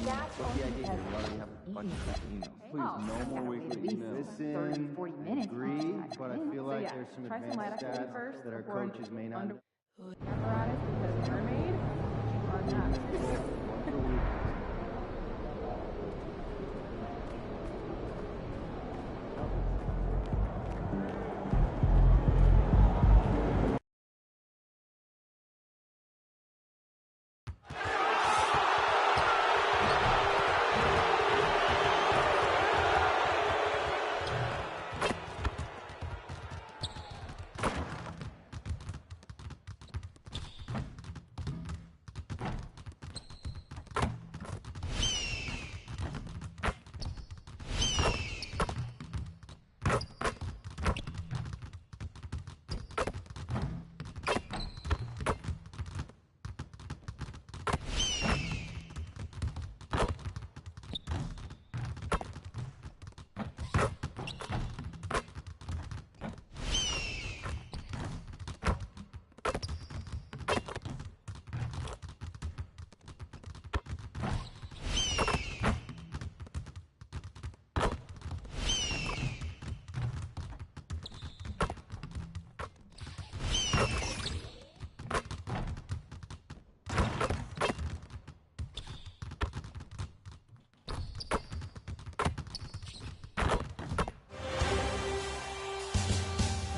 What's the idea here? We already have a bunch of emails. Please, no more weekly emails. Listen, 40 minutes. Agree, but I feel like there's some advanced stats that our coaches may not. Apparatus because mermaid or not. Once a week.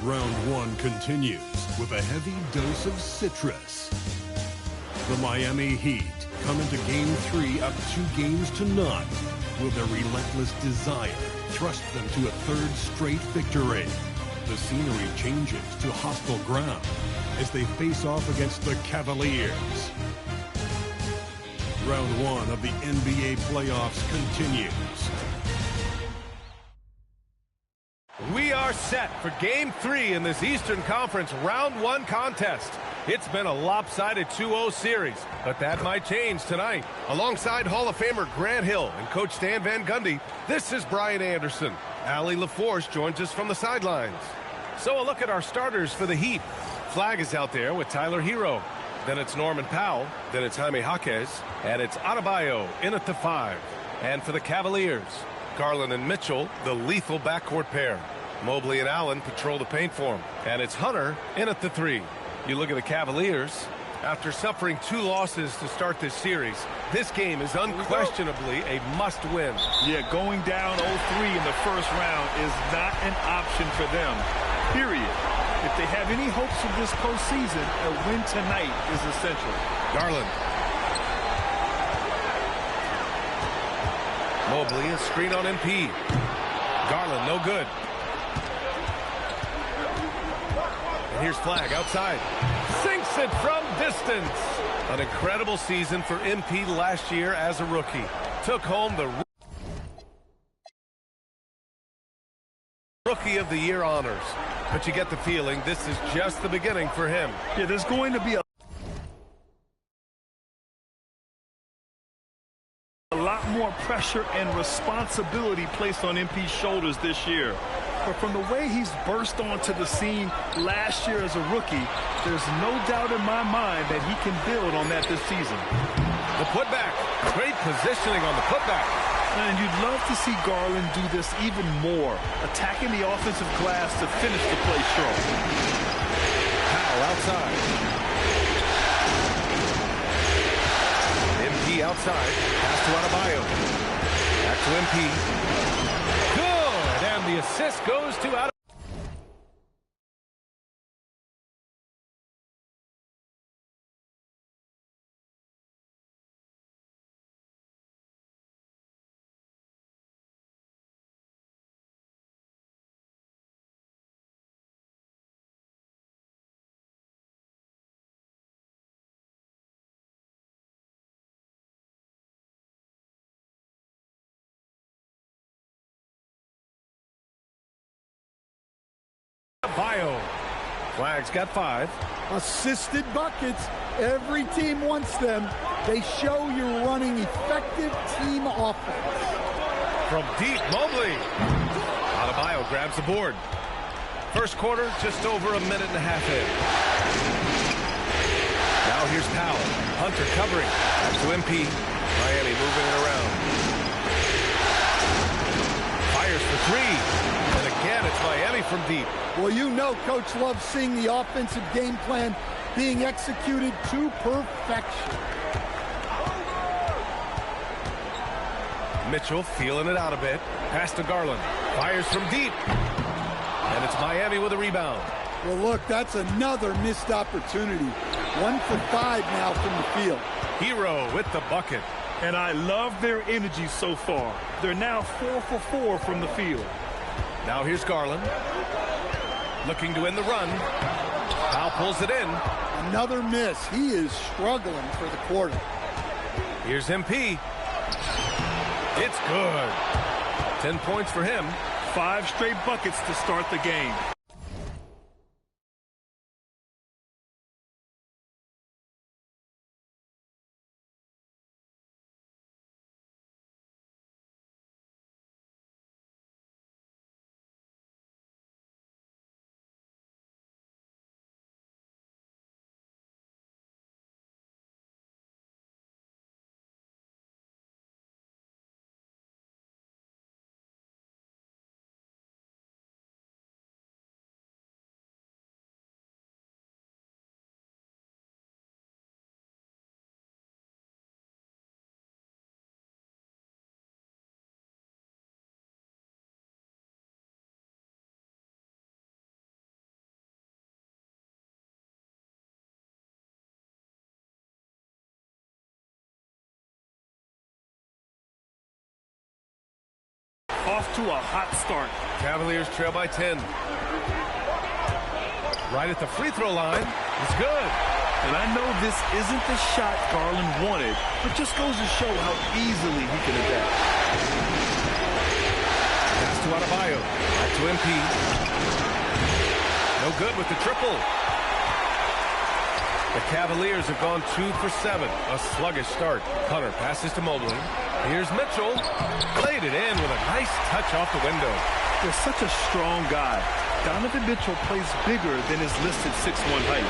Round one continues with a heavy dose of citrus. The Miami Heat come into Game 3 up 2-0. Will their relentless desire thrust them to a third straight victory? The scenery changes to hostile ground as they face off against the Cavaliers. Round one of the NBA playoffs continues. We are set for Game 3 in this Eastern Conference Round 1 contest. It's been a lopsided 2-0 series, but that might change tonight. Alongside Hall of Famer Grant Hill and Coach Stan Van Gundy, this is Brian Anderson. Allie LaForce joins us from the sidelines. So a look at our starters for the Heat. Flag is out there with Tyler Hero. Then it's Norman Powell. Then it's Jaime Jaquez. And it's Adebayo in at the 5. And for the Cavaliers, Garland and Mitchell, the lethal backcourt pair. Mobley and Allen patrol the paint for him. And it's Hunter in at the 3. You look at the Cavaliers. After suffering 2 losses to start this series, this game is unquestionably a must-win. Yeah, going down 0-3 in the first round is not an option for them, period. If they have any hopes of this postseason, a win tonight is essential. Garland. Mobley, a screen on MP. Garland, no good. And here's Flag outside. Sinks it from distance. An incredible season for MP last year as a rookie. Took home the Rookie of the Year honors. But you get the feeling this is just the beginning for him. Yeah, there's going to be a lot more pressure and responsibility placed on MP's shoulders this year. But from the way he's burst onto the scene last year as a rookie, there's no doubt in my mind that he can build on that this season. The putback. Great positioning on the putback. And you'd love to see Garland do this even more, attacking the offensive glass to finish the play strong. Powell outside. MP outside. Pass to Adebayo. Back to MP. Good! And the assist goes to Adebayo. Bio. Flag's got 5. Assisted buckets. Every team wants them. They show you're running effective team offense. From deep, Mobley. Adebayo grabs the board. First quarter, just over a minute and a half in. Now here's Powell. Hunter covering. Back to MP. Miami moving it around. Fires for three. And again, it's Miami from deep. Well, you know Coach loves seeing the offensive game plan being executed to perfection. Mitchell feeling it out a bit. Pass to Garland. Fires from deep. And it's Miami with a rebound. Well, look, that's another missed opportunity. 1 for 5 now from the field. Hero with the bucket. And I love their energy so far. They're now 4 for 4 from the field. Now here's Garland. Looking to end the run. Foul pulls it in. Another miss. He is struggling for the quarter. Here's MP. It's good. 10 points for him. 5 straight buckets to start the game. Off to a hot start. Cavaliers trail by 10. Right at the free throw line. It's good. And I know this isn't the shot Garland wanted, but just goes to show how easily he can adapt. Pass to Adebayo. Back to MP. No good with the triple. The Cavaliers have gone 2 for 7. A sluggish start. Hunter passes to Mobley. Here's Mitchell. Played it in with a nice touch off the window. They're such a strong guy. Donovan Mitchell plays bigger than his listed 6'1" height.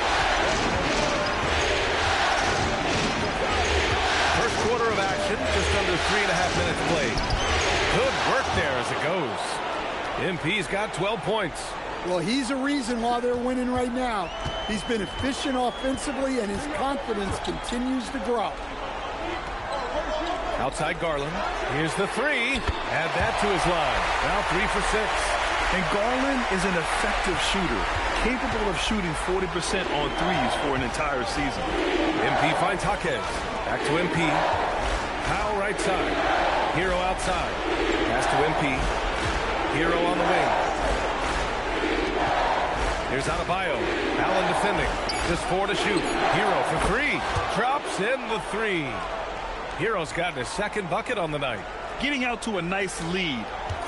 First quarter of action, just under 3.5 minutes played. Good work there as it goes. MP's got 12 points. Well, he's a reason why they're winning right now. He's been efficient offensively, and his confidence continues to grow. Outside Garland. Here's the three. Add that to his line. Now 3 for 6. And Garland is an effective shooter, capable of shooting 40% on threes for an entire season. MP finds Jaquez. Back to MP. Powell right side. Hero outside. Pass to MP. Hero on the wing. Here's Adebayo. Allen defending. Just 4 to shoot. Hero for 3. Drops in the 3. Hero's gotten his second bucket on the night. Getting out to a nice lead.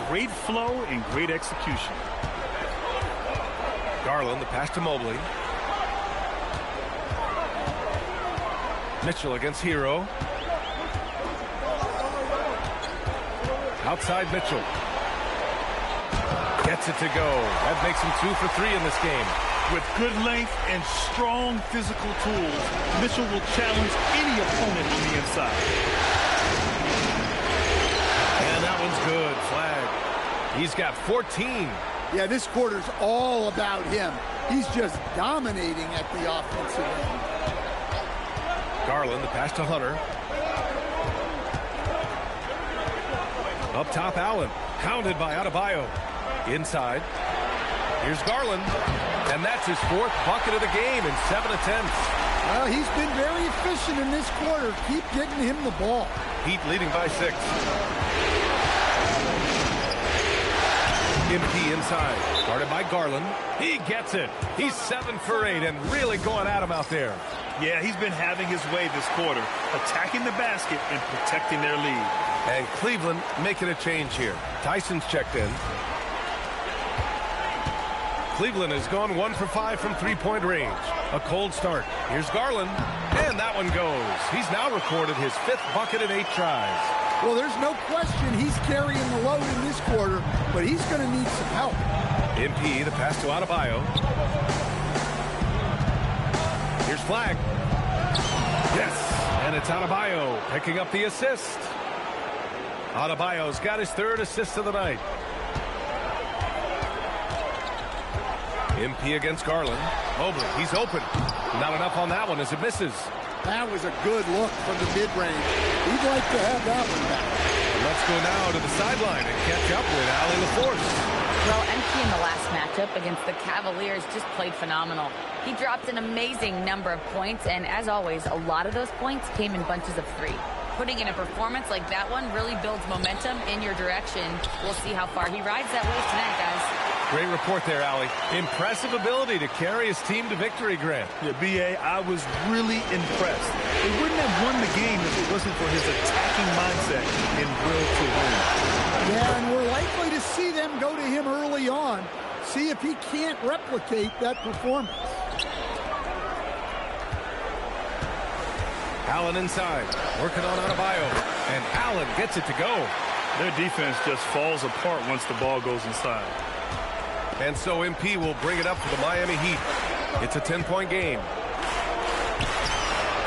Great flow and great execution. Garland, the pass to Mobley. Mitchell against Hero. Outside Mitchell. Gets it to go. That makes him 2 for 3 in this game. With good length and strong physical tools, Mitchell will challenge any opponent on the inside. And that one's good. Flag. He's got 14. Yeah, this quarter's all about him. He's just dominating at the offensive end. Garland, the pass to Hunter. Up top, Allen. Hounded by Adebayo. Inside. Here's Garland. And that's his 4th bucket of the game in 7 attempts. Well, he's been very efficient in this quarter. Keep getting him the ball. Heat leading by 6. MP inside. Guarded by Garland. He gets it. He's 7 for 8 and really going at him out there. Yeah, he's been having his way this quarter, attacking the basket and protecting their lead. And Cleveland making a change here. Tyson's checked in. Cleveland has gone 1 for 5 from 3-point range. A cold start. Here's Garland. And that one goes. He's now recorded his 5th bucket in 8 tries. Well, there's no question he's carrying the load in this quarter, but he's going to need some help. MP, the pass to Adebayo. Here's Flag. Yes, and And it's Adebayo picking up the assist. Adebayo's got his 3rd assist of the night. MP against Garland. Mobley, he's open. Not enough on that one as it misses. That was a good look from the mid-range. He'd like to have that one back. Let's go now to the sideline and catch up with Allie LaForce. Well, MP in the last matchup against the Cavaliers just played phenomenal. He dropped an amazing number of points, and as always, a lot of those points came in bunches of 3. Putting in a performance like that one really builds momentum in your direction. We'll see how far he rides that wave tonight, guys. Great report there, Allie. Impressive ability to carry his team to victory, Grant. Yeah, B.A., I was really impressed. They wouldn't have won the game if it wasn't for his attacking mindset and will to win. Yeah, and we're likely to see them go to him early on. See if he can't replicate that performance. Allen inside, working on Adebayo, and Allen gets it to go. Their defense just falls apart once the ball goes inside. And so MP will bring it up for the Miami Heat. It's a 10-point game.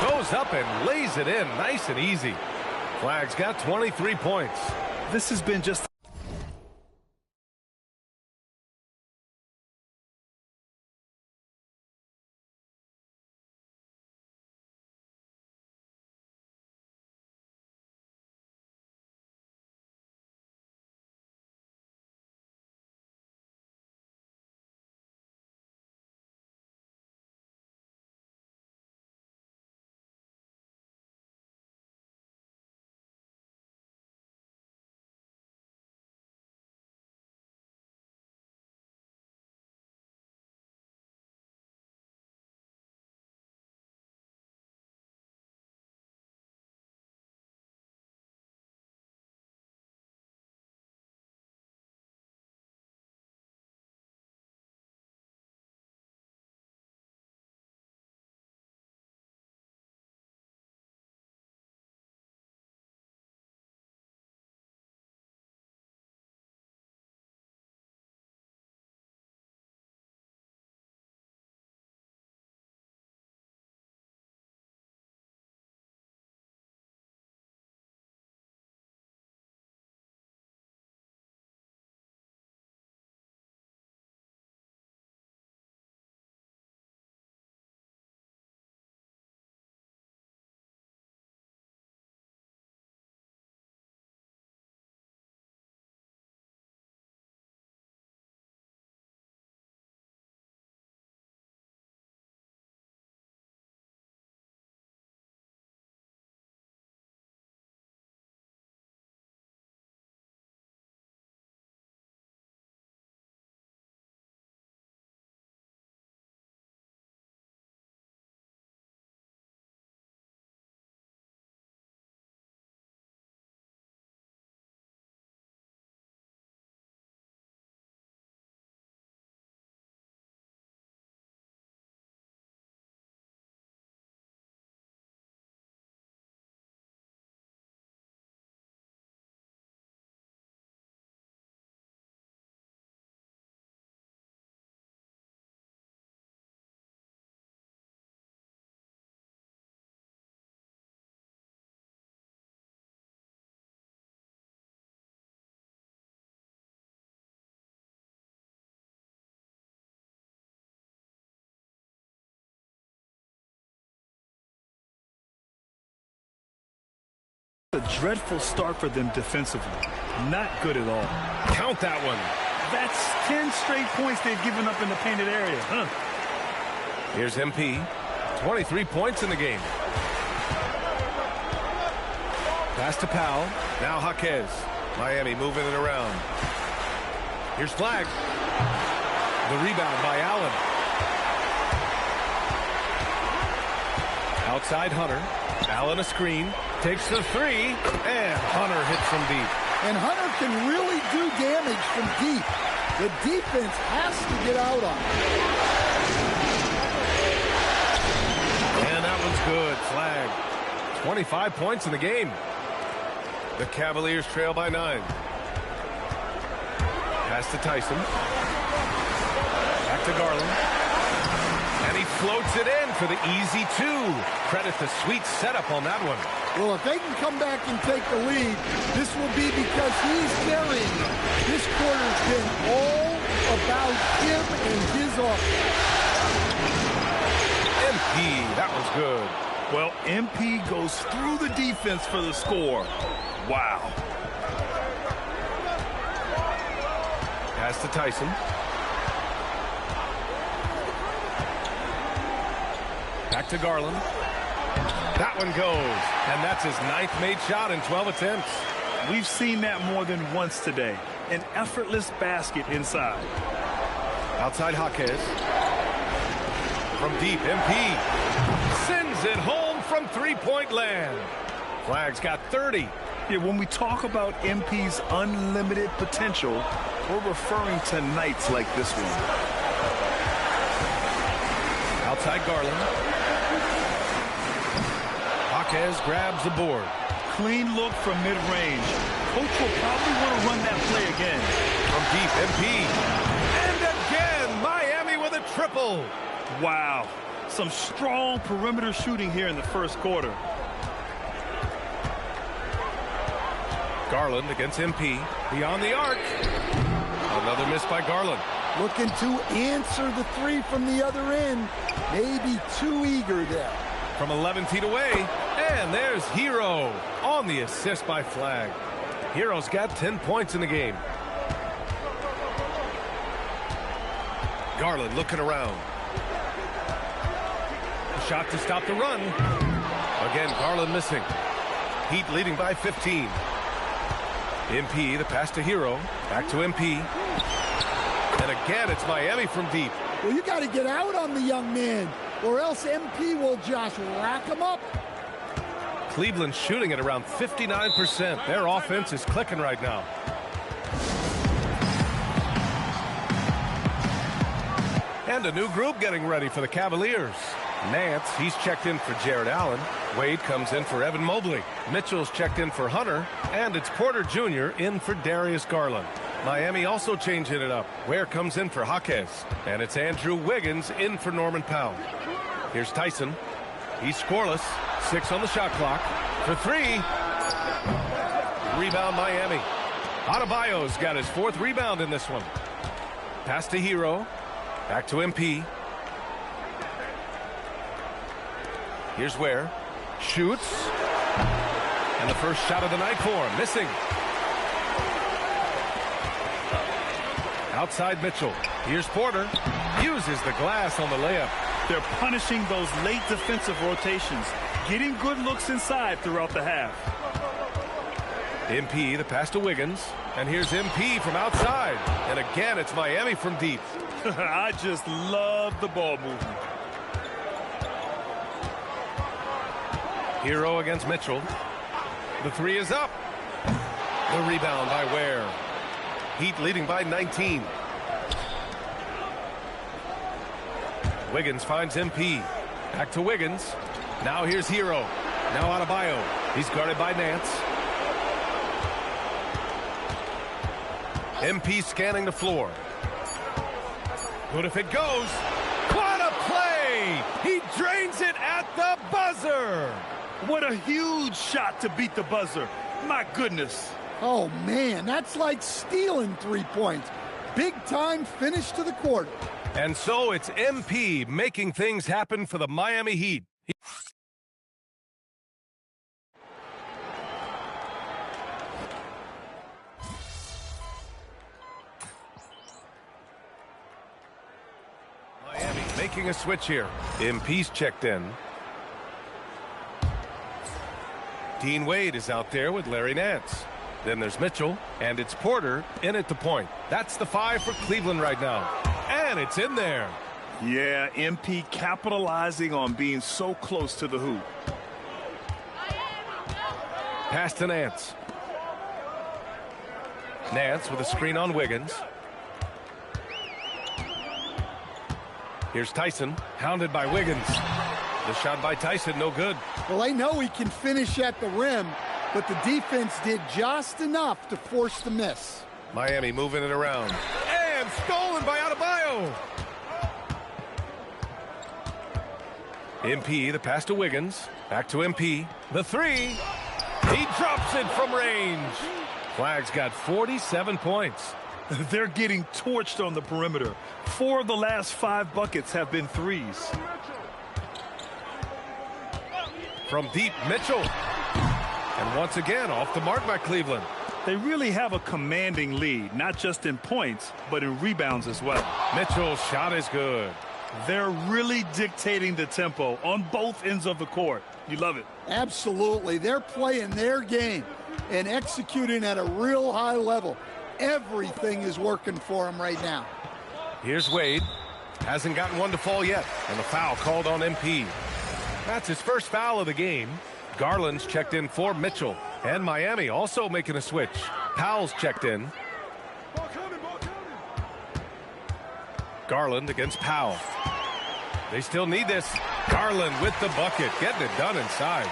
Goes up and lays it in, nice and easy. Flag's got 23 points. This has been just a dreadful start for them defensively. Not good at all. Count that one. That's 10 straight points they've given up in the painted area. Here's MP. 23 points in the game. Pass to Powell. Now Jaquez. Miami moving it around. Here's Flag. The rebound by Allen. Outside Hunter. Allen a screen. Takes the 3. And Hunter hits from deep. And Hunter can really do damage from deep. The defense has to get out on him. And that one's good. Flag. 25 points in the game. The Cavaliers trail by 9. Pass to Tyson. Back to Garland. And he floats it in for the easy two. Credit the sweet setup on that one. Well, if they can come back and take the lead, this will be because he's carrying them. This quarter's been all about him and his offense. MP, that was good. Well, MP goes through the defense for the score. Wow. Pass to Tyson. Back to Garland. That one goes. And that's his 9th made shot in 12 attempts. We've seen that more than once today. An effortless basket inside. Outside Jaquez. From deep, MP sends it home from three-point land. Flag's got 30. Yeah, when we talk about MP's unlimited potential, we're referring to nights like this one. Outside Garland. Jaquez grabs the board. Clean look from mid-range. Coach will probably want to run that play again. From deep, MP. And again, Miami with a triple. Wow. Some strong perimeter shooting here in the first quarter. Garland against MP. Beyond the arc. Another miss by Garland. Looking to answer the three from the other end. Maybe too eager there. From 11 feet away. And there's Hero on the assist by Flag. Hero's got 10 points in the game. Garland looking around. A shot to stop the run. Again, Garland missing. Heat leading by 15. MP, the pass to Hero. Back to MP. And again, it's Miami from deep. Well, you got to get out on the young man, or else MP will just rack him up. Cleveland shooting at around 59%. Their offense is clicking right now. And a new group getting ready for the Cavaliers. Nance, he's checked in for Jared Allen. Wade comes in for Evan Mobley. Mitchell's checked in for Hunter. And it's Porter Jr. in for Darius Garland. Miami also changing it up. Ware comes in for Jaquez. And it's Andrew Wiggins in for Norman Powell. Here's Tyson. He's scoreless. 6 on the shot clock. For 3. Rebound Miami. Adebayo's got his 4th rebound in this one. Pass to Hero. Back to MP. Here's Ware. Shoots. And the first shot of the night for him. Missing. Outside Mitchell. Here's Porter. Uses the glass on the layup. They're punishing those late defensive rotations. Getting good looks inside throughout the half. MP, the pass to Wiggins. And here's MP from outside. And again, it's Miami from deep. I just love the ball movement. Hero against Mitchell. The 3 is up. The rebound by Ware. Heat leading by 19. Wiggins finds MP. Back to Wiggins. Now here's Hero. Now Adebayo. He's guarded by Nance. MP scanning the floor. Good if it goes. What a play! He drains it at the buzzer. What a huge shot to beat the buzzer. My goodness. Oh, man, that's like stealing 3 points. Big time finish to the quarter. And so it's MP making things happen for the Miami Heat. Miami making a switch here. MP's checked in. Dean Wade is out there with Larry Nance. Then there's Mitchell, and it's Porter in at the point. That's the 5 for Cleveland right now. And it's in there. Yeah, MP capitalizing on being so close to the hoop. Pass to Nance. Nance with a screen on Wiggins. Here's Tyson, hounded by Wiggins. The shot by Tyson, no good. Well, they know he can finish at the rim, but the defense did just enough to force the miss. Miami moving it around. And stolen by Adebayo. MP, the pass to Wiggins. Back to MP. The three. He drops it from range. Flag's got 47 points. They're getting torched on the perimeter. 4 of the last 5 buckets have been threes. From deep, Mitchell. And once again, off the mark by Cleveland. They really have a commanding lead, not just in points, but in rebounds as well. Mitchell's shot is good. They're really dictating the tempo on both ends of the court. You love it. Absolutely. They're playing their game and executing at a real high level. Everything is working for them right now. Here's Wade. Hasn't gotten one to fall yet. And the foul called on MP. That's his first foul of the game. Garland's checked in for Mitchell. And Miami also making a switch. Powell's checked in. Garland against Powell. They still need this. Garland with the bucket, getting it done inside.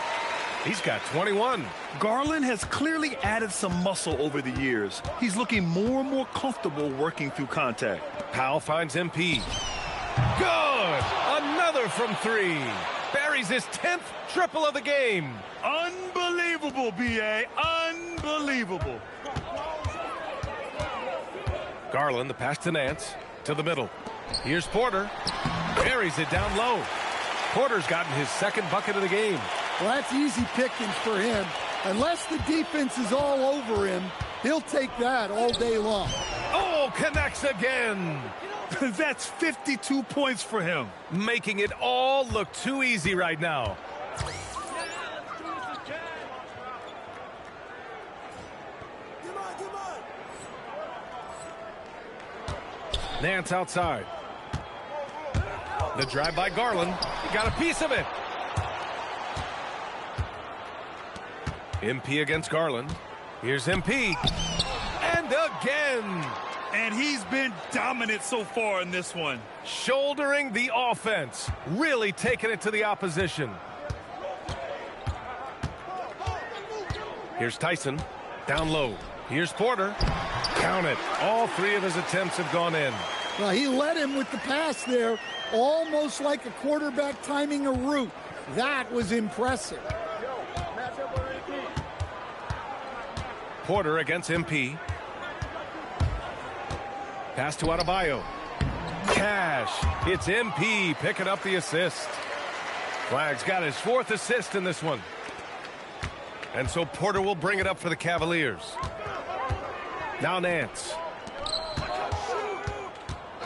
He's got 21. Garland has clearly added some muscle over the years. He's looking more and more comfortable working through contact. Powell finds MP. Good! Another from 3. Buries his 10th triple of the game. Unbelievable, B.A. Unbelievable. Garland, the pass to Nance. To the middle. Here's Porter. Buries it down low. Porter's gotten his 2nd bucket of the game. Well, that's easy pickings for him. Unless the defense is all over him, he'll take that all day long. Oh, connects again. That's 52 points for him. Making it all look too easy right now. Nance outside. The drive by Garland. He got a piece of it. MP against Garland. Here's MP. And again. And he's been dominant so far in this one. Shouldering the offense. Really taking it to the opposition. Here's Tyson. Down low. Here's Porter. Count it. All 3 of his attempts have gone in. Well, he led him with the pass there, almost like a quarterback timing a route. That was impressive. Porter against MP. Pass to Adebayo. Cash. It's MP picking up the assist. Flag's got his 4th assist in this one. And so Porter will bring it up for the Cavaliers. Now Nance.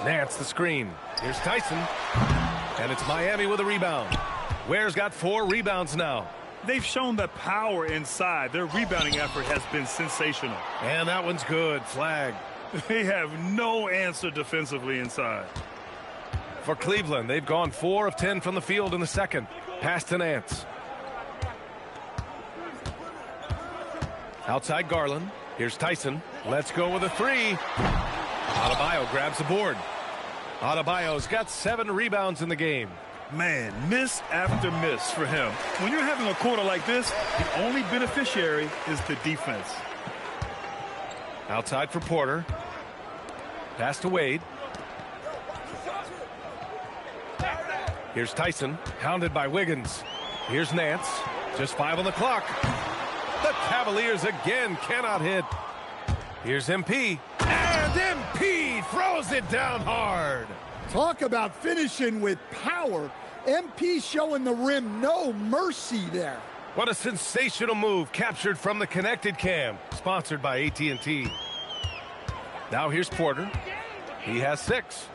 Nance the screen. Here's Tyson. And it's Miami with a rebound. Ware's got 4 rebounds now. They've shown the power inside. Their rebounding effort has been sensational. And that one's good. Flag. They have no answer defensively inside. For Cleveland, they've gone 4 of 10 from the field in the 2nd. Pass to Nance. Outside Garland. Here's Tyson. Let's go with a 3. Adebayo grabs the board. Adebayo's got 7 rebounds in the game. Man, miss after miss for him. When you're having a quarter like this, the only beneficiary is the defense. Outside for Porter. Pass to Wade. Here's Tyson, hounded by Wiggins. Here's Nance. Just 5 on the clock. The Cavaliers again cannot hit. Here's MP. And MP throws it down hard. Talk about finishing with power. MP showing the rim no mercy there. What a sensational move captured from the connected cam. Sponsored by AT&T. Now here's Porter. He has 6.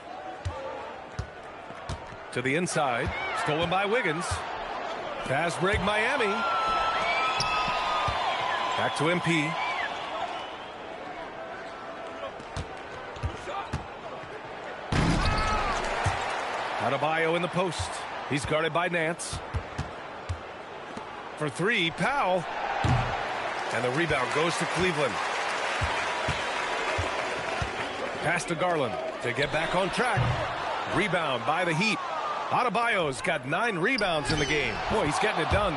To the inside. Stolen by Wiggins. Fast break Miami. Back to MP. Adebayo in the post. He's guarded by Nance. For 3, Powell. And the rebound goes to Cleveland. Pass to Garland to get back on track. Rebound by the Heat. Adebayo's got 9 rebounds in the game. Boy, he's getting it done.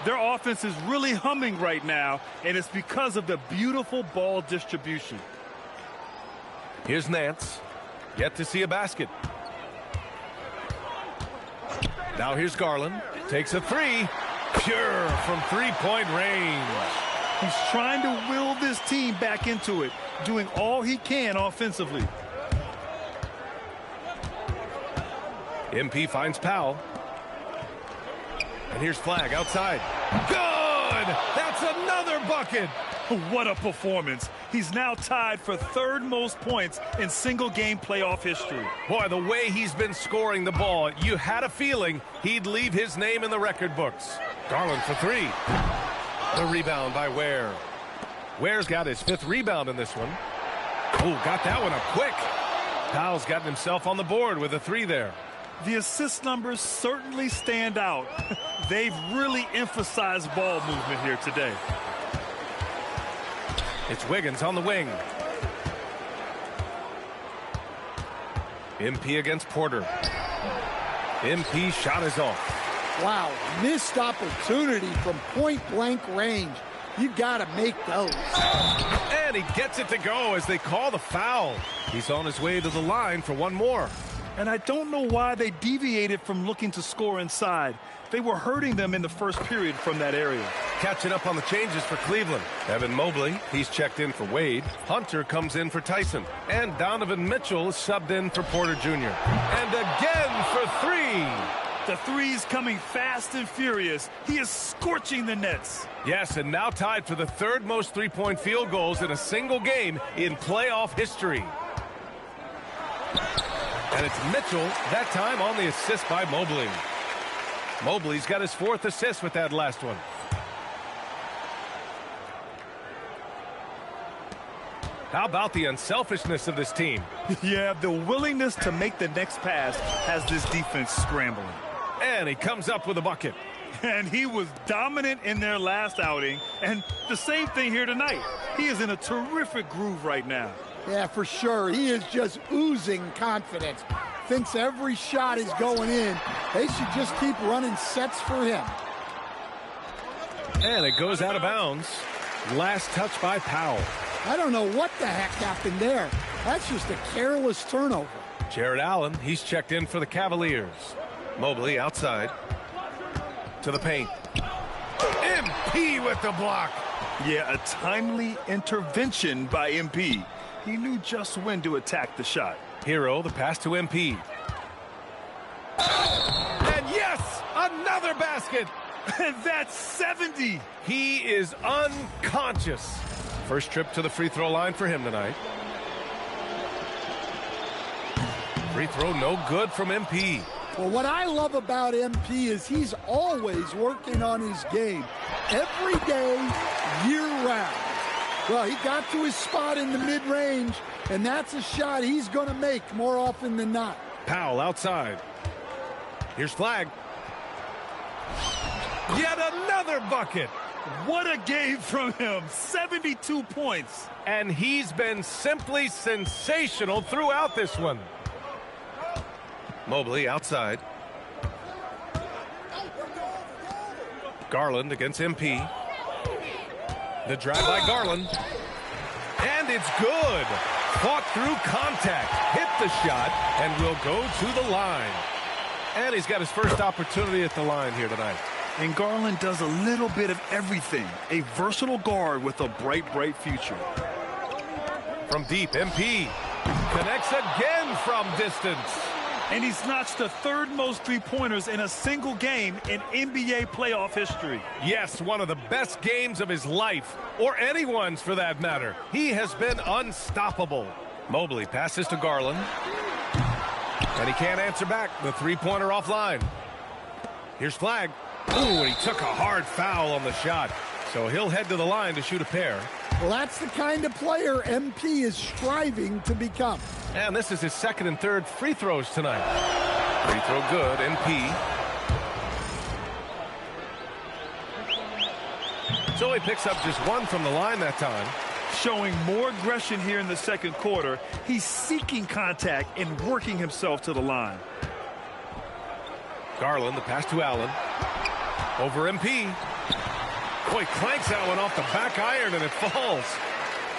Their offense is really humming right now, and it's because of the beautiful ball distribution. Here's Nance. Yet to see a basket. Now here's Garland. Takes a three. Pure from three-point range. He's trying to will this team back into it, doing all he can offensively. MP finds Powell. And here's Flagg outside. Good! That's another bucket! What a performance. He's now tied for third most points in single-game playoff history. Boy, the way he's been scoring the ball, you had a feeling he'd leave his name in the record books. Garland for three. The rebound by Ware. Ware's got his 5th rebound in this one. Oh, got that one up quick. Powell's gotten himself on the board with a 3 there. The assist numbers certainly stand out. They've really emphasized ball movement here today. It's Wiggins on the wing. MP against Porter. MP shot is off. Wow, missed opportunity from point-blank range. You got to make those. And he gets it to go as they call the foul. He's on his way to the line for one more. And I don't know why they deviated from looking to score inside. They were hurting them in the first period from that area. Catching up on the changes for Cleveland. Evan Mobley, he's checked in for Wade. Hunter comes in for Tyson. And Donovan Mitchell is subbed in for Porter Jr. And again for 3. The three's coming fast and furious. He is scorching the Nets. Yes, and now tied for the 3rd most three-point field goals in a single game in playoff history. And it's Mitchell, that time on the assist by Mobley. Mobley's got his 4th assist with that last one. How about the unselfishness of this team? Yeah, the willingness to make the next pass has this defense scrambling. And he comes up with a bucket. And he was dominant in their last outing. And the same thing here tonight. He is in a terrific groove right now. Yeah, for sure. He is just oozing confidence. Thinks every shot is going in. They should just keep running sets for him. And it goes out of bounds. Last touch by Powell. I don't know what the heck happened there. That's just a careless turnover. Jared Allen, he's checked in for the Cavaliers. Mobley outside. To the paint. MP with the block. Yeah, a timely intervention by MP. He knew just when to attack the shot. Hero, the pass to MP. And yes, another basket. And that's 70. He is unconscious. First trip to the free throw line for him tonight. Free throw no good from MP. Well, what I love about MP is he's always working on his game. Every day, year-round. Well, he got to his spot in the mid-range, and that's a shot he's going to make more often than not. Powell outside. Here's Flagg. Yet another bucket. What a game from him. 72 points. And he's been simply sensational throughout this one. Mobley outside. Garland against MP. The drive by Garland. And it's good. Fought through contact. Hit the shot and will go to the line. And he's got his first opportunity at the line here tonight. And Garland does a little bit of everything. A versatile guard with a bright, bright future. From deep, MP connects again from distance. And he's notched the 3rd most three-pointers in a single game in NBA playoff history. Yes, one of the best games of his life, or anyone's for that matter. He has been unstoppable. Mobley passes to Garland. And he can't answer back. The three-pointer offline. Here's Flagg. Ooh, and he took a hard foul on the shot. So he'll head to the line to shoot a pair. Well, that's the kind of player MP is striving to become. And this is his 2nd and 3rd free throws tonight. Free throw good, MP. So he picks up just 1 from the line that time. Showing more aggression here in the 2nd quarter. He's seeking contact and working himself to the line. Garland, the pass to Allen. Over MP. Boy, clanks that one off the back iron and it falls.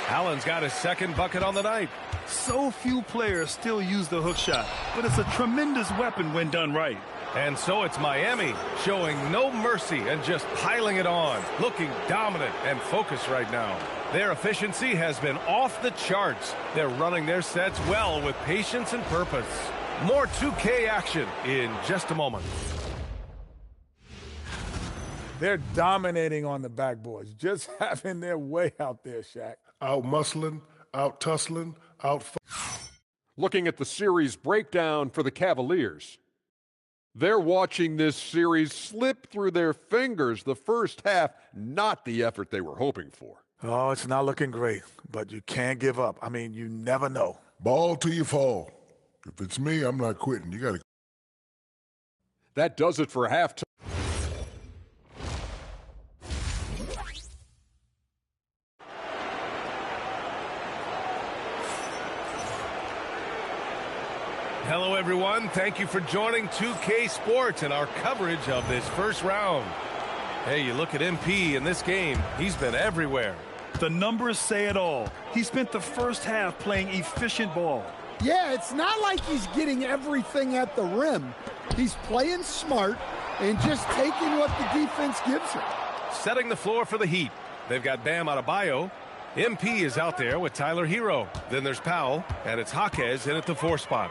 Allen's got his 2nd bucket on the night. So few players still use the hook shot, but it's a tremendous weapon when done right. And so it's Miami showing no mercy and just piling it on, looking dominant and focused right now. Their efficiency has been off the charts. They're running their sets well with patience and purpose. More 2K action in just a moment. They're dominating on the backboards, just having their way out there, Shaq. Out muscling, out tussling, out. Looking at the series breakdown for the Cavaliers. They're watching this series slip through their fingers. The first half, not the effort they were hoping for. Oh, it's not looking great, but you can't give up. I mean, you never know. Ball till you fall. If it's me, I'm not quitting. You got to. That does it for halftime. Hello, everyone. Thank you for joining 2K Sports and our coverage of this first round. Hey, you look at MP in this game, he's been everywhere. The numbers say it all. He spent the first half playing efficient ball. Yeah, it's not like he's getting everything at the rim. He's playing smart and just taking what the defense gives him. Setting the floor for the Heat. They've got Bam Adebayo. MP is out there with Tyler Hero. Then there's Powell, and it's Jaquez in at the 4 spot.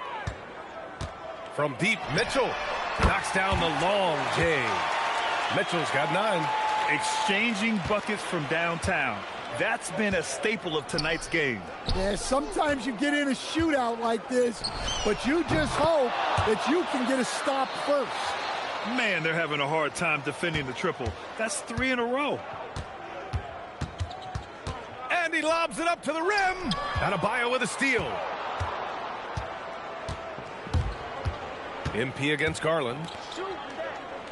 From deep, Mitchell knocks down the long J. Mitchell's got 9. Exchanging buckets from downtown. That's been a staple of tonight's game. Yeah, sometimes you get in a shootout like this, but you just hope that you can get a stop first. Man, they're having a hard time defending the triple. That's 3 in a row. And he lobs it up to the rim. Adebayo with a steal. MP against Garland.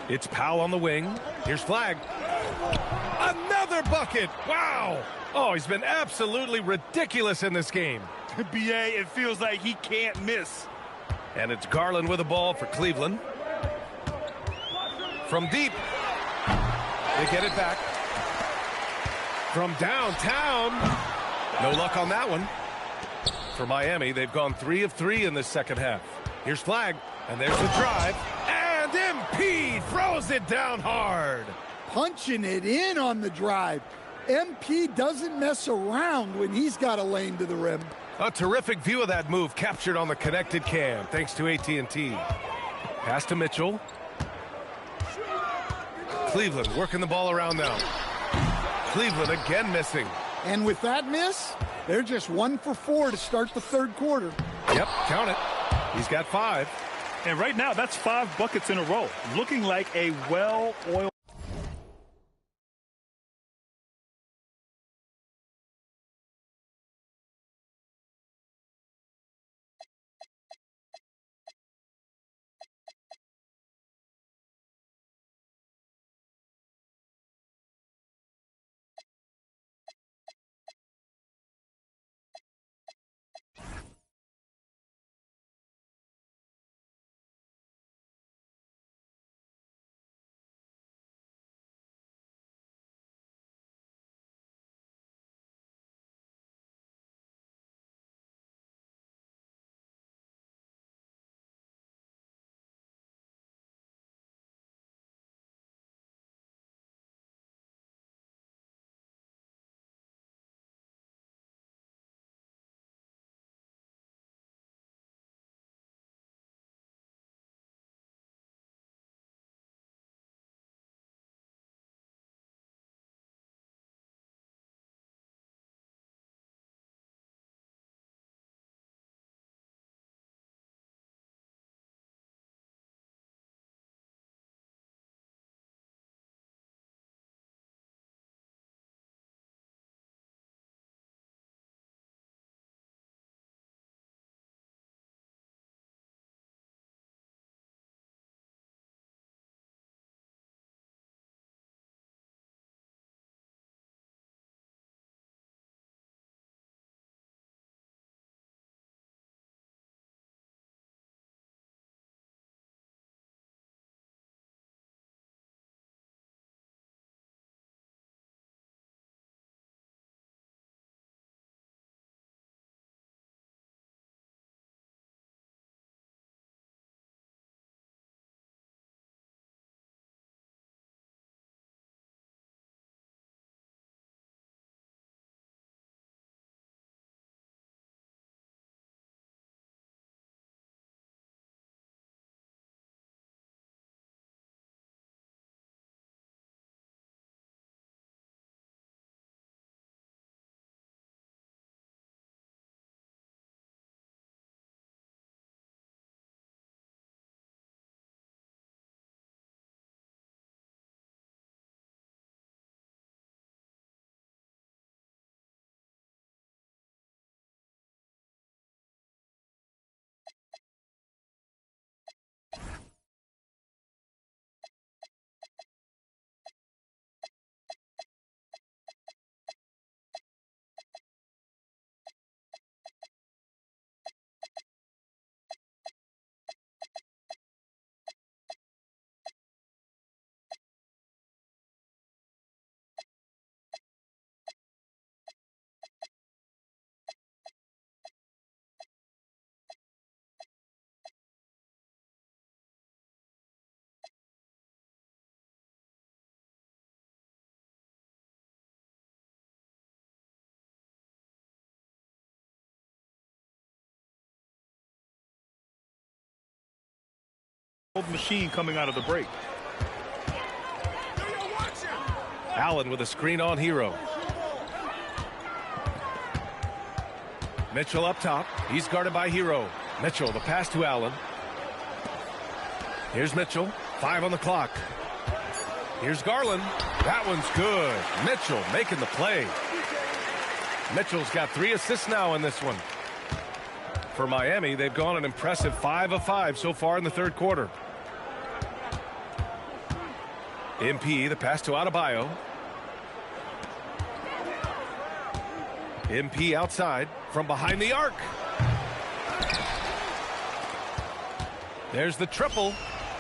It's Powell on the wing. Here's Flag. Another bucket. Wow. Oh, he's been absolutely ridiculous in this game. BA, it feels like he can't miss. And it's Garland with the ball for Cleveland. From deep. They get it back. From downtown. No luck on that one. For Miami, they've gone 3 of 3 in this second half. Here's Flag. And there's the drive. And MP throws it down hard. Punching it in on the drive. MP doesn't mess around when he's got a lane to the rim. A terrific view of that move captured on the connected cam thanks to AT&T. Pass to Mitchell. Cleveland working the ball around now. Cleveland again missing. And with that miss, they're just 1 for 4 to start the third quarter. Yep, count it. He's got 5. And right now, that's 5 buckets in a row. Looking like a well-oiled Machine coming out of the break. Allen with a screen on Hero. Mitchell up top. He's guarded by Hero. Mitchell, the pass to Allen. Here's Mitchell. 5 on the clock. Here's Garland. That one's good. Mitchell making the play. Mitchell's got 3 assists now in this one. For Miami, they've gone an impressive 5 of 5 so far in the third quarter. MP, the pass to Adebayo. MP outside from behind the arc. There's the triple.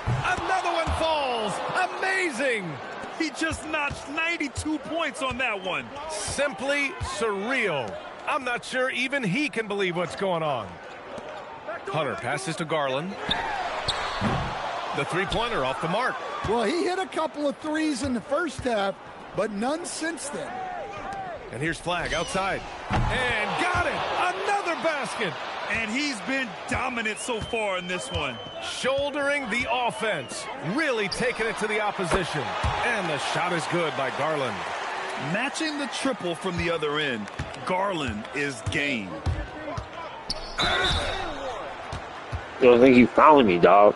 Another one falls. Amazing. He just notched 92 points on that one. Simply surreal. I'm not sure even he can believe what's going on. Hunter passes to Garland. The three-pointer off the mark. Well, he hit a couple of threes in the first half, but none since then. And here's Flagg outside. And got it! Another basket! And he's been dominant so far in this one. Shouldering the offense. Really taking it to the opposition. And the shot is good by Garland. Matching the triple from the other end, Garland is game. You don't think you following me, dog?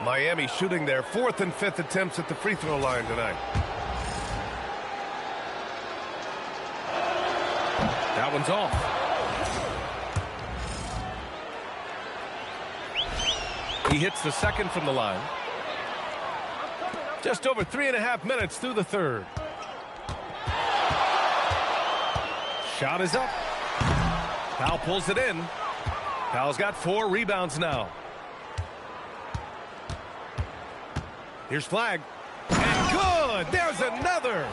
Miami shooting their 4th and 5th attempts at the free throw line tonight. That one's off. He hits the second from the line. Just over 3.5 minutes through the third. Shot is up. Powell pulls it in. Powell's got 4 rebounds now. Here's Flagg. And good! There's another!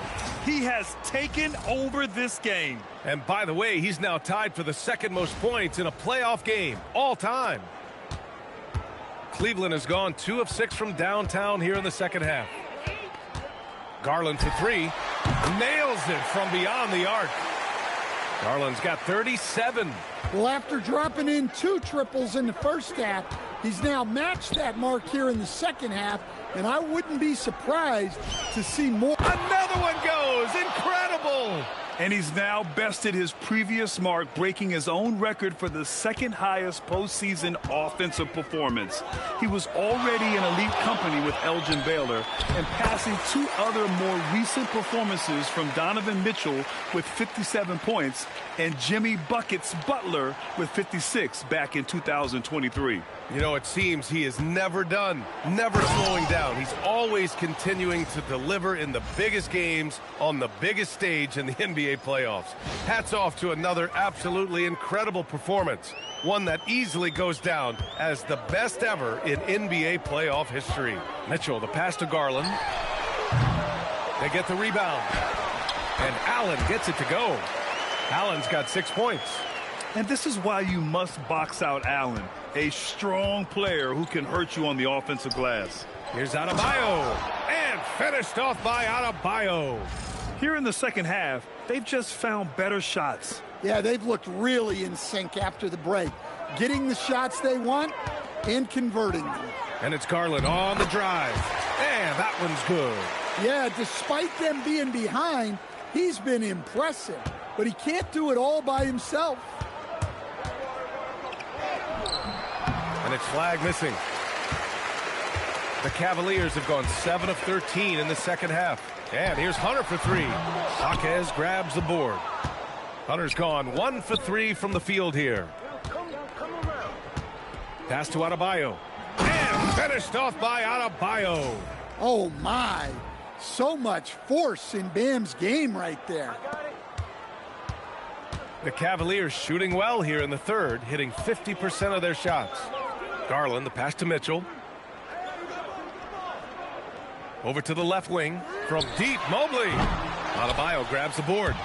He has taken over this game. And by the way, he's now tied for the 2nd most points in a playoff game all time. Cleveland has gone 2 of 6 from downtown here in the second half. Garland for 3. Nails it from beyond the arc. Garland's got 37. Well, after dropping in 2 triples in the first half, he's now matched that mark here in the second half, and I wouldn't be surprised to see more. Another one goes. Incredible. And he's now bested his previous mark, breaking his own record for the 2nd highest postseason offensive performance. He was already in elite company with Elgin Baylor and passing 2 other more recent performances from Donovan Mitchell with 57 points and Jimmy Buckets Butler with 56 back in 2023. You know, it seems he is never done, never slowing down. He's always continuing to deliver in the biggest games on the biggest stage in the NBA playoffs. Hats off to another absolutely incredible performance, one that easily goes down as the best ever in NBA playoff history. Mitchell, the pass to Garland. They get the rebound. And Allen gets it to go. Allen's got 6 points. And this is why you must box out Allen, a strong player who can hurt you on the offensive glass. Here's Adebayo, and finished off by Adebayo. Here in the second half, they've just found better shots. Yeah, they've looked really in sync after the break, getting the shots they want and converting them. And it's Garland on the drive, and that one's good. Yeah, despite them being behind, he's been impressive, but he can't do it all by himself. And it's Flagg missing. The Cavaliers have gone 7 of 13 in the second half. And here's Hunter for 3. Jaquez grabs the board. Hunter's gone 1 for 3 from the field here. Pass to Adebayo. And finished off by Adebayo. Oh, my. So much force in Bam's game right there. The Cavaliers shooting well here in the third, hitting 50% of their shots. Garland, the pass to Mitchell. Over to the left wing from deep, Mobley. Adebayo grabs the board.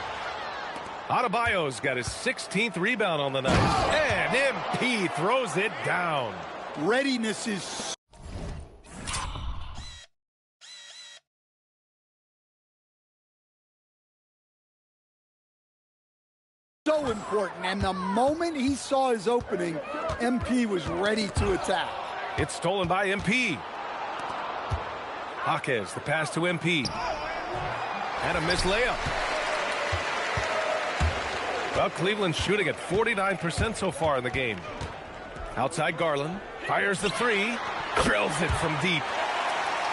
Adebayo's got his 16th rebound on the night. And MP throws it down. Readiness is so important, and the moment he saw his opening, MP was ready to attack. It's stolen by MP. Jaquez, the pass to MP. And a missed layup. Well, Cleveland's shooting at 49% so far in the game. Outside Garland. Fires the three. Drills it from deep.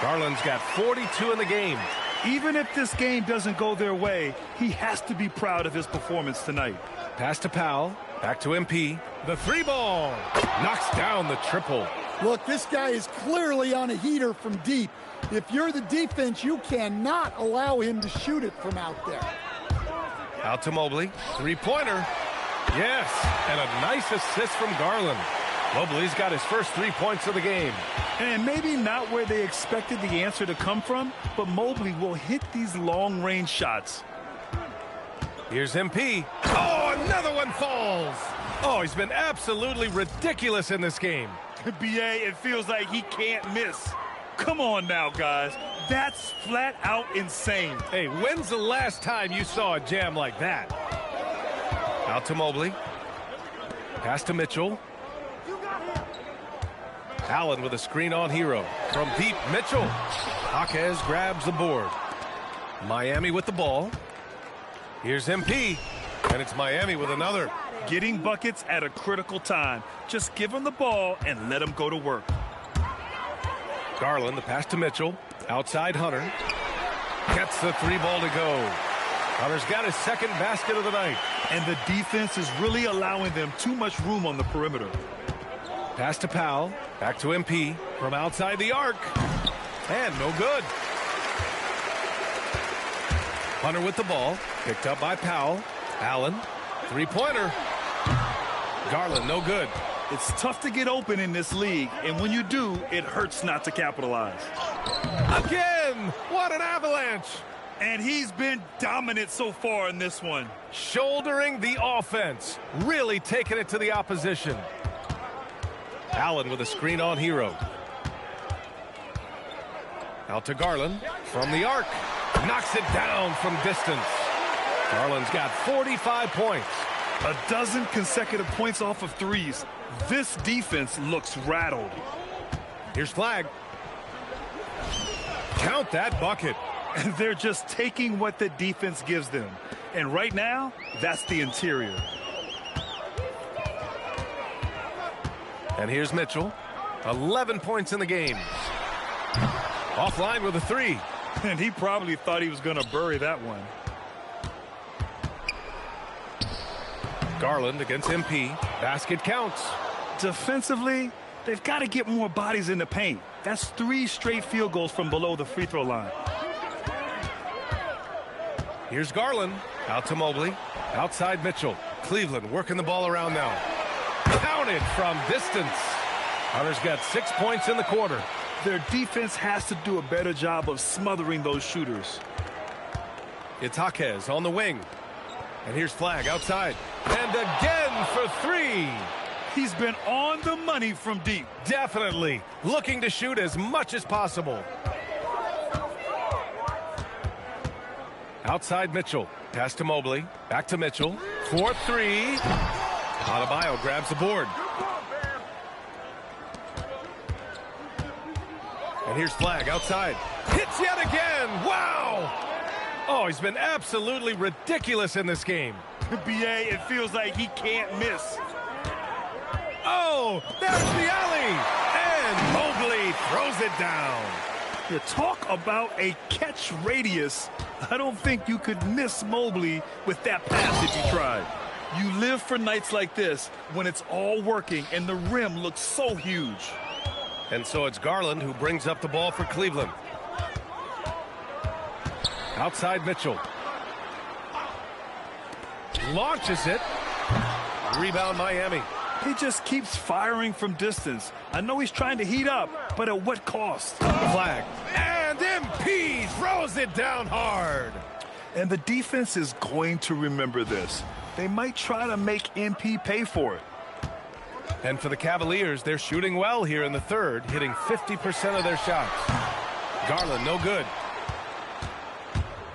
Garland's got 42 in the game. Even if this game doesn't go their way, he has to be proud of his performance tonight. Pass to Powell. Back to MP. The three ball. Knocks down the triple. Look, this guy is clearly on a heater from deep. If you're the defense, you cannot allow him to shoot it from out there. Out to Mobley. Three-pointer. Yes, and a nice assist from Garland. Mobley's got his first 3 points of the game. And maybe not where they expected the answer to come from, but Mobley will hit these long-range shots. Here's MP. Oh, another one falls. Oh, he's been absolutely ridiculous in this game. BA, it feels like he can't miss. Come on now, guys. That's flat out insane. Hey, when's the last time you saw a jam like that? Out to Mobley. Pass to Mitchell. Allen with a screen on Hero. From deep, Mitchell. Jaquez grabs the board. Miami with the ball. Here's MP. And it's Miami with another. Getting buckets at a critical time. Just give him the ball and let him go to work. Garland, the pass to Mitchell. Outside Hunter. Gets the three ball to go. Hunter's got his second basket of the night. And the defense is really allowing them too much room on the perimeter. Pass to Powell. Back to MP. From outside the arc. And no good. Hunter with the ball. Picked up by Powell. Allen. Three-pointer. Garland, no good. It's tough to get open in this league, and when you do, it hurts not to capitalize. Again! What an avalanche! And he's been dominant so far in this one. Shouldering the offense. Really taking it to the opposition. Allen with a screen on Hero. Out to Garland. From the arc. Knocks it down from distance. Garland's got 45 points. A dozen consecutive points off of threes. This defense looks rattled. Here's Flag. Count that bucket. And they're just taking what the defense gives them. And right now, that's the interior. And here's Mitchell. 11 points in the game. Offline with a three. And he probably thought he was going to bury that one. Garland against MP. Basket counts. Defensively, they've got to get more bodies in the paint. That's 3 straight field goals from below the free throw line. Here's Garland. Out to Mobley. Outside Mitchell. Cleveland working the ball around now. Counted from distance. Hunter's got 6 points in the quarter. Their defense has to do a better job of smothering those shooters. It's Jaquez on the wing. And here's Flag outside. And again for three. He's been on the money from deep. Definitely. Looking to shoot as much as possible. Outside Mitchell. Pass to Mobley. Back to Mitchell. 4-3. Adebayo grabs the board. And here's Flag outside. Hits yet again. Wow. Oh, he's been absolutely ridiculous in this game. BA, it feels like he can't miss. Oh, there's the alley. And Mobley throws it down. You talk about a catch radius. I don't think you could miss Mobley with that pass if you tried. You live for nights like this when it's all working and the rim looks so huge. And so it's Garland who brings up the ball for Cleveland. Outside Mitchell. Launches it. Rebound Miami. He just keeps firing from distance. I know he's trying to heat up, but at what cost? Flag. And MP throws it down hard. And the defense is going to remember this. They might try to make MP pay for it. And for the Cavaliers, they're shooting well here in the third, hitting 50% of their shots. Garland, no good.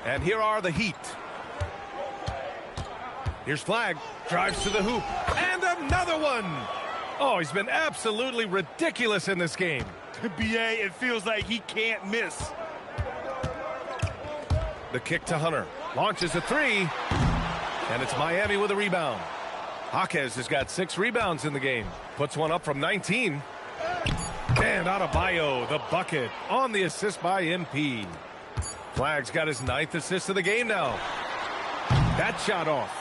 And here are the Heat. Here's Flag. Drives to the hoop. And another one. Oh, he's been absolutely ridiculous in this game. BA, it feels like he can't miss. The kick to Hunter. Launches a three. And it's Miami with a rebound. Jaquez has got 6 rebounds in the game. Puts one up from 19. And Adebayo, the bucket, on the assist by MP. Flagg's got his 9th assist of the game now. That shot off.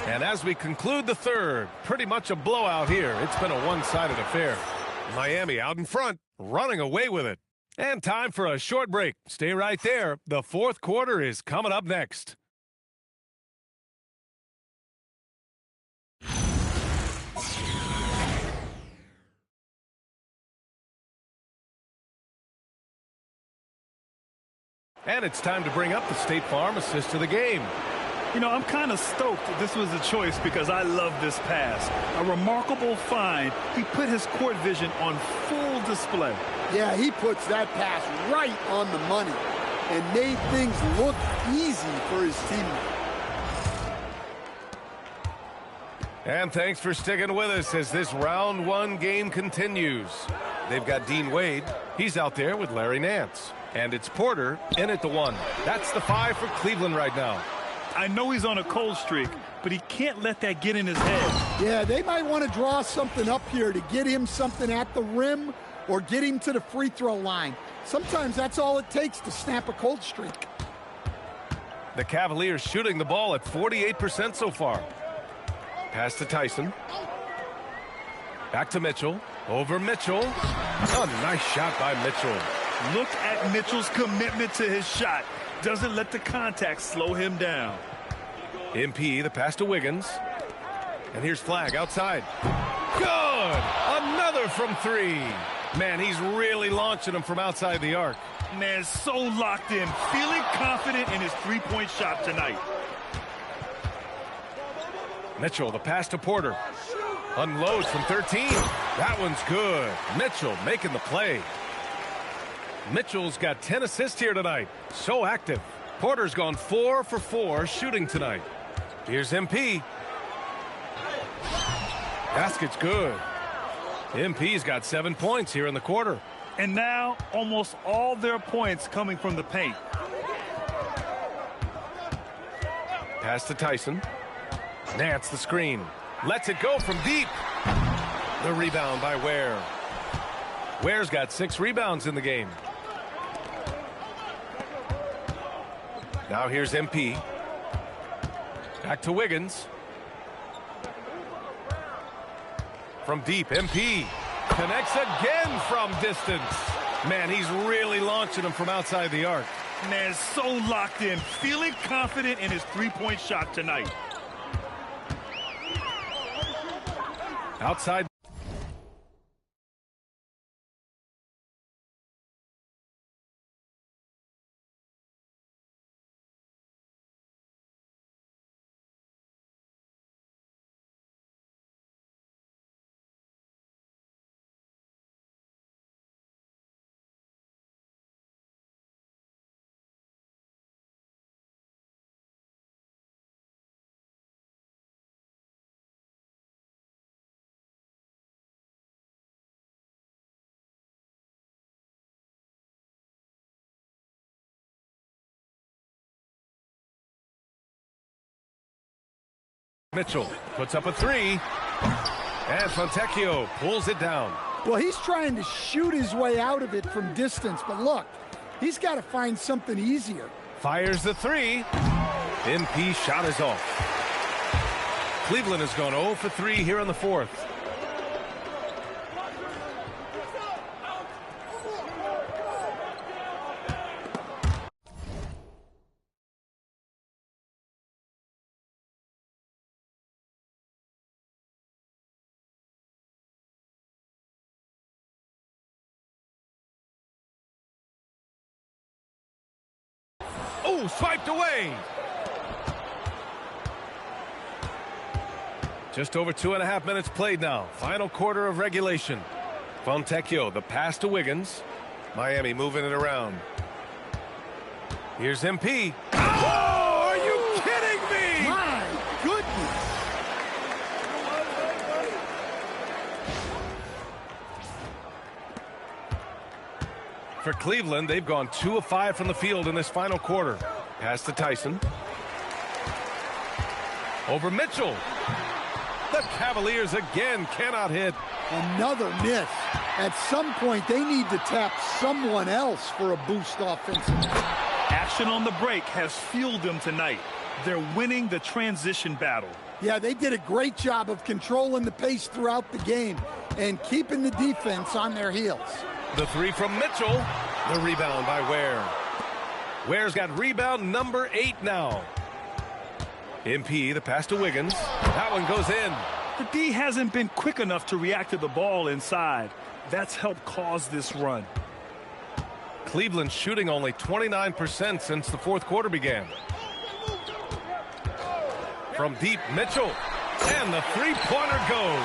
And as we conclude the third, pretty much a blowout here. It's been a one-sided affair. Miami out in front, running away with it. And time for a short break. Stay right there. The fourth quarter is coming up next. And it's time to bring up the State Farm assist of the game. You know, I'm kind of stoked this was a choice because I love this pass. A remarkable find. He put his court vision on full display. Yeah, he puts that pass right on the money and made things look easy for his teammate. And thanks for sticking with us as this round 1 game continues. They've got Dean Wade. He's out there with Larry Nance. And it's Porter in at the 1. That's the 5 for Cleveland right now. I know he's on a cold streak, but he can't let that get in his head. Yeah, they might want to draw something up here to get him something at the rim or get him to the free throw line. Sometimes that's all it takes to snap a cold streak. The Cavaliers shooting the ball at 48% so far. Pass to Tyson. Back to Mitchell. Over Mitchell. A nice shot by Mitchell. Look at Mitchell's commitment to his shot. Doesn't let the contact slow him down. MP, the pass to Wiggins. And here's Flag outside. Good! Another from 3. Man, he's really launching them from outside the arc. Man, so locked in, feeling confident in his three-point shot tonight. Mitchell, the pass to Porter. Unloads from 13. That one's good. Mitchell making the play. Mitchell's got 10 assists here tonight. So active. Porter's gone 4 for 4 shooting tonight. Here's MP. Basket's good. MP's got 7 points here in the quarter. And now almost all their points coming from the paint. Pass to Tyson. Nance the screen. Lets it go from deep. The rebound by Ware. Ware's got 6 rebounds in the game. Now here's MP. Back to Wiggins. From deep, MP connects again from distance. Man, he's really launching them from outside the arc. Man, so locked in, feeling confident in his three-point shot tonight. Outside. Mitchell puts up a 3. And Fontecchio pulls it down. Well, he's trying to shoot his way out of it from distance, but look, he's got to find something easier. Fires the 3. MP shot is off. Cleveland has gone 0 for 3 here in the fourth. Oh, swiped away. Just over 2.5 minutes played now. Final quarter of regulation. Fontecchio, the pass to Wiggins. Miami moving it around. Here's MP. Oh, are you kidding me? My goodness. For Cleveland, they've gone 2 of 5 from the field in this final quarter. Pass to Tyson. Over Mitchell. The Cavaliers again cannot hit. Another miss. At some point, they need to tap someone else for a boost offensively. Action on the break has fueled them tonight. They're winning the transition battle. Yeah, they did a great job of controlling the pace throughout the game and keeping the defense on their heels. The three from Mitchell. The rebound by Ware. Ware's got rebound number 8 now. MP, the pass to Wiggins. That one goes in. The D hasn't been quick enough to react to the ball inside. That's helped cause this run. Cleveland shooting only 29% since the fourth quarter began. From deep, Mitchell. And the three-pointer goes.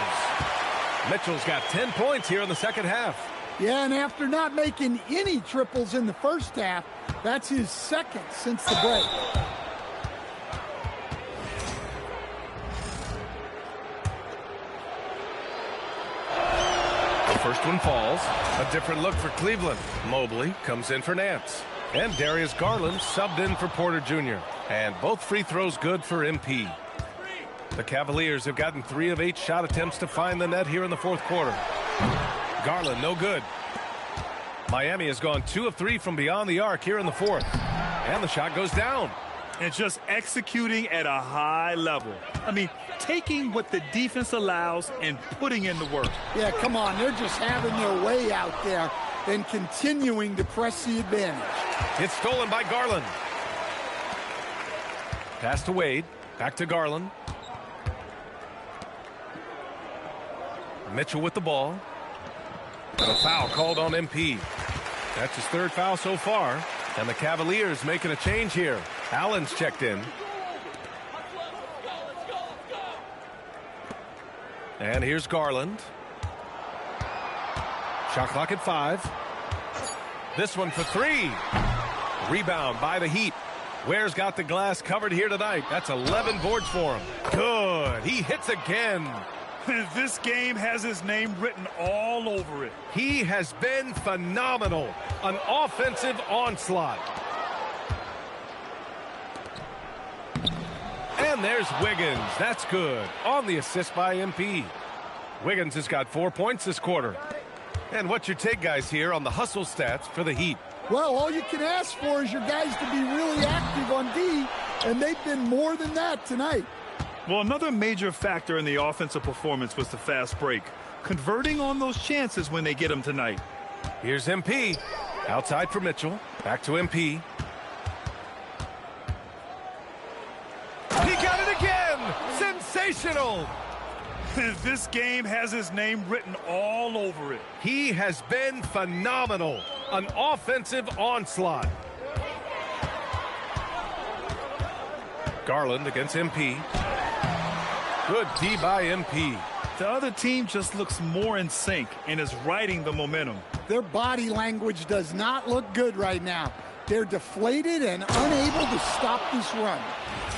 Mitchell's got 10 points here in the second half. Yeah, and after not making any triples in the first half, that's his second since the break. The first one falls. A different look for Cleveland. Mobley comes in for Nance. And Darius Garland subbed in for Porter Jr. And both free throws good for MP. The Cavaliers have gotten 3 of 8 shot attempts to find the net here in the fourth quarter. Garland, no good. Miami has gone 2 of 3 from beyond the arc here in the fourth. And the shot goes down. And just executing at a high level. I mean, taking what the defense allows and putting in the work. Yeah, come on. They're just having their way out there and continuing to press the advantage. It's stolen by Garland. Pass to Wade. Back to Garland. Mitchell with the ball. And a foul called on MP. That's his 3rd foul so far. And the Cavaliers making a change here. Allen's checked in. And here's Garland. Shot clock at 5. This one for 3. Rebound by the Heat. Ware's got the glass covered here tonight. That's 11 boards for him. Good. He hits again. This game has his name written all over it. He has been phenomenal. An offensive onslaught. And there's Wiggins. That's good. On the assist by MP. Wiggins has got 4 points this quarter. And what's your take, guys, here on the hustle stats for the Heat? Well, all you can ask for is your guys to be really active on D, and they've been more than that tonight. Well, another major factor in the offensive performance was the fast break. Converting on those chances when they get them tonight. Here's MP. Outside for Mitchell. Back to MP. He got it again! Sensational! This game has his name written all over it. He has been phenomenal. An offensive onslaught. Garland against MP. Good D by MP. The other team just looks more in sync and is riding the momentum. Their body language does not look good right now. They're deflated and unable to stop this run.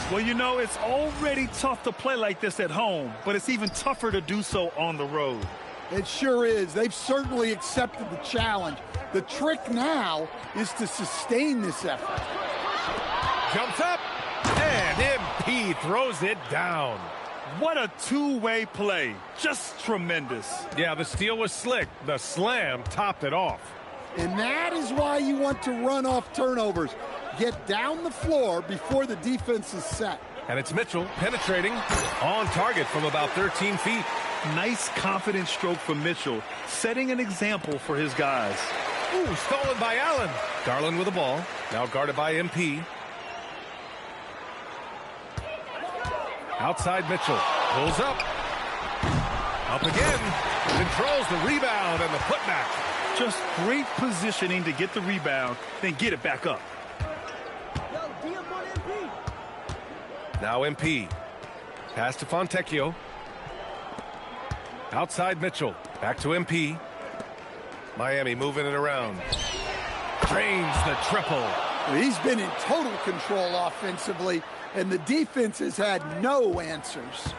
Well, you know, it's already tough to play like this at home, but it's even tougher to do so on the road. It sure is. They've certainly accepted the challenge. The trick now is to sustain this effort. Jumps up, and MP throws it down. What a two-way play. Just tremendous. Yeah, the steal was slick. The slam topped it off. And that is why you want to run off turnovers. Get down the floor before the defense is set. And it's Mitchell penetrating on target from about 13 feet. Nice, confident stroke from Mitchell, setting an example for his guys. Ooh, stolen by Allen. Garland with the ball. Now guarded by MP. Outside Mitchell. Pulls up. Up again. Controls the rebound and the putback. Just great positioning to get the rebound, then get it back up. Now MP. Pass to Fontecchio. Outside Mitchell. Back to MP. Miami moving it around. Drains the triple. He's been in total control offensively, and the defense has had no answers.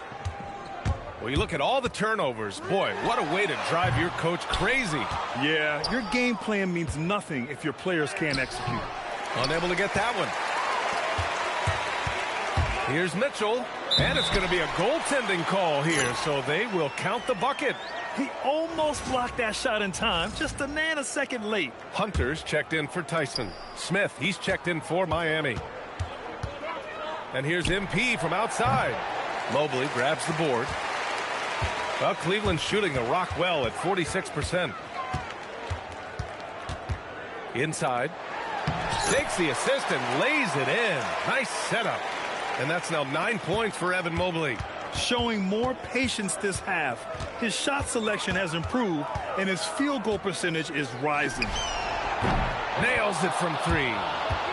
Well, you look at all the turnovers. Boy, what a way to drive your coach crazy. Yeah, your game plan means nothing if your players can't execute. Unable to get that one. Here's Mitchell, and it's going to be a goaltending call here, so they will count the bucket. He almost blocked that shot in time, just a nanosecond late. Hunter's checked in for Tyson. Smith, he's checked in for Miami. And here's MP from outside. Mobley grabs the board. Well, Cleveland's shooting the rock well at 46%. Inside. Takes the assist and lays it in. Nice setup. And that's now 9 points for Evan Mobley. Showing more patience this half. His shot selection has improved, and his field goal percentage is rising. Nails it from 3.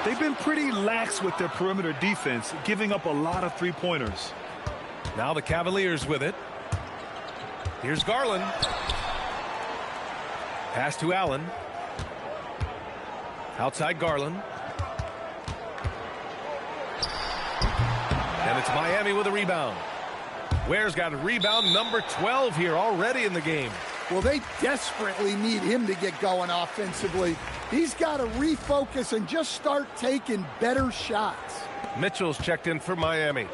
They've been pretty lax with their perimeter defense, giving up a lot of three-pointers. Now the Cavaliers with it. Here's Garland. Pass to Allen. Outside Garland. And it's Miami with a rebound. Ware's got a rebound number 12 here already in the game. Well, they desperately need him to get going offensively. He's got to refocus and just start taking better shots. Mitchell's checked in for Miami.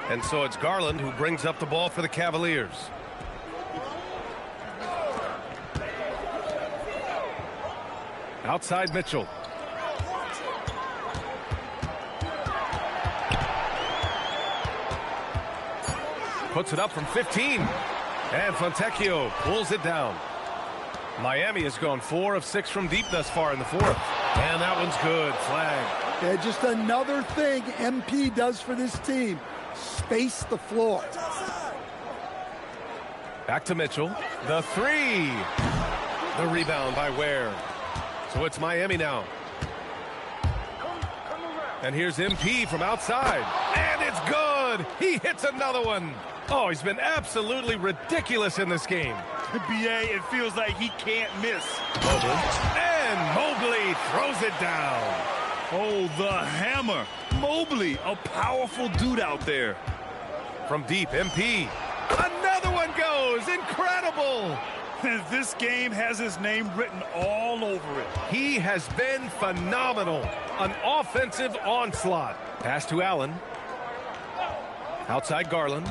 And so it's Garland who brings up the ball for the Cavaliers. Outside Mitchell. Puts it up from 15. And Fontecchio pulls it down. Miami has gone 4 of 6 from deep thus far in the fourth. And that one's good. Flag. Yeah, just another thing MP does for this team. Space the floor. Back to Mitchell. The 3. The rebound by Ware. So it's Miami now. And here's MP from outside. And it's good. He hits another one. Oh, he's been absolutely ridiculous in this game. BA, it feels like he can't miss. Mobley. And Mobley throws it down. Oh, the hammer. Mobley, a powerful dude out there. From deep, MP. Another one goes. Incredible. This game has his name written all over it. He has been phenomenal. An offensive onslaught. Pass to Allen. Outside Garland.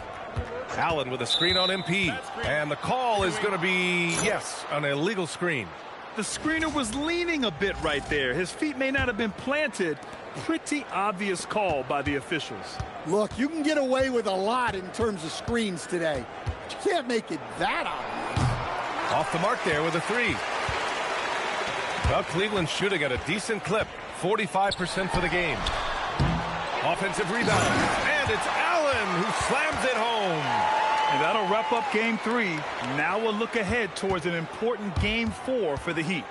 Allen with a screen on MP. And the call is going to be, yes, an illegal screen. The screener was leaning a bit right there. His feet may not have been planted. Pretty obvious call by the officials. Look, you can get away with a lot in terms of screens today. But you can't make it that obvious. Off the mark there with a 3. Well, Cleveland's shooting at a decent clip. 45% for the game. Offensive rebound. And it's Allen who slams it home. And that'll wrap up Game 3. Now we'll look ahead towards an important Game 4 for the Heat.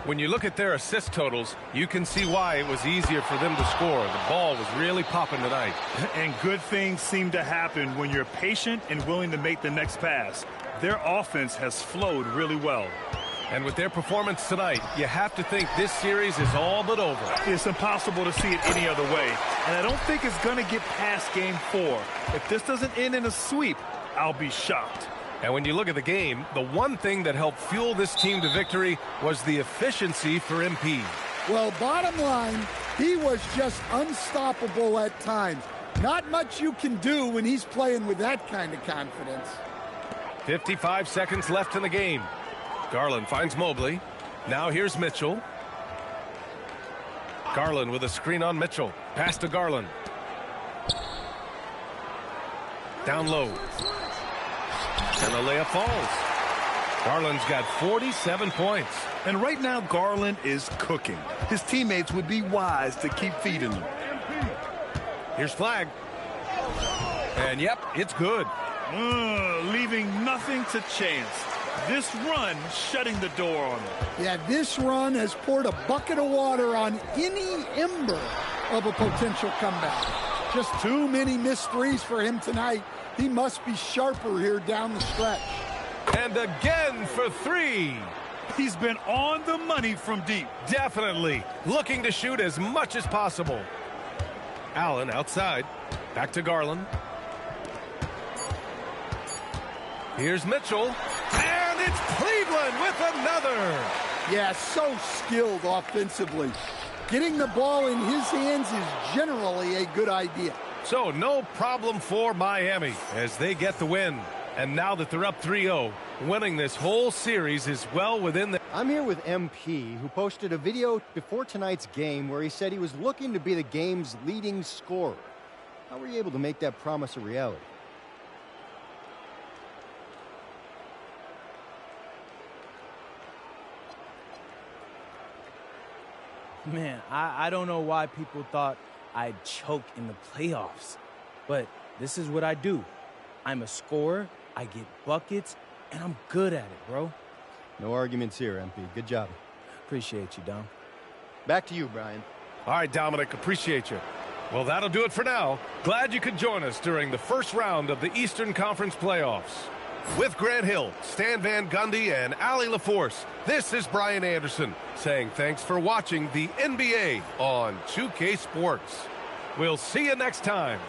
When you look at their assist totals, you can see why it was easier for them to score. The ball was really popping tonight. And good things seem to happen when you're patient and willing to make the next pass. Their offense has flowed really well. And with their performance tonight, you have to think this series is all but over. It's impossible to see it any other way. And I don't think it's going to get past Game 4. If this doesn't end in a sweep, I'll be shocked. And when you look at the game, the one thing that helped fuel this team to victory was the efficiency for MP. Well, bottom line, he was just unstoppable at times. Not much you can do when he's playing with that kind of confidence. 55 seconds left in the game. Garland finds Mobley. Now here's Mitchell. Garland with a screen on Mitchell. Pass to Garland. Down low. And the layup falls. Garland's got 47 points. And right now, Garland is cooking. His teammates would be wise to keep feeding him. Here's Flag. And yep, it's good. Leaving nothing to chance. This run shutting the door on him. Yeah, this run has poured a bucket of water on any ember of a potential comeback. Just too many missed threes for him tonight. He must be sharper here down the stretch. And again for 3. He's been on the money from deep. Definitely. Looking to shoot as much as possible. Allen outside. Back to Garland. Here's Mitchell. And it's Cleveland with another. Yeah, so skilled offensively. Getting the ball in his hands is generally a good idea. So no problem for Miami as they get the win. And now that they're up 3-0, winning this whole series is well within the... I'm here with MP, who posted a video before tonight's game where he said he was looking to be the game's leading scorer. How were you able to make that promise a reality? Man, I don't know why people thought I'd choke in the playoffs, but this is what I do. I'm a scorer, I get buckets, and I'm good at it, bro. No arguments here, MP. Good job. Appreciate you, Dom. Back to you, Brian. All right, Dominic, appreciate you. Well, that'll do it for now. Glad you could join us during the first round of the Eastern Conference playoffs. With Grant Hill, Stan Van Gundy, and Allie LaForce, this is Brian Anderson saying thanks for watching the NBA on 2K Sports. We'll see you next time.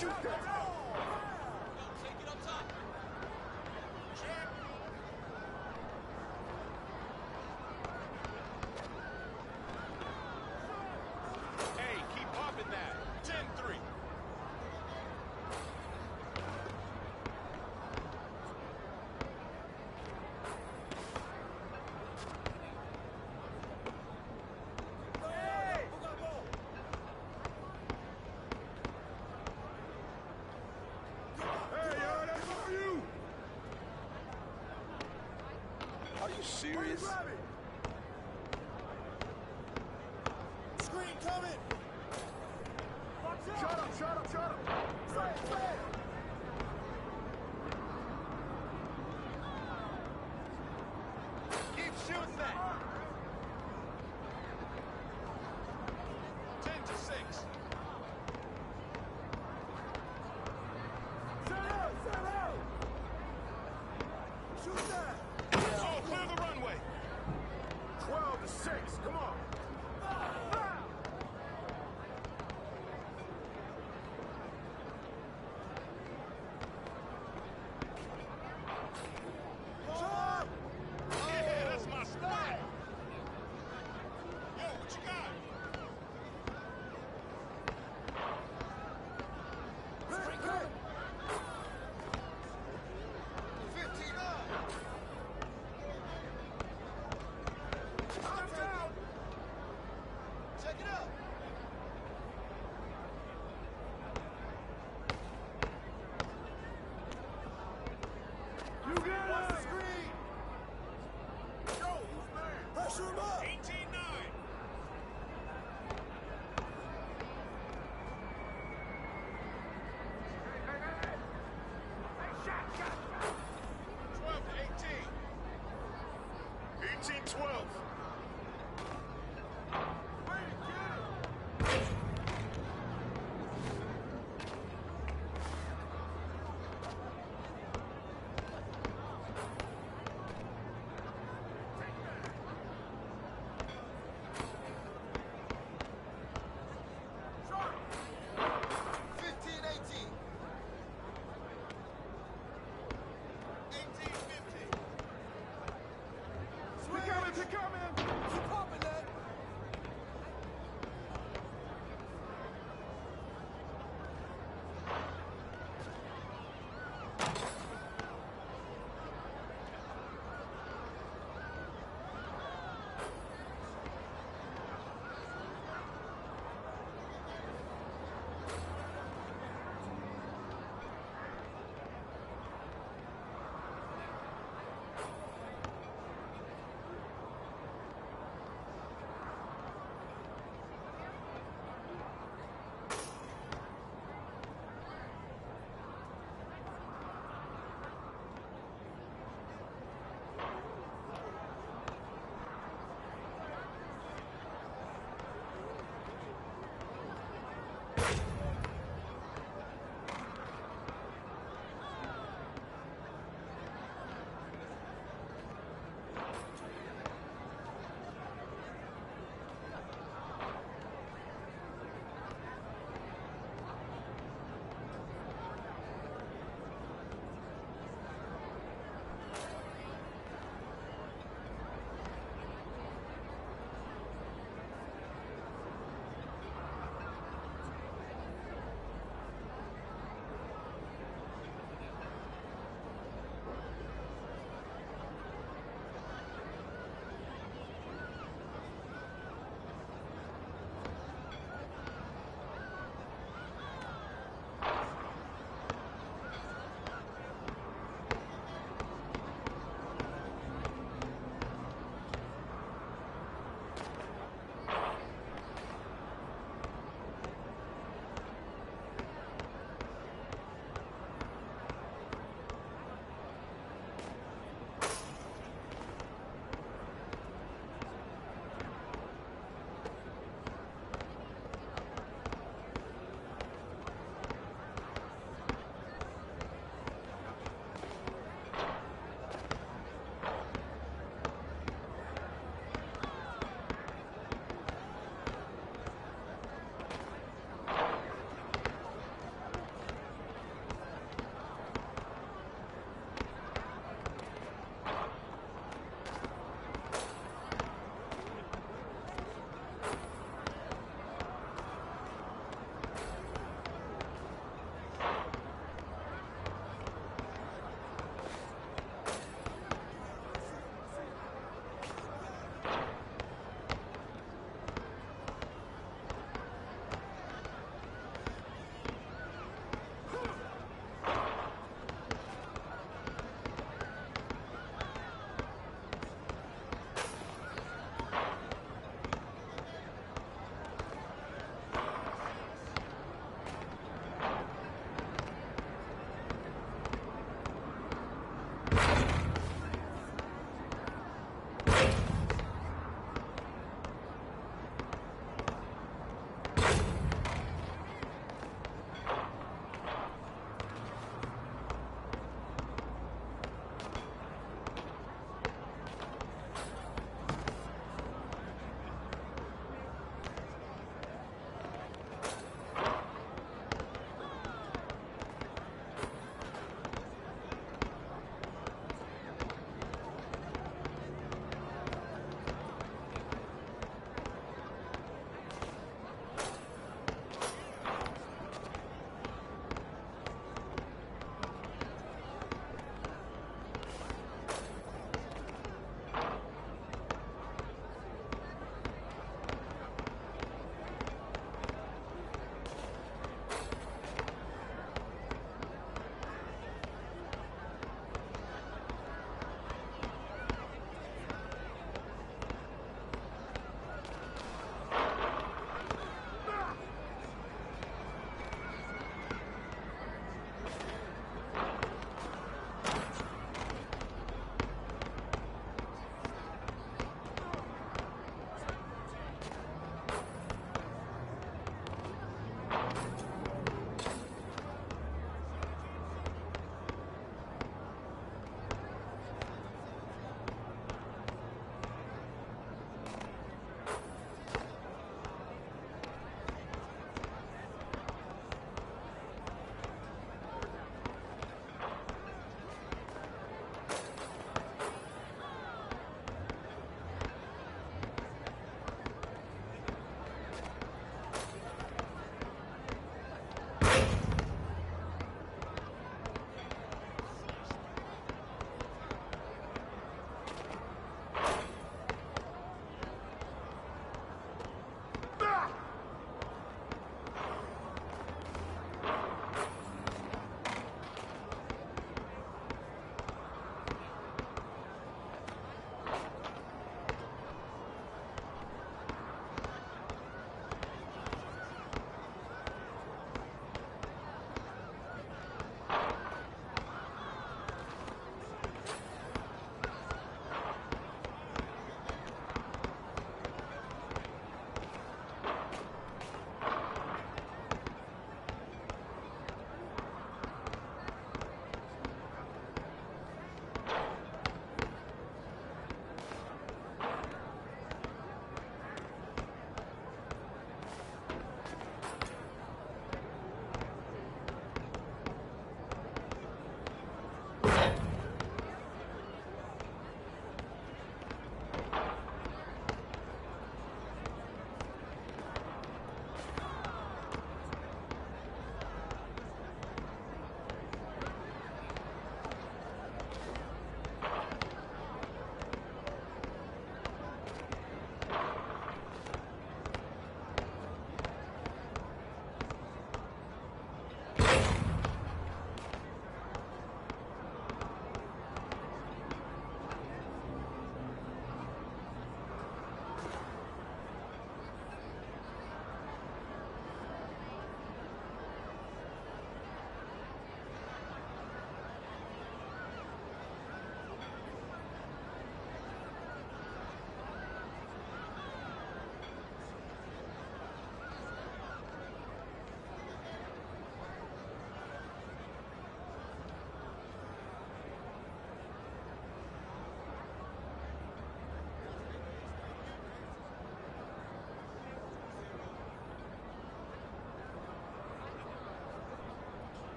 Hey, keep popping that. 10-3. Are you serious? Screen coming. Shut up, shut up, shut up. Keep shooting that. 10-6. Set out. Shoot that. Oh, clear the runway. 12-6, come on.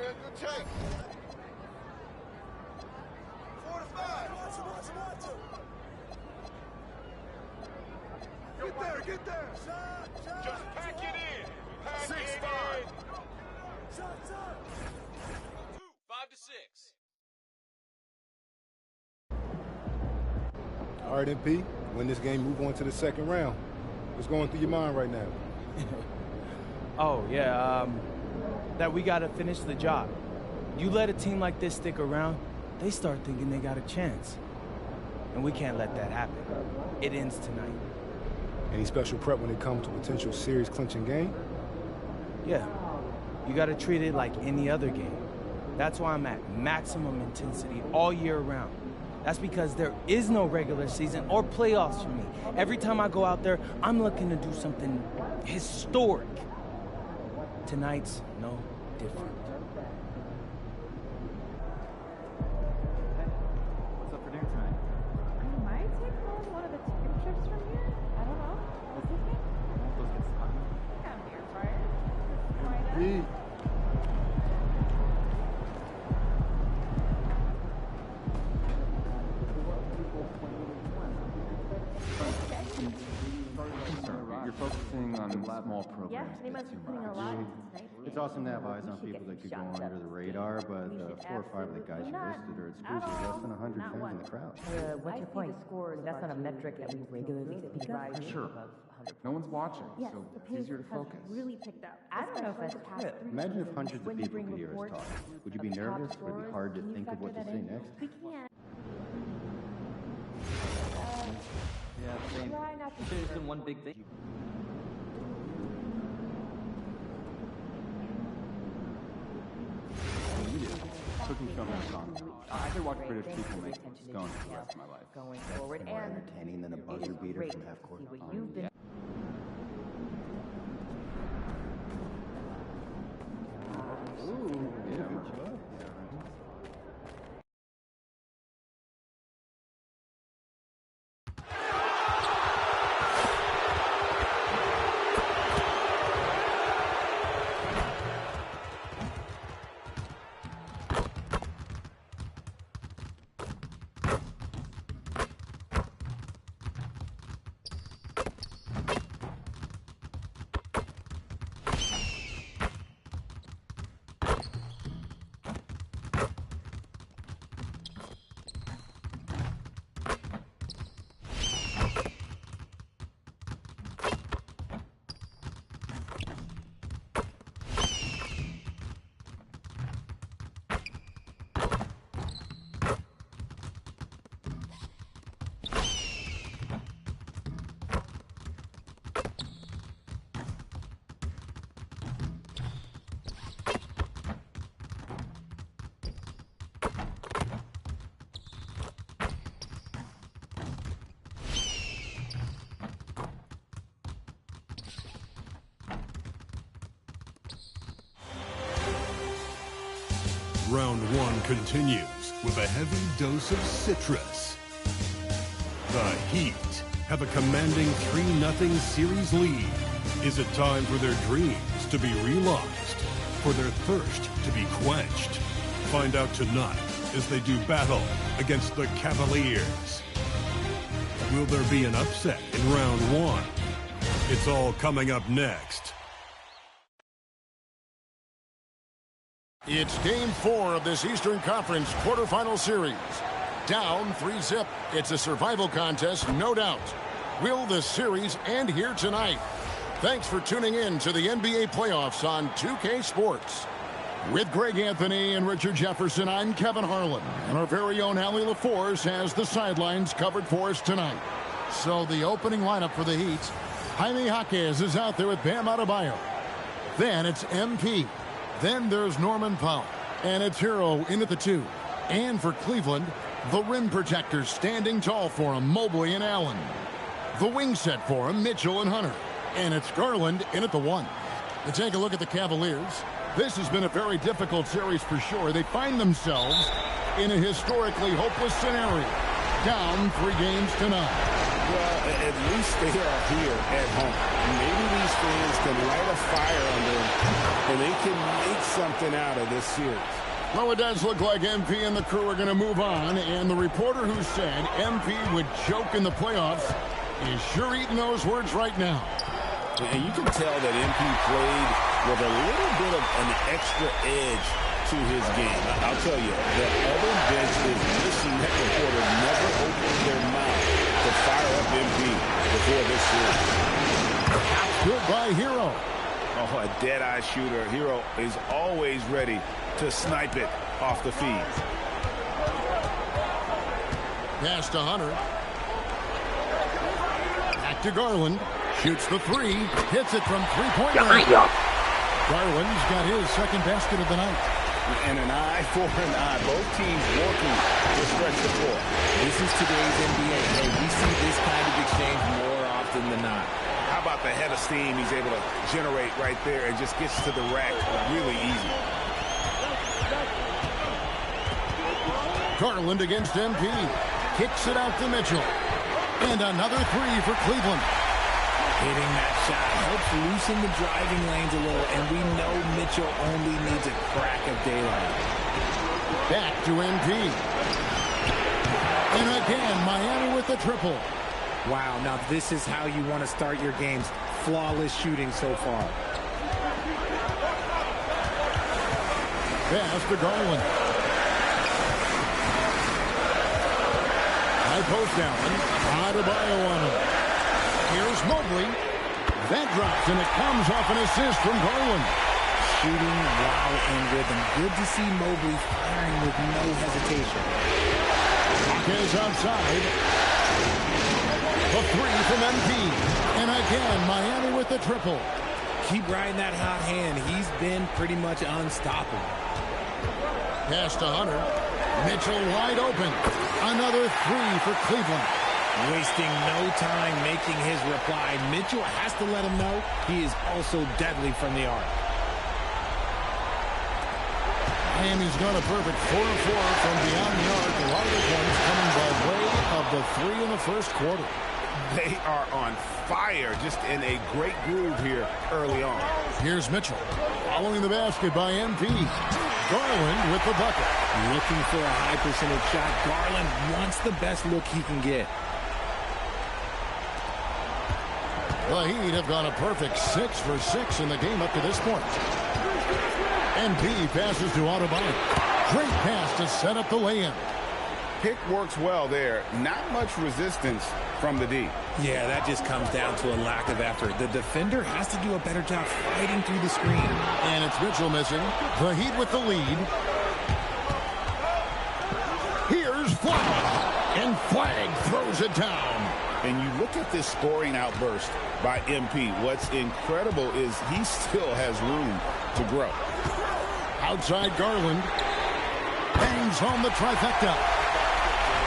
man. Good take. 4 to 5. Watch him. Get there. Shot. Just pack it in. Pack 6-5. it in. Shot. 5 to 6. All right, MP, win this game, move on to the second round. What's going through your mind right now? Oh, yeah, that we got to finish the job. You let a team like this stick around, they start thinking they got a chance. And we can't let that happen. It ends tonight. Any special prep when it comes to potential series clinching game? Yeah, you got to treat it like any other game. That's why I'm at maximum intensity all year round. That's because there is no regular season or playoffs for me. Every time I go out there, I'm looking to do something historic. Tonight's no different. What's up for dinner tonight? I might take home one of the chicken strips from here. I don't know. What's this thing? Those get soggy. I got an air fryer. Why not? You're focusing on small programs. Yeah, they must be putting a lot into tonight. It's awesome to have eyes on people that could go under the radar, but 4 or 5 of the guys you listed are exclusively less than 100 fans in the crowd. What's your point? That's not a metric that we regularly speak of. Sure. No one's watching, so it's easier to focus. Really picked up. I don't know if that's true. Imagine if hundreds of people could hear us talk. Would you be nervous? Would it be hard to think of what to say next? We can't. Yeah, same. Should have been one big thing. You did. Cooking show me song. I could watch British people make scones for the rest of my life. Going forward, More and entertaining than a buzzer beater from half court. you've been. Ooh, yeah. Round 1 continues with a heavy dose of citrus. The Heat have a commanding 3-0 series lead. Is it time for their dreams to be realized? For their thirst to be quenched? Find out tonight as they do battle against the Cavaliers. Will there be an upset in round 1? It's all coming up next. It's Game 4 of this Eastern Conference quarterfinal series. Down 3-0. It's a survival contest, no doubt. Will the series end here tonight? Thanks for tuning in to the NBA playoffs on 2K Sports. With Greg Anthony and Richard Jefferson, I'm Kevin Harlan. And our very own Allie LaForce has the sidelines covered for us tonight. So the opening lineup for the Heat. Jaime Jaquez is out there with Bam Adebayo. Then it's MP. Then there's Norman Powell. And it's Hero in at the 2. And for Cleveland, the rim protectors standing tall for him, Mobley and Allen. The wing set for him, Mitchell and Hunter. And it's Garland in at the 1. To take a look at the Cavaliers, this has been a very difficult series for sure. They find themselves in a historically hopeless scenario. Down 3 games to 0. Well, at least they are here at home. Maybe these fans can light a fire under them, and they can make something out of this series. Well, it does look like MP and the crew are going to move on, and the reporter who said MP would choke in the playoffs is sure eating those words right now. And you can tell that MP played with a little bit of an extra edge to his game. I'll tell you, the other bench is missing. That reporter never opened their mouth to fire up MP before this series. Good by Hero. Oh, a dead-eye shooter. Hero is always ready to snipe it off the feed. Pass to Hunter. Back to Garland. Shoots the three. Hits it from three-point line. Garland's got his second basket of the night. And an eye for an eye. Both teams working to stretch the floor. This is today's NBA. Hey, we see this kind of exchange more often than not. How about the head of steam he's able to generate right there and just gets to the rack really easy. Garland against MP. Kicks it out to Mitchell. And another three for Cleveland. Hitting that shot helps loosen the driving lanes a little, and we know Mitchell only needs a crack of daylight. Back to MP. And again, Miami with the triple. Wow, now this is how you want to start your games. Flawless shooting so far. Pass to Garland. High post down. Adebayo on him. Here's Mobley. That drops, and it comes off an assist from Garland. Shooting while in rhythm. Good to see Mobley firing with no hesitation. Is outside. The three from MP. And again, Miami with the triple. Keep riding that hot hand. He's been pretty much unstoppable. Pass to Hunter. Mitchell wide open. Another three for Cleveland. Wasting no time making his reply. Mitchell has to let him know he is also deadly from the arc. Miami's got a perfect 4-4 from beyond the arc. A lot of the points coming by way of the three in the first quarter. They are on fire, just in a great groove here early on. Here's Mitchell. Following the basket by MP. Garland with the bucket. Looking for a high percentage shot. Garland wants the best look he can get. The Heat have gone a perfect 6 for 6 in the game up to this point. MP passes to Adebayo. Great pass to set up the lay-in. Pick works well there. Not much resistance from the D. Yeah, that just comes down to a lack of effort. The defender has to do a better job fighting through the screen. And it's Mitchell missing. The Heat with the lead. Here's Flag. And Flag throws it down. And you look at this scoring outburst by MP. What's incredible is he still has room to grow. Outside Garland. Bangs home the trifecta.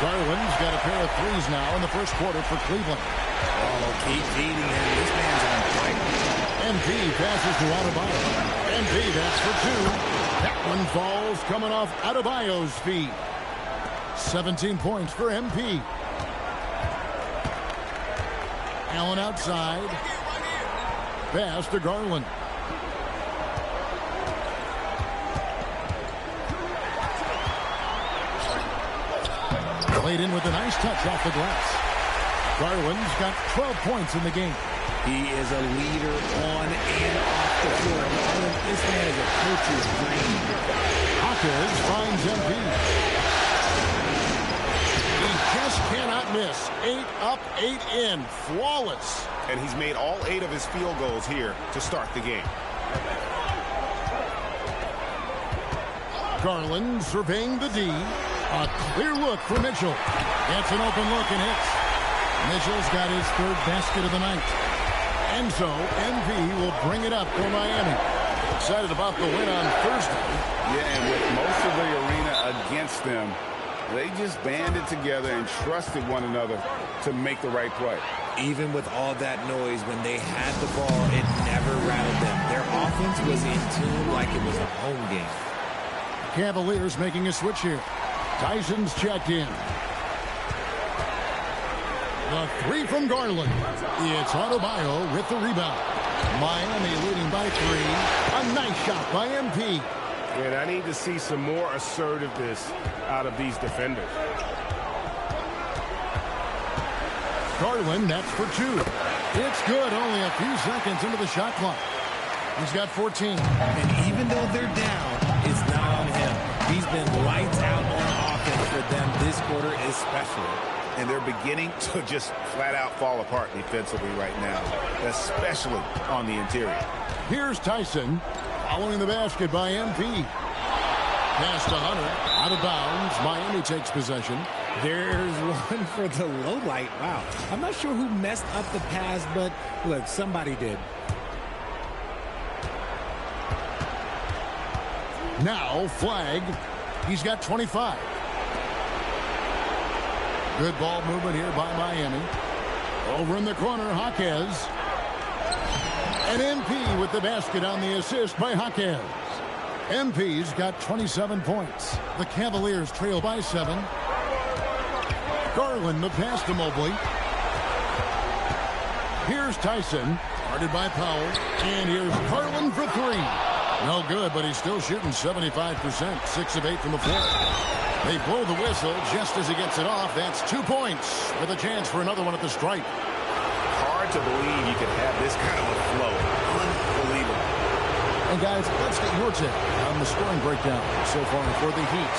Garland's got a pair of threes now in the first quarter for Cleveland. Oh, keep feeding him. This man's on fire. MP passes to Adebayo. MP, that's for two. That one falls coming off Adebayo's feet. 17 points for MP. Allen outside. Pass to Garland. Played in with a nice touch off the glass. Garland's got 12 points in the game. He is a leader on and off the floor. This man is a coach's dream. Hawkins finds MP. He just cannot miss. 8 up, 8 in. Flawless. And he's made all 8 of his field goals here to start the game. Garland surveying the D. A clear look for Mitchell. Gets an open look and hits. Mitchell's got his third basket of the night. And so, MP will bring it up for Miami. Excited about the win on Thursday. Yeah, and with most of the arena against them, they just banded together and trusted one another to make the right play. Even with all that noise, when they had the ball, it never rattled them. Their offense was in tune like it was a home game. Cavaliers making a switch here. Tyson's checked in. The three from Garland. It's Adebayo with the rebound. Miami leading by 3. A nice shot by MP. And I need to see some more assertiveness out of these defenders. Garland, that's for 2. It's good, only a few seconds into the shot clock. He's got 14. And even though they're down, it's not on him. He's been lights out on offense for them this quarter especially. And they're beginning to just flat out fall apart defensively right now, especially on the interior. Here's Tyson following the basket by MP. Past 100, out of bounds. Miami takes possession. There's one for the low light. Wow. I'm not sure who messed up the pass, but look, somebody did. Now, flag. He's got 25. Good ball movement here by Miami. Over in the corner, Jaquez. And MP with the basket on the assist by Jaquez. MP's got 27 points. The Cavaliers trail by 7. Garland the pass to Mobley. Here's Tyson, guarded by Powell. And here's Garland for 3. No good, but he's still shooting 75%. 6 of 8 from the floor. They blow the whistle just as he gets it off. That's 2 points with a chance for another one at the stripe. Hard to believe you could have this kind of a flow. Unbelievable. And guys, let's get your take on the scoring breakdown so far for the Heat.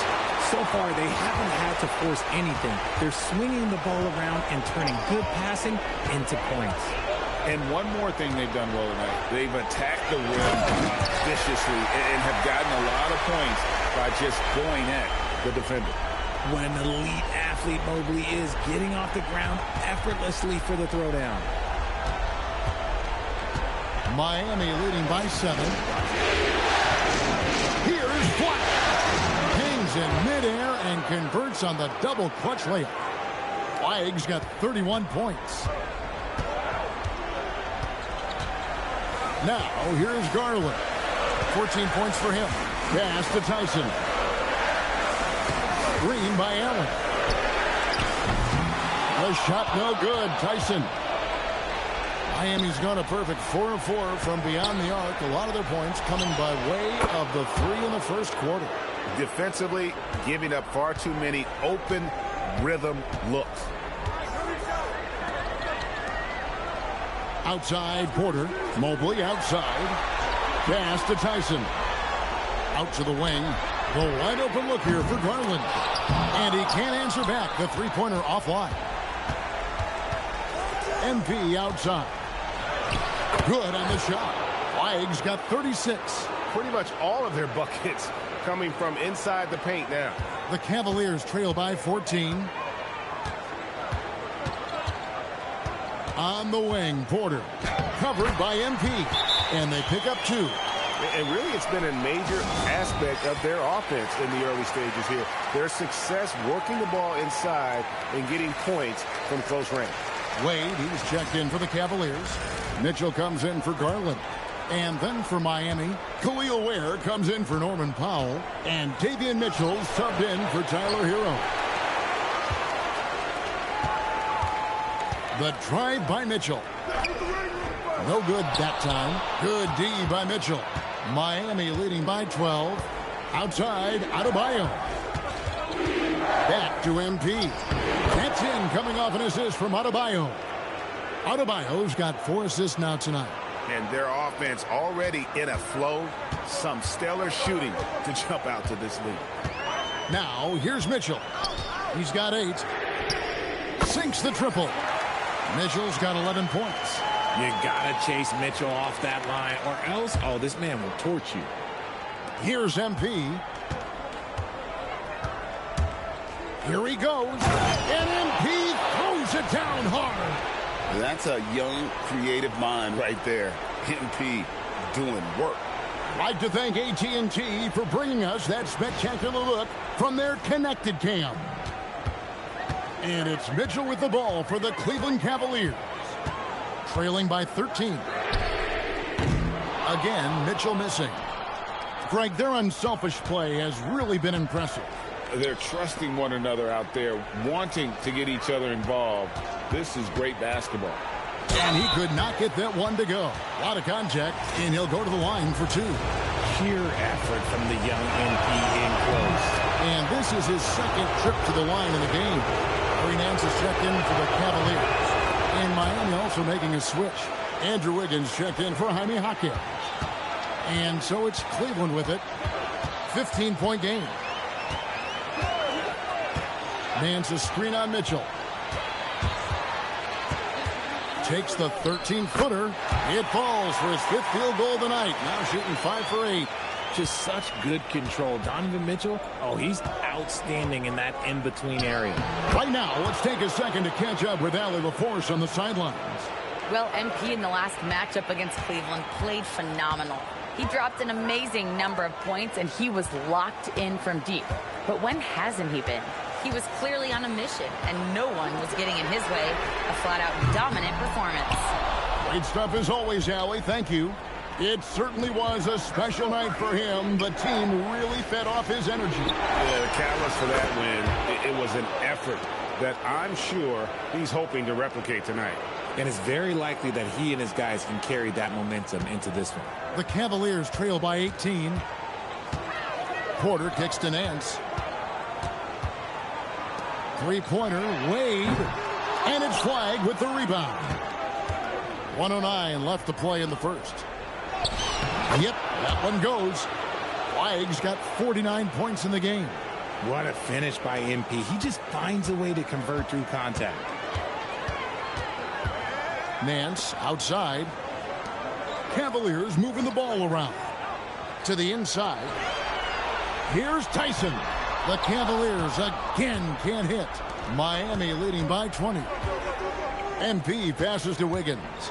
So far, they haven't had to force anything. They're swinging the ball around and turning good passing into points. And one more thing they've done well tonight. They've attacked the rim viciously and have gotten a lot of points by just going at the defender. What an elite athlete Mobley is, getting off the ground effortlessly for the throwdown. Miami leading by 7. Here's Black. Hangs in midair and converts on the double clutch layup. Flag's got 31 points. Now, here's Garland. 14 points for him. Pass to Tyson. Green by Allen. The shot no good. Tyson. Miami's gone a perfect 4 of 4 from beyond the arc. A lot of their points coming by way of the 3 in the first quarter. Defensively, giving up far too many open rhythm looks. Outside, Porter. Mobley outside. Pass to Tyson. Out to the wing. The wide open look here for Garland. And he can't answer back. The three-pointer offline. MP outside. Good on the shot. Flag's got 36. Pretty much all of their buckets coming from inside the paint now. The Cavaliers trail by 14. On the wing, Porter. Covered by MP. And they pick up 2. And really, it's been a major aspect of their offense in the early stages here. Their success working the ball inside and getting points from close range. Wade, he's checked in for the Cavaliers. Mitchell comes in for Garland. And then for Miami, Khalil Ware comes in for Norman Powell. And Davion Mitchell subbed in for Tyler Hero. The drive by Mitchell. No good that time. Good D by Mitchell. Miami leading by 12. Outside, Adebayo. Back to MP. That's in, coming off an assist from Adebayo. Adebayo's got 4 assists now tonight. And their offense already in a flow. Some stellar shooting to jump out to this lead. Now, here's Mitchell. He's got 8. Sinks the triple. Mitchell's got 11 points. You gotta chase Mitchell off that line, or else, oh, this man will torch you. Here's MP. Here he goes. And MP throws it down hard. That's a young, creative mind right there. MP doing work. I'd like to thank AT&T for bringing us that spectacular look from their connected cam. And it's Mitchell with the ball for the Cleveland Cavaliers. Trailing by 13. Again, Mitchell missing. Greg, their unselfish play has really been impressive. They're trusting one another out there, wanting to get each other involved. This is great basketball. And he could not get that one to go. A lot of contact, and he'll go to the line for two. Sheer effort from the young MP in close. And this is his second trip to the line in the game. Corey Nance is checked in for the Cavaliers. And Miami also making a switch. Andrew Wiggins checked in for Jaime Jaquez. And so it's Cleveland with it. 15-point game. Nance a screen on Mitchell. Takes the 13-footer. It falls for his 5th field goal tonight. Now shooting 5 for 8. Just such good control. Donovan Mitchell, oh, he's outstanding in that in-between area. Right now, let's take a second to catch up with Allie LaForce on the sidelines. Well, MP in the last matchup against Cleveland played phenomenal. He dropped an amazing number of points, and he was locked in from deep. But when hasn't he been? He was clearly on a mission, and no one was getting in his way. A flat-out dominant performance. Great stuff as always, Allie. Thank you. It certainly was a special night for him. The team really fed off his energy. Yeah, the catalyst for that win, it was an effort that I'm sure he's hoping to replicate tonight. And it's very likely that he and his guys can carry that momentum into this one. The Cavaliers trail by 18. Porter kicks to Nance. Three-pointer, Wade. And it's flagged with the rebound. 1:09 left to play in the first. Yep, that one goes. Flag's got 49 points in the game. What a finish by MP. He just finds a way to convert through contact. Nance outside. Cavaliers moving the ball around. To the inside. Here's Tyson. The Cavaliers again can't hit. Miami leading by 20. MP passes to Wiggins.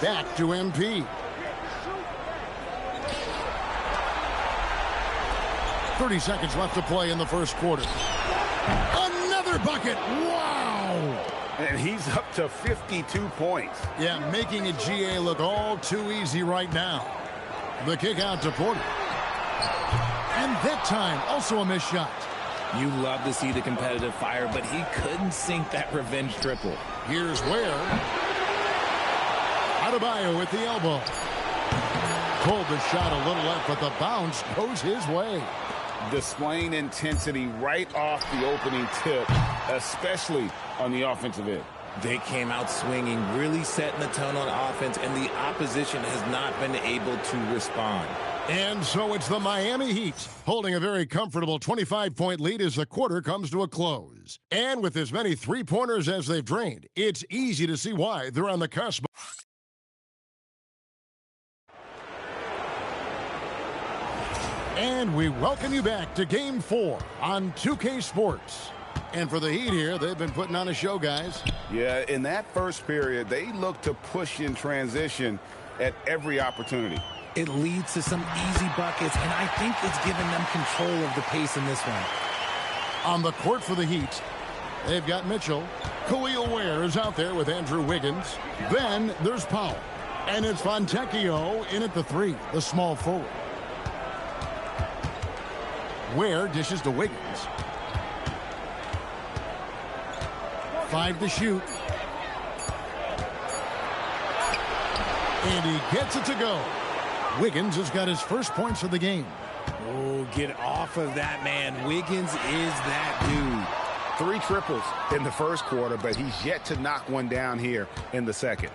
Back to MP. 30 seconds left to play in the first quarter. Another bucket. Wow. And he's up to 52 points. Yeah, making a GA look all too easy right now. The kick out to Porter. And that time, also a missed shot. You love to see the competitive fire, but he couldn't sink that revenge triple. Here's Ware. Adebayo with the elbow. Pulled the shot a little left, but the bounce goes his way. Displaying intensity right off the opening tip, especially on the offensive end. They came out swinging, really setting the tone on offense, and the opposition has not been able to respond. And so it's the Miami Heat holding a very comfortable 25-point lead as the quarter comes to a close. And with as many three-pointers as they've drained, it's easy to see why they're on the cusp. And we welcome you back to Game 4 on 2K Sports. And for the Heat here, they've been putting on a show, guys. Yeah, in that first period, they looked to push in transition at every opportunity. It leads to some easy buckets, and I think it's given them control of the pace in this one. On the court for the Heat, they've got Mitchell. Khalil Ware is out there with Andrew Wiggins. Then there's Powell. And it's Fontecchio in at the three, the small forward. Ware dishes to Wiggins. 5 to shoot. And he gets it to go. Wiggins has got his first points of the game. Oh, get off of that, man. Wiggins is that dude. 3 triples in the first quarter, but he's yet to knock one down here in the second.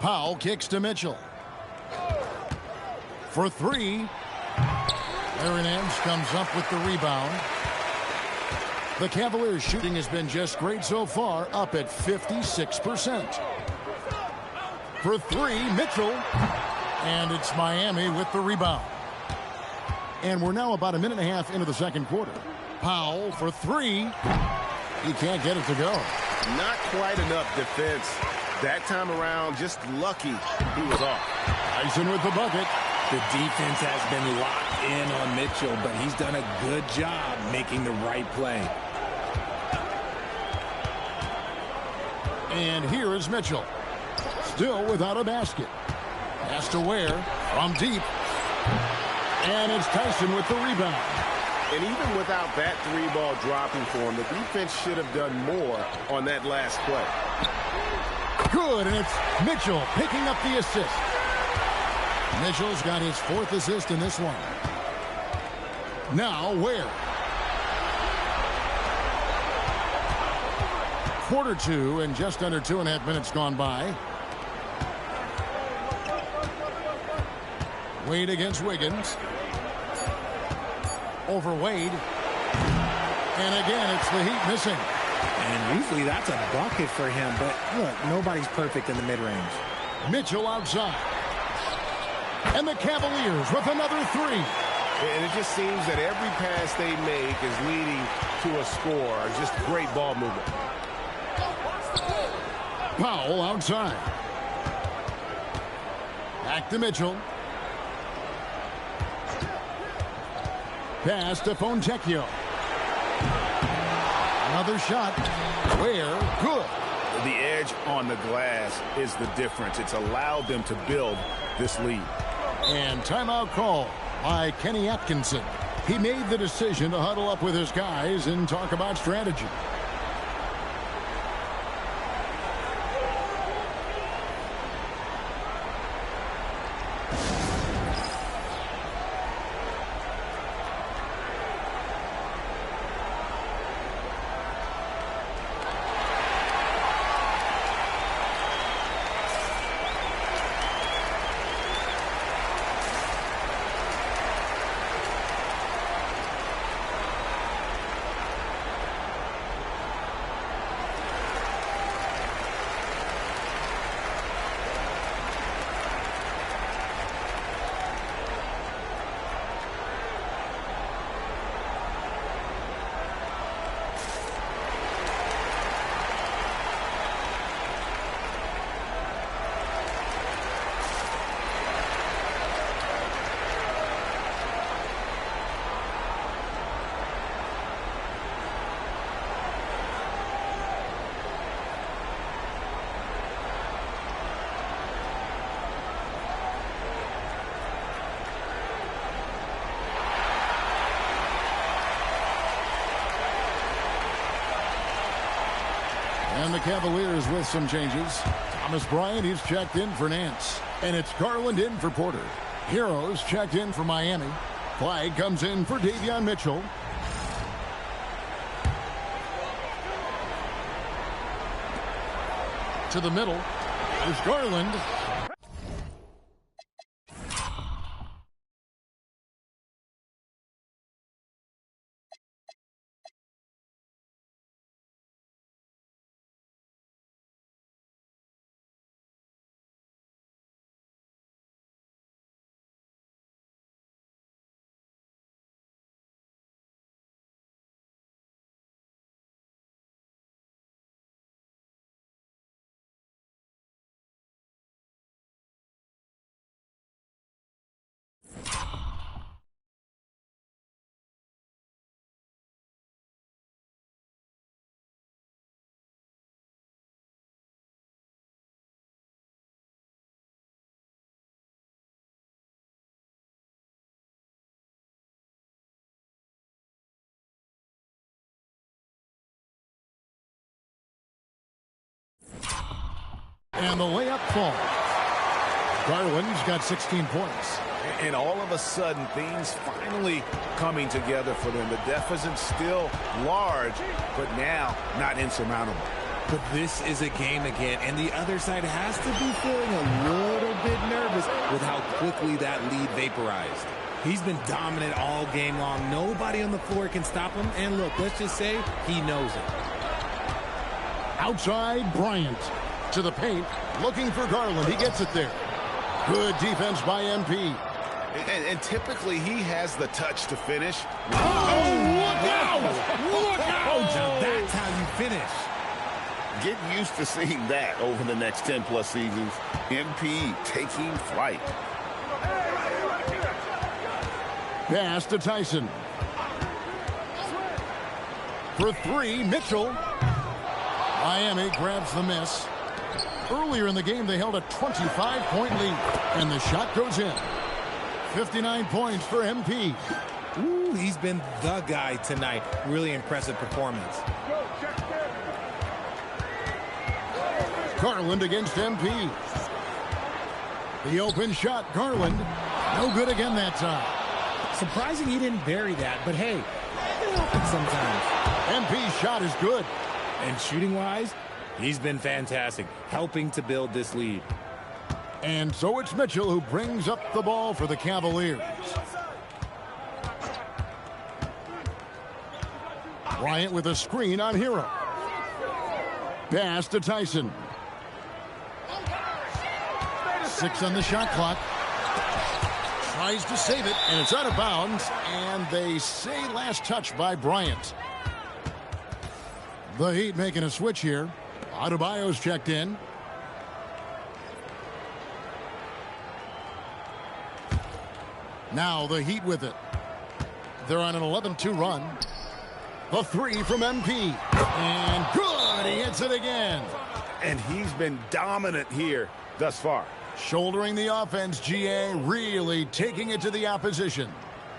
Powell kicks to Mitchell. For 3. Aaron Nance comes up with the rebound. The Cavaliers' shooting has been just great so far, up at 56%. For 3, Mitchell. And it's Miami with the rebound. And we're now about a minute and a half into the second quarter. Powell for 3. He can't get it to go. Not quite enough defense. That time around, just lucky he was off. Tyson with the bucket. The defense has been locked in on Mitchell, but he's done a good job making the right play. And here is Mitchell. Still without a basket. Pass to Ware from deep. And it's Tyson with the rebound. And even without that three-ball dropping for him, the defense should have done more on that last play. Good, and it's Mitchell picking up the assist. Mitchell's got his 4th assist in this one. Now, Ware. Quarter 2 and just under 2.5 minutes gone by. Wade against Wiggins. Over Wade. And again, it's the Heat missing. And usually that's a bucket for him, but look, nobody's perfect in the mid-range. Mitchell outside. And the Cavaliers with another 3. And it just seems that every pass they make is leading to a score. Just great ball movement. Powell outside. Back to Mitchell. Pass to Fontecchio. Another shot. Where? Good. The edge on the glass is the difference. It's allowed them to build this lead. And timeout call by Kenny Atkinson. He made the decision to huddle up with his guys and talk about strategy. And the Cavaliers with some changes. Thomas Bryant, he's checked in for Nance. And it's Garland in for Porter. Heroes checked in for Miami. Flag comes in for Davion Mitchell. To the middle. There's Garland. And the layup falls. Garland's got 16 points. And all of a sudden, things finally coming together for them. The deficit's still large, but now not insurmountable. But this is a game again, and the other side has to be feeling a little bit nervous with how quickly that lead vaporized. He's been dominant all game long. Nobody on the floor can stop him. And look, let's just say he knows it. Outside, Bryant. To the paint, looking for Garland. He gets it there. Good defense by MP. And typically he has the touch to finish. Oh, look out! Look out! Now that's how you finish. Get used to seeing that over the next 10-plus seasons. MP taking flight. Pass to Tyson. For 3, Mitchell. Miami grabs the miss. Earlier in the game, they held a 25-point lead, and the shot goes in. 59 points for MP. Ooh, he's been the guy tonight. Really impressive performance. Garland against MP. The open shot, Garland. No good again that time. Surprising he didn't bury that, but hey, it happens sometimes. MP's shot is good. And shooting-wise, he's been fantastic, helping to build this lead. And so it's Mitchell who brings up the ball for the Cavaliers. Bryant with a screen on Hero. Pass to Tyson. 6 on the shot clock. Tries to save it, and it's out of bounds. And they say last touch by Bryant. The Heat making a switch here. Adebayo's checked in. Now the Heat with it. They're on an 11-2 run. The three from MP. And good. He hits it again. And he's been dominant here thus far. Shouldering the offense, GA really taking it to the opposition.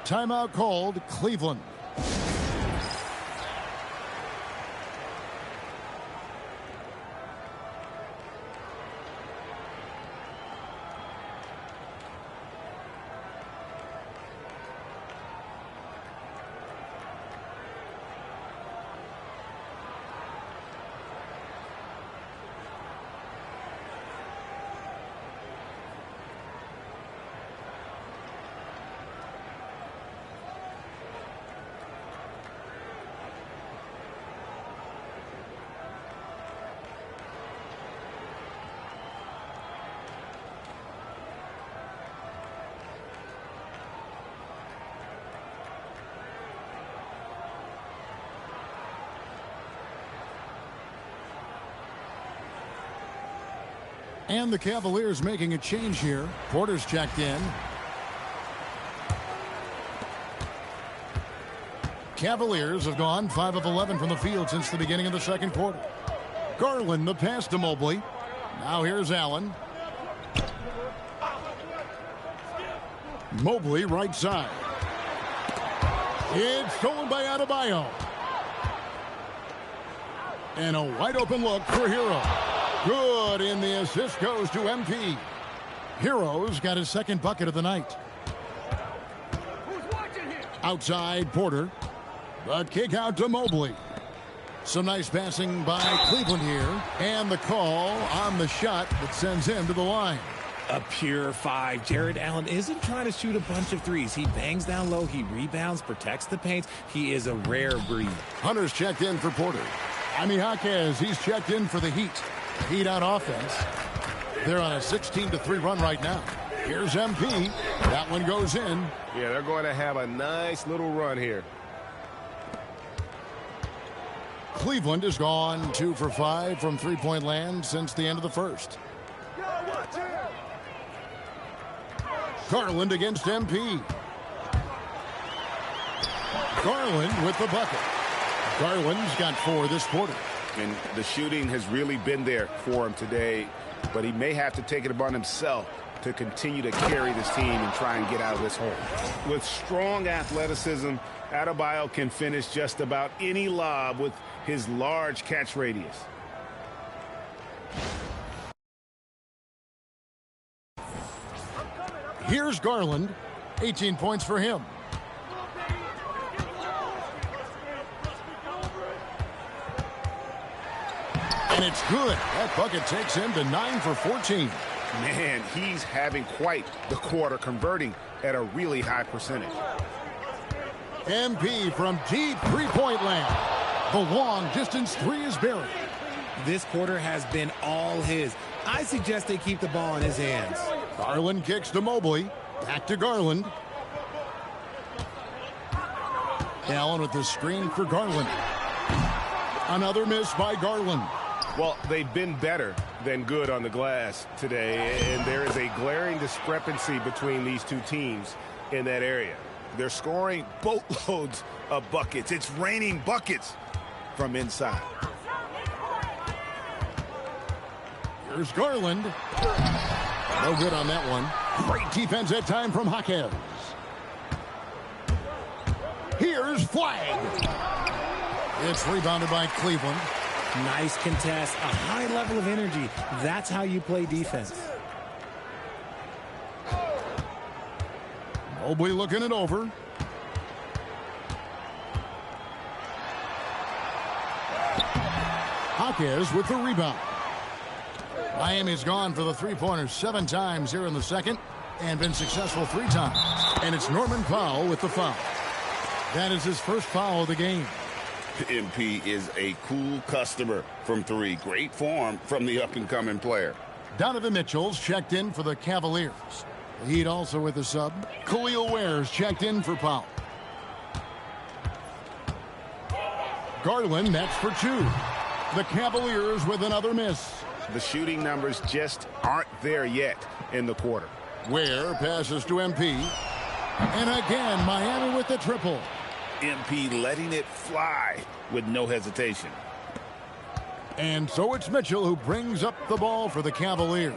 Timeout called, Cleveland. And the Cavaliers making a change here. Porter's checked in. Cavaliers have gone 5 of 11 from the field since the beginning of the second quarter. Garland the pass to Mobley. Now here's Allen. Mobley right side. It's stolen by Adebayo. And a wide open look for Hero. Good, and the assist goes to MP. Hero's got his second bucket of the night. Outside, Porter. The kick out to Mobley. Some nice passing by Cleveland here. And the call on the shot that sends him to the line. A pure 5. Jared Allen isn't trying to shoot a bunch of threes. He bangs down low, he rebounds, protects the paint. He is a rare breed. Hunter's checked in for Porter. Jaime Jaquez, he's checked in for the Heat. Heat on offense. They're on a 16-3 run right now. Here's MP. That one goes in. Yeah, they're going to have a nice little run here. Cleveland has gone 2 for 5 from three-point land since the end of the first. Garland against MP. Garland with the bucket. Garland's got 4 this quarter. And the shooting has really been there for him today, but he may have to take it upon himself to continue to carry this team and try and get out of this hole. With strong athleticism, Adebayo can finish just about any lob with his large catch radius. Here's Garland. 18 points for him. And it's good. That bucket takes him to 9 for 14. Man, he's having quite the quarter, converting at a really high percentage. MP from deep three-point land. The long distance 3 is buried. This quarter has been all his. I suggest they keep the ball in his hands. Garland kicks to Mobley. Back to Garland. Allen with the screen for Garland. Another miss by Garland. Well, they've been better than good on the glass today, and there is a glaring discrepancy between these two teams in that area. They're scoring boatloads of buckets. It's raining buckets from inside. Here's Garland. No good on that one. Great defense that time from Jaquez. Here's Flag. It's rebounded by Cleveland. Nice contest, a high level of energy. That's how you play defense. Mobley looking it over. Jaquez with the rebound. Miami's gone for the three-pointers 7 times here in the second and been successful 3 times. And it's Norman Powell with the foul. That is his first foul of the game. MP is a cool customer from 3. Great form from the up-and-coming player. Donovan Mitchell's checked in for the Cavaliers. The Heat also with the sub. Khalil Ware's checked in for Powell. Garland, that's for 2. The Cavaliers with another miss. The shooting numbers just aren't there yet in the quarter. Ware passes to MP. And again, Miami with the triple. MP letting it fly with no hesitation. And so it's Mitchell who brings up the ball for the Cavaliers.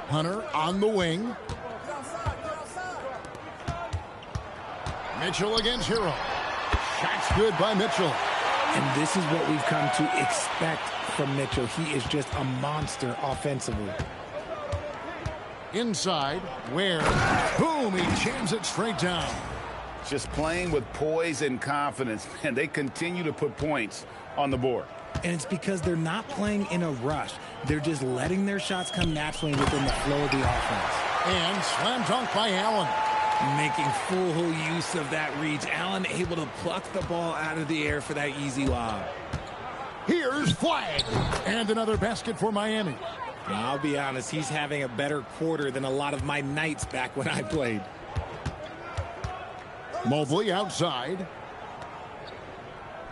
Hunter on the wing. Mitchell against Hero. Shots good by Mitchell. And this is what we've come to expect from Mitchell. He is just a monster offensively. Inside, Ware. Boom, he jams it straight down. Just playing with poise and confidence, and they continue to put points on the board. And it's because they're not playing in a rush. They're just letting their shots come naturally within the flow of the offense. And slam dunk by Allen. Making full use of that reach. Allen able to pluck the ball out of the air for that easy lob. Here's Flag. And another basket for Miami. Now, I'll be honest, he's having a better quarter than a lot of my nights back when I played. Mobley outside.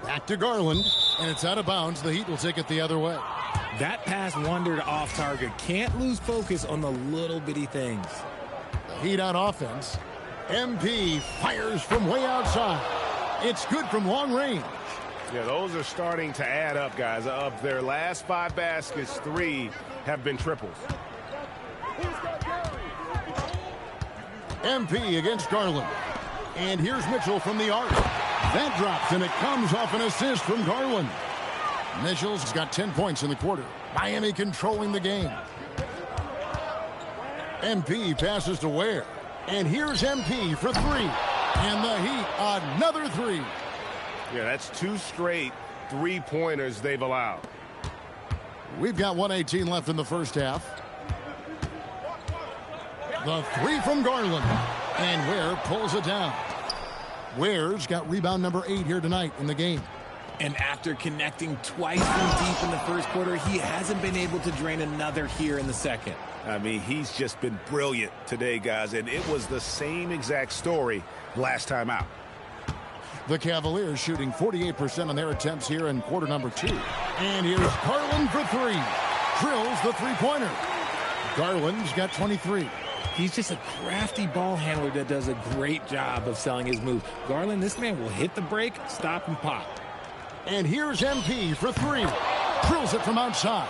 Back to Garland. And it's out of bounds. The Heat will take it the other way. That pass wandered off target. Can't lose focus on the little bitty things. The Heat on offense. MP fires from way outside. It's good from long range. Yeah, those are starting to add up, guys. Of their last 5 baskets, 3 have been triples. MP against Garland. And here's Mitchell from the arc. That drops, and it comes off an assist from Garland. Mitchell's got 10 points in the quarter. Miami controlling the game. MP passes to Ware. And here's MP for 3. And the Heat, another 3. Yeah, that's 2 straight 3-pointers they've allowed. We've got 1:18 left in the first half. The 3 from Garland. And Ware pulls it down. Ware's got rebound number 8 here tonight in the game. And after connecting twice from deep in the first quarter, he hasn't been able to drain another here in the second. I mean, he's just been brilliant today, guys, and it was the same exact story last time out. The Cavaliers shooting 48% on their attempts here in quarter number 2. And here's Garland for 3. Drills the three-pointer. Garland's got 23. He's just a crafty ball handler that does a great job of selling his move. Garland, this man will hit the break, stop, and pop. And here's MP for 3. Drills it from outside.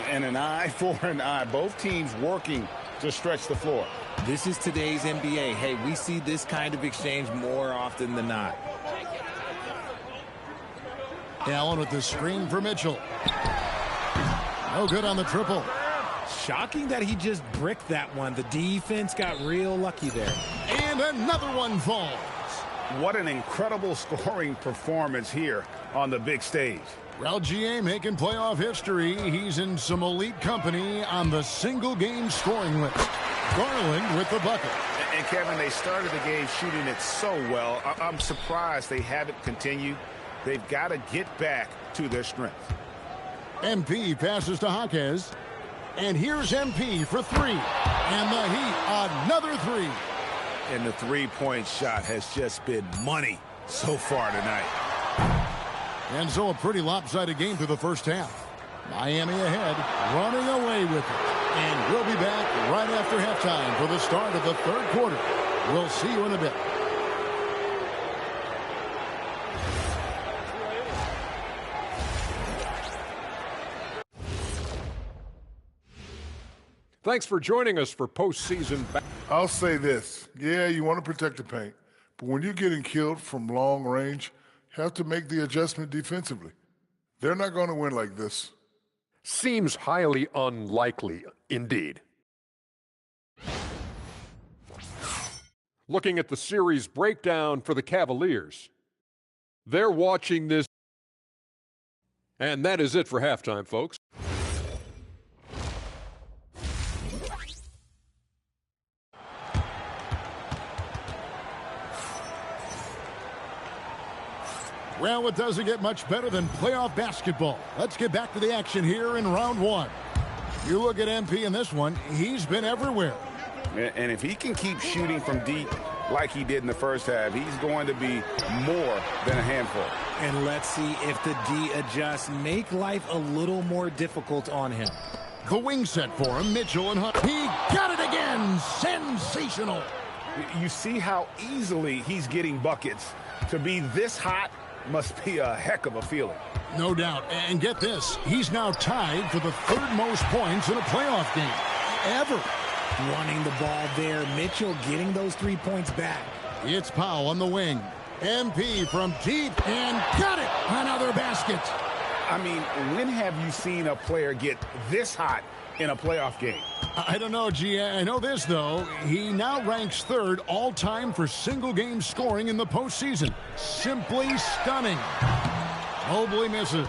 And an eye for an eye. Both teams working to stretch the floor. This is today's NBA. Hey, we see this kind of exchange more often than not. Allen with the screen for Mitchell. No good on the triple. Shocking that he just bricked that one. The defense got real lucky there. And another one falls. What an incredible scoring performance here on the big stage. Ralph GA making playoff history. He's in some elite company on the single-game scoring list. Garland with the bucket. And Kevin, they started the game shooting it so well. I'm surprised they haven't continued. They've got to get back to their strength. MP passes to Jaquez. And here's MP for 3. And the Heat, another 3. And the three-point shot has just been money so far tonight. And so a pretty lopsided game through the first half. Miami ahead, running away with it. And we'll be back right after halftime for the start of the third quarter. We'll see you in a bit. Thanks for joining us for postseason. I'll say this. Yeah, you want to protect the paint. But when you're getting killed from long range, you have to make the adjustment defensively. They're not going to win like this. Seems highly unlikely indeed. Looking at the series breakdown for the Cavaliers. They're watching this. And that is it for halftime, folks. Well, it doesn't get much better than playoff basketball. Let's get back to the action here in round one. You look at MP in this one, he's been everywhere. And if he can keep shooting from deep like he did in the first half, he's going to be more than a handful. And let's see if the D adjusts, make life a little more difficult on him. The wing set for him, Mitchell and Hunt. He got it again! Sensational! You see how easily he's getting buckets. To be this hot must be a heck of a feeling. No doubt. And get this, he's now tied for the third most points in a playoff game ever. Running the ball there, Mitchell getting those 3 points back. It's Powell on the wing. MP from deep and got it! Another basket. I mean, when have you seen a player get this hot in a playoff game? I don't know, G. I know this, though. He now ranks third all-time for single-game scoring in the postseason. Simply stunning. Mobley misses.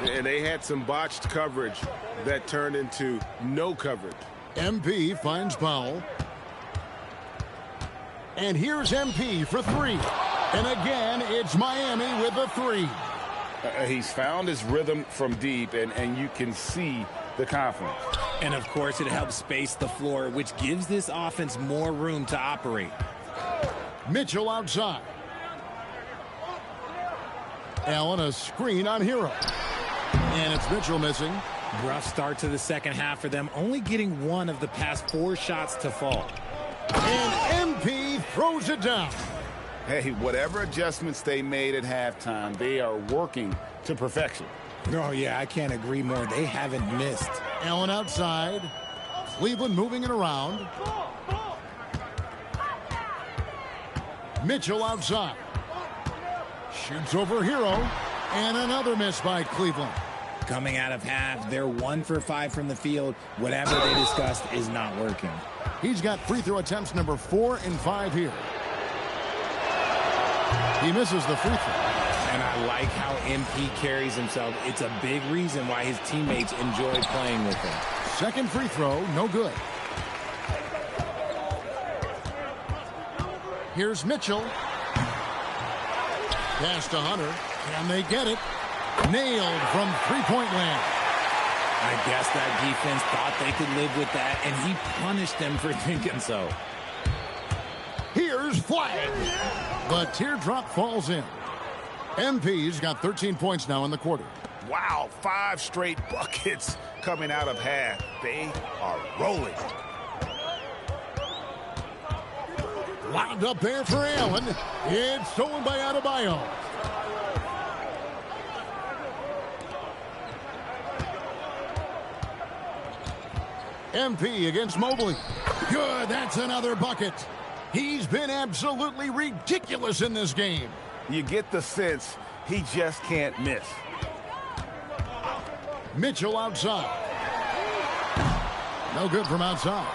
And they had some botched coverage that turned into no coverage. MP finds Powell. And here's MP for three. And again, it's Miami with a three. He's found his rhythm from deep, and you can see the confidence. And, of course, it helps space the floor, which gives this offense more room to operate. Mitchell outside. Allen a screen on Hero. And it's Mitchell missing. Rough start to the second half for them, only getting one of the past 4 shots to fall. And MP throws it down. Hey, whatever adjustments they made at halftime, they are working to perfection. Oh, yeah, I can't agree more. They haven't missed. Allen outside. Cleveland moving it around. Mitchell outside. Shoots over Hero. And another miss by Cleveland. Coming out of half, they're 1 for 5 from the field. Whatever they discussed is not working. He's got free throw attempts number 4 and 5 here. He misses the free throw. And I like how MP carries himself. It's a big reason why his teammates enjoy playing with him. Second free throw, no good. Here's Mitchell. Pass to Hunter. And they get it. Nailed from three-point land. I guess that defense thought they could live with that, and he punished them for thinking so. Here's Flag. The teardrop falls in. MP's got 13 points now in the quarter. Wow, 5 straight buckets coming out of half. They are rolling. Lobbed up there for Allen. It's stolen by Adebayo. MP against Mobley. Good, that's another bucket. He's been absolutely ridiculous in this game. You get the sense he just can't miss. Mitchell outside. No good from outside.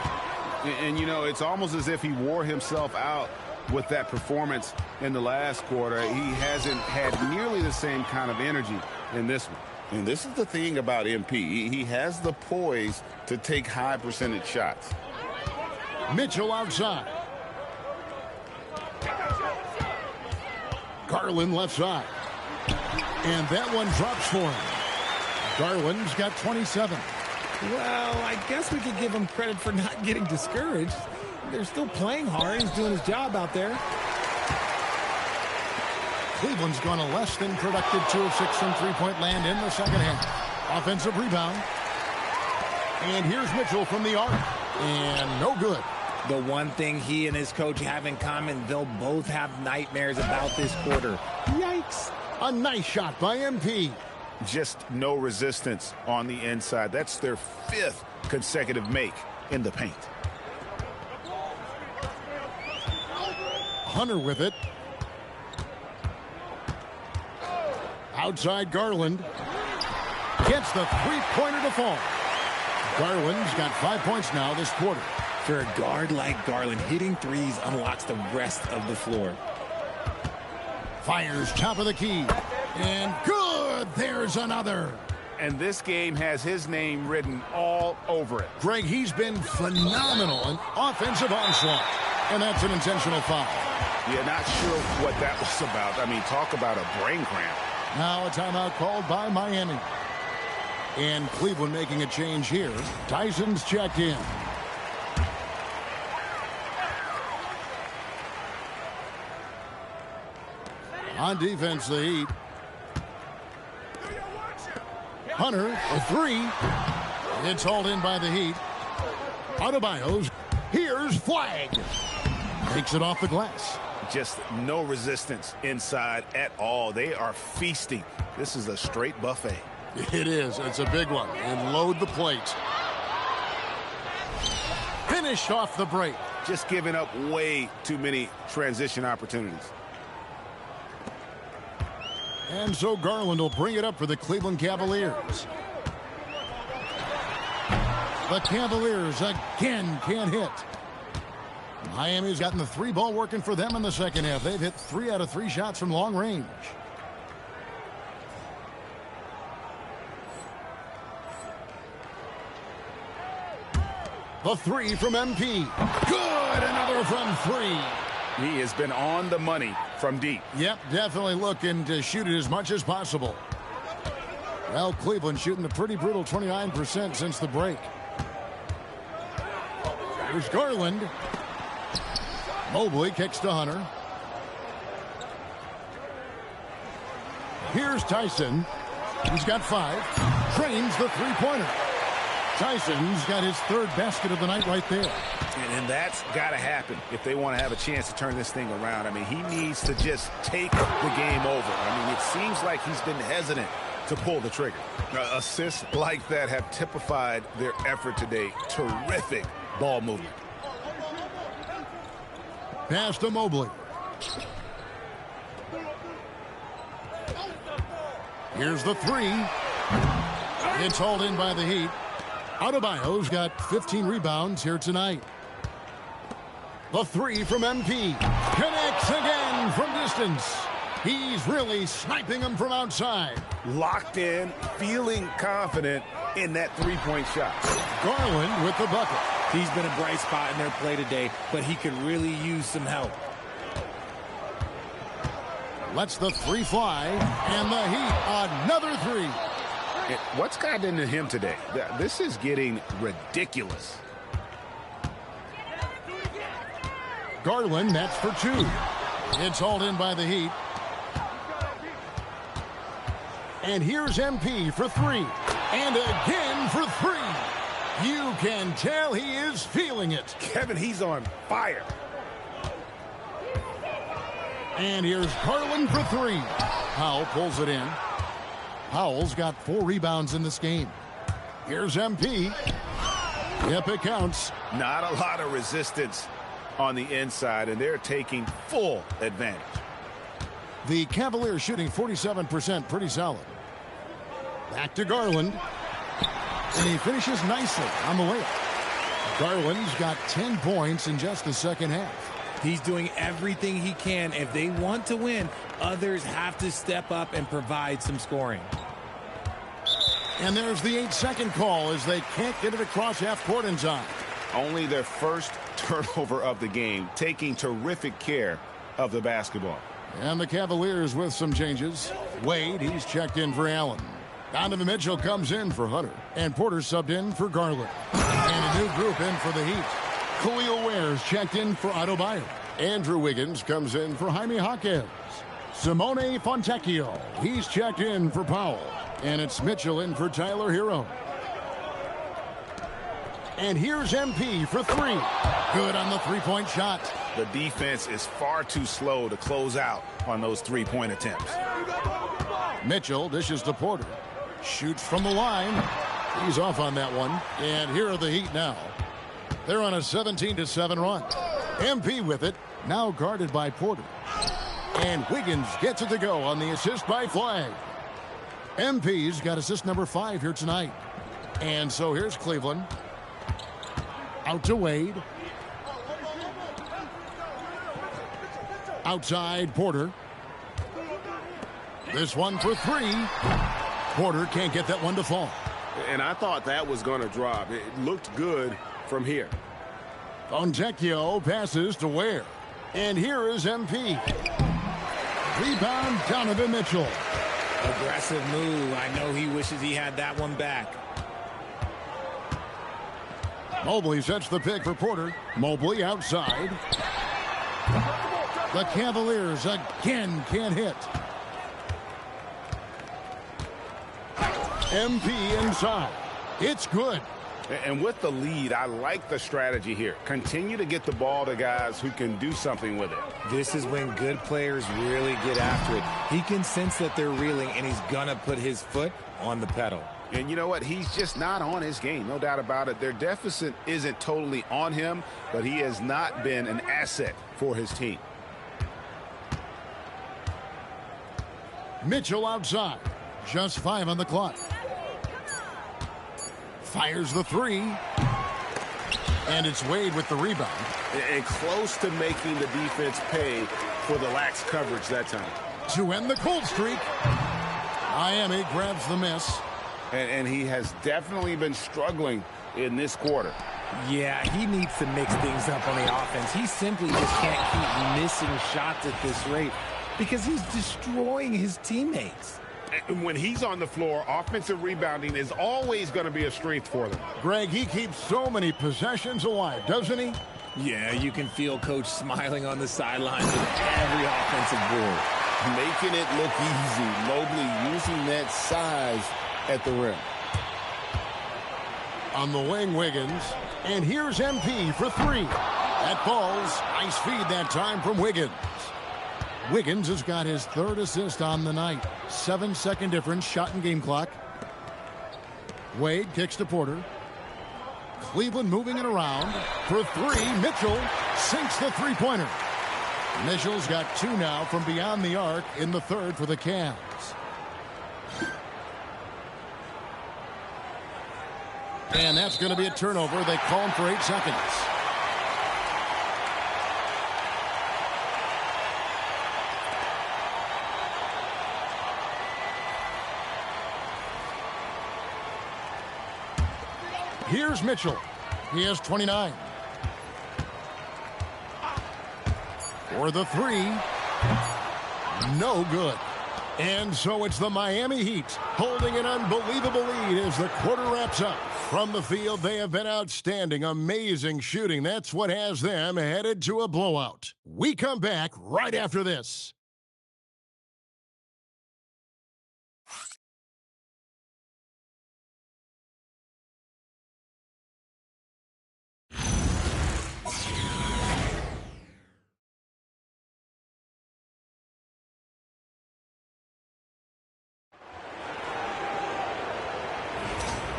And you know, it's almost as if he wore himself out with that performance in the last quarter. He hasn't had nearly the same kind of energy in this one. And this is the thing about MP. He has the poise to take high percentage shots. Mitchell outside. Garland left side. And that one drops for him. Garland's got 27. Well, I guess we could give him credit for not getting discouraged. They're still playing hard. He's doing his job out there. Cleveland's gone a less than productive 2 of 6 from three-point land in the second half. Offensive rebound. And here's Mitchell from the arc. And no good. The one thing he and his coach have in common, they'll both have nightmares about this quarter. Yikes. A nice shot by MP. Just no resistance on the inside. That's their 5th consecutive make in the paint. Hunter with it. Outside Garland. Gets the three-pointer to fall. Garland's got 5 points now this quarter. For a guard like Garland, hitting threes unlocks the rest of the floor. Fires top of the key. And good! There's another. And this game has his name written all over it. Greg, he's been phenomenal in offensive onslaught. And that's an intentional foul. Yeah, not sure what that was about. I mean, talk about a brain cramp. Now a timeout called by Miami. And Cleveland making a change here. Tyson's checked in. On defense, the Heat. Hunter, a three. It's hauled in by the Heat. Adebayo's. Here's Flag. Takes it off the glass. Just no resistance inside at all. They are feasting. This is a straight buffet. It is. It's a big one. And load the plate. Finished off the break. Just giving up way too many transition opportunities. And so Garland will bring it up for the Cleveland Cavaliers. The Cavaliers again can't hit. Miami's gotten the three ball working for them in the second half. They've hit 3 out of 3 shots from long range. The three from MP. Good! Another from 3. He has been on the money from deep. Yep, definitely looking to shoot it as much as possible. Well, Cleveland shooting a pretty brutal 29% since the break. Here's Garland. Mobley kicks to Hunter. Here's Tyson. He's got 5. Trains the three-pointer. Tyson's got his 3rd basket of the night right there. And that's got to happen if they want to have a chance to turn this thing around. I mean, he needs to just take the game over. I mean, it seems like he's been hesitant to pull the trigger. Assists like that have typified their effort today. Terrific ball movement. Pass to Mobley. Here's the 3. It's hauled in by the Heat. Adebayo's got 15 rebounds here tonight. The 3 from MP. Connects again from distance. He's really sniping them from outside. Locked in, feeling confident in that three-point shot. Garland with the bucket. He's been a bright spot in their play today, but he could really use some help. Lets the 3 fly, and the Heat another 3. What's gotten into him today? This is getting ridiculous. Garland, that's for 2. It's hauled in by the Heat. And here's MP for 3. And again for 3. You can tell he is feeling it. Kevin, he's on fire. And here's Garland for 3. Powell pulls it in. Powell's got 4 rebounds in this game. Here's MP. Yep, it counts. Not a lot of resistance on the inside, and they're taking full advantage. The Cavaliers shooting 47%, pretty solid. Back to Garland. And he finishes nicely on the layup. Garland's got 10 points in just the second half. He's doing everything he can. If they want to win, others have to step up and provide some scoring. And there's the 8-second call as they can't get it across half court in time. Only their first turnover of the game, taking terrific care of the basketball. And the Cavaliers with some changes. Wade, he's checked in for Allen. Donovan Mitchell comes in for Hunter. And Porter subbed in for Garland. And a new group in for the Heat. Khalil Ware's checked in for Adebayo. Andrew Wiggins comes in for Jaime Jaquez. Simone Fontecchio, he's checked in for Powell. And it's Mitchell in for Tyler Hero. And here's MP for 3. Good on the three-point shot. The defense is far too slow to close out on those three-point attempts. Mitchell dishes to Porter. Shoots from the line. He's off on that one. And here are the Heat now. They're on a 17-7 run. MP with it, now guarded by Porter. And Wiggins gets it to go on the assist by Flag. MP's got assist number 5 here tonight. And so here's Cleveland. Out to Wade. Outside Porter. This one for 3. Porter can't get that one to fall. And I thought that was going to drop. It looked good from here. Fontecchio passes to Ware. And here is MP. Rebound, Donovan Mitchell. Aggressive move. I know he wishes he had that one back. Mobley sets the pick for Porter. Mobley outside. The Cavaliers again can't hit. MP inside. It's good. And with the lead, I like the strategy here. Continue to get the ball to guys who can do something with it. This is when good players really get after it. He can sense that they're reeling, and he's going to put his foot on the pedal. And you know what? He's just not on his game. No doubt about it. Their deficit isn't totally on him, but he has not been an asset for his team. Mitchell outside. Just 5 on the clock. Fires the 3. And it's Wade with the rebound. And close to making the defense pay for the lax coverage that time. To end the cold streak, Miami grabs the miss. And he has definitely been struggling in this quarter. Yeah, he needs to mix things up on the offense. He simply just can't keep missing shots at this rate because he's destroying his teammates. And when he's on the floor, offensive rebounding is always going to be a strength for them. Greg, he keeps so many possessions alive, doesn't he? Yeah, you can feel Coach smiling on the sidelines with every offensive board. Making it look easy. Mobley using that size at the rim. On the wing, Wiggins. And here's MP for 3. That falls. Nice feed that time from Wiggins. Wiggins has got his 3rd assist on the night. 7-second difference, shot and game clock. Wade kicks to Porter. Cleveland moving it around. For 3, Mitchell sinks the three-pointer. Mitchell's got 2 now from beyond the arc in the 3rd for the Cavs. And that's going to be a turnover. They call him for 8 seconds. Here's Mitchell. He has 29. For the 3. No good. And so it's the Miami Heat holding an unbelievable lead as the quarter wraps up. From the field, they have been outstanding. Amazing shooting. That's what has them headed to a blowout. We come back right after this.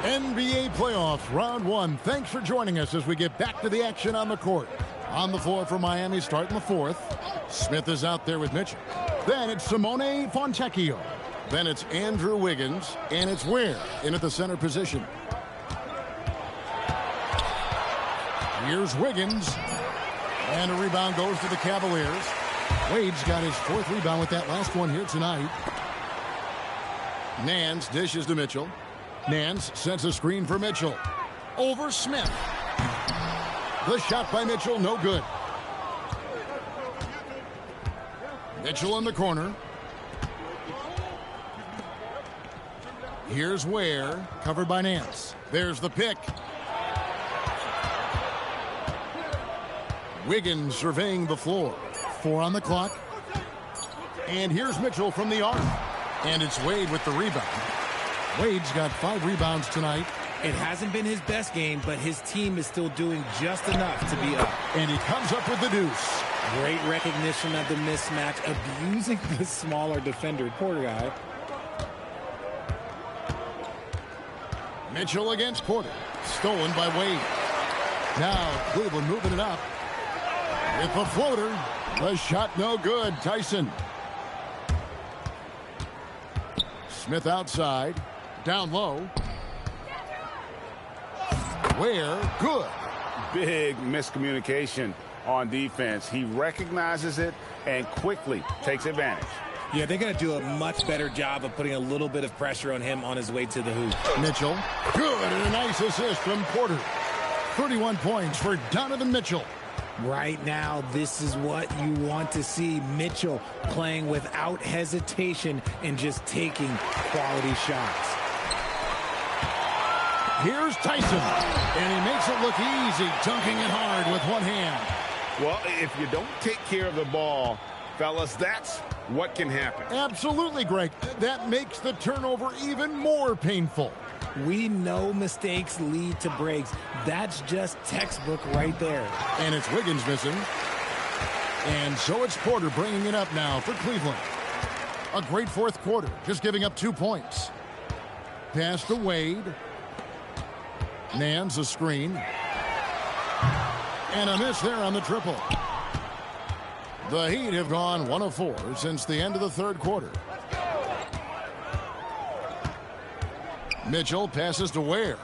NBA playoffs, round 1. Thanks for joining us as we get back to the action on the court. On the floor for Miami, starting the 4th. Smith is out there with Mitchell. Then it's Simone Fontecchio. Then it's Andrew Wiggins. And it's Ware in at the center position. Here's Wiggins. And a rebound goes to the Cavaliers. Wade's got his 4th rebound with that last one here tonight. Nance dishes to Mitchell. Nance sends a screen for Mitchell. Over Smith. The shot by Mitchell, no good. Mitchell in the corner. Here's Ware, covered by Nance. There's the pick. Wiggins surveying the floor. 4 on the clock. And here's Mitchell from the arc. And it's Wade with the rebound. Wade's got 5 rebounds tonight. It hasn't been his best game, but his team is still doing just enough to be up. And he comes up with the deuce. Great recognition of the mismatch, abusing the smaller defender, Porter guy. Mitchell against Porter. Stolen by Wade. Now Cleveland moving it up. With the floater. The shot no good. Tyson. Smith outside. Down low. Ware. Good. Big miscommunication on defense. He recognizes it and quickly takes advantage. Yeah, they're going to do a much better job of putting a little bit of pressure on him on his way to the hoop. Mitchell. Good, and a nice assist from Porter. 31 points for Donovan Mitchell. Right now, this is what you want to see. Mitchell playing without hesitation and just taking quality shots. Here's Tyson, and he makes it look easy, dunking it hard with one hand. Well, if you don't take care of the ball, fellas, that's what can happen. Absolutely, Greg. That makes the turnover even more painful. We know mistakes lead to breaks. That's just textbook right there. And it's Wiggins missing. And so it's Porter bringing it up now for Cleveland. A great fourth quarter, just giving up 2 points. Pass to Wade. Nance a screen. And a miss there on the triple. The Heat have gone 1 of 4 since the end of the third quarter. Mitchell passes to Ware.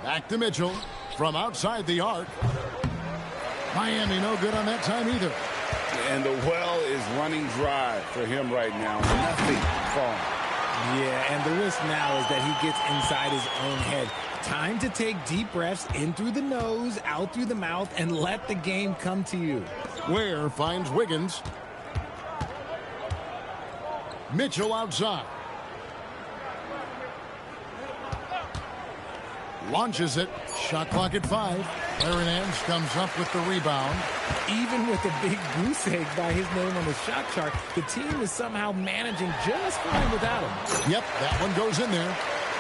Back to Mitchell from outside the arc. Miami no good on that time either. And the well is running dry for him right now. Nothing falling. Yeah, and the risk now is that he gets inside his own head. Time to take deep breaths in through the nose, out through the mouth, and let the game come to you. Ware finds Wiggins. Mitchell outside. Launches it. Shot clock at 5. Larry Nance comes up with the rebound. Even with a big goose egg by his name on the shot chart, the team is somehow managing just fine without him. Yep, that one goes in there.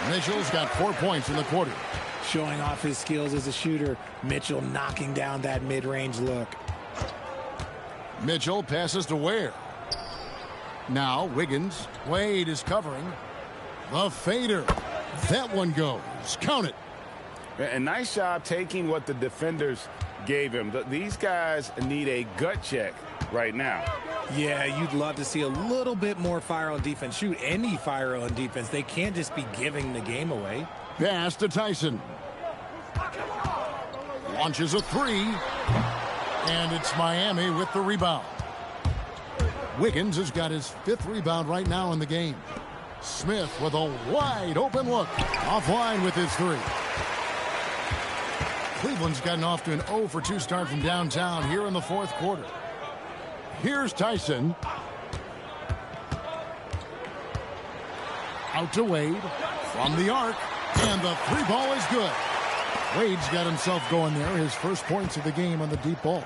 Mitchell's got 4 points in the quarter. Showing off his skills as a shooter. Mitchell knocking down that mid-range look. Mitchell passes to Ware. Now Wiggins. Wade is covering. The fader. That one goes. Count it. A nice job taking what the defenders gave him. These guys need a gut check right now. Yeah, you'd love to see a little bit more fire on defense. Shoot, any fire on defense. They can't just be giving the game away. Pass to Tyson. Launches a 3. And it's Miami with the rebound. Wiggins has got his 5th rebound right now in the game. Smith with a wide open look. Offline with his 3. Cleveland's gotten off to an 0 for 2 start from downtown here in the fourth quarter. Here's Tyson. Out to Wade. From the arc. And the 3 ball is good. Wade's got himself going there. His first points of the game on the deep ball.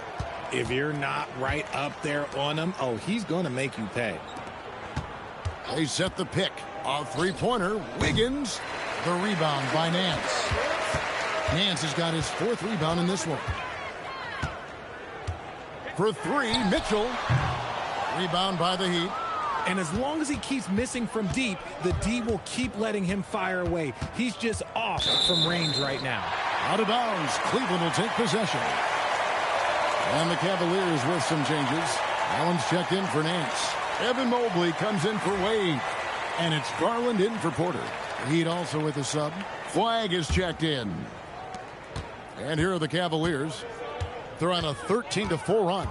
If you're not right up there on him, oh, he's going to make you pay. They set the pick. A 3-pointer. Wiggins. The rebound by Nance. Nance has got his 4th rebound in this one. For 3, Mitchell. Rebound by the Heat. And as long as he keeps missing from deep, the D will keep letting him fire away. He's just off from range right now. Out of bounds. Cleveland will take possession. And the Cavaliers with some changes. Allen's checked in for Nance. Evan Mobley comes in for Wade. And it's Garland in for Porter. Heat also with a sub. Flag is checked in. And here are the Cavaliers. They're on a 13-4 run.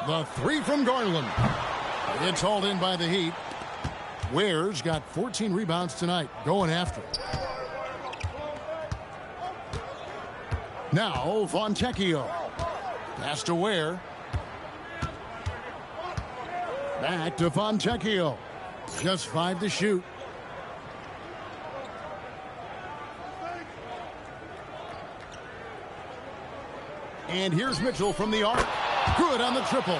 The 3 from Garland. It's hauled in by the Heat. Ware's got 14 rebounds tonight. Going after it. Now, Fontecchio. Pass to Ware. Back to Fontecchio. Just 5 to shoot. And here's Mitchell from the arc. Good on the triple.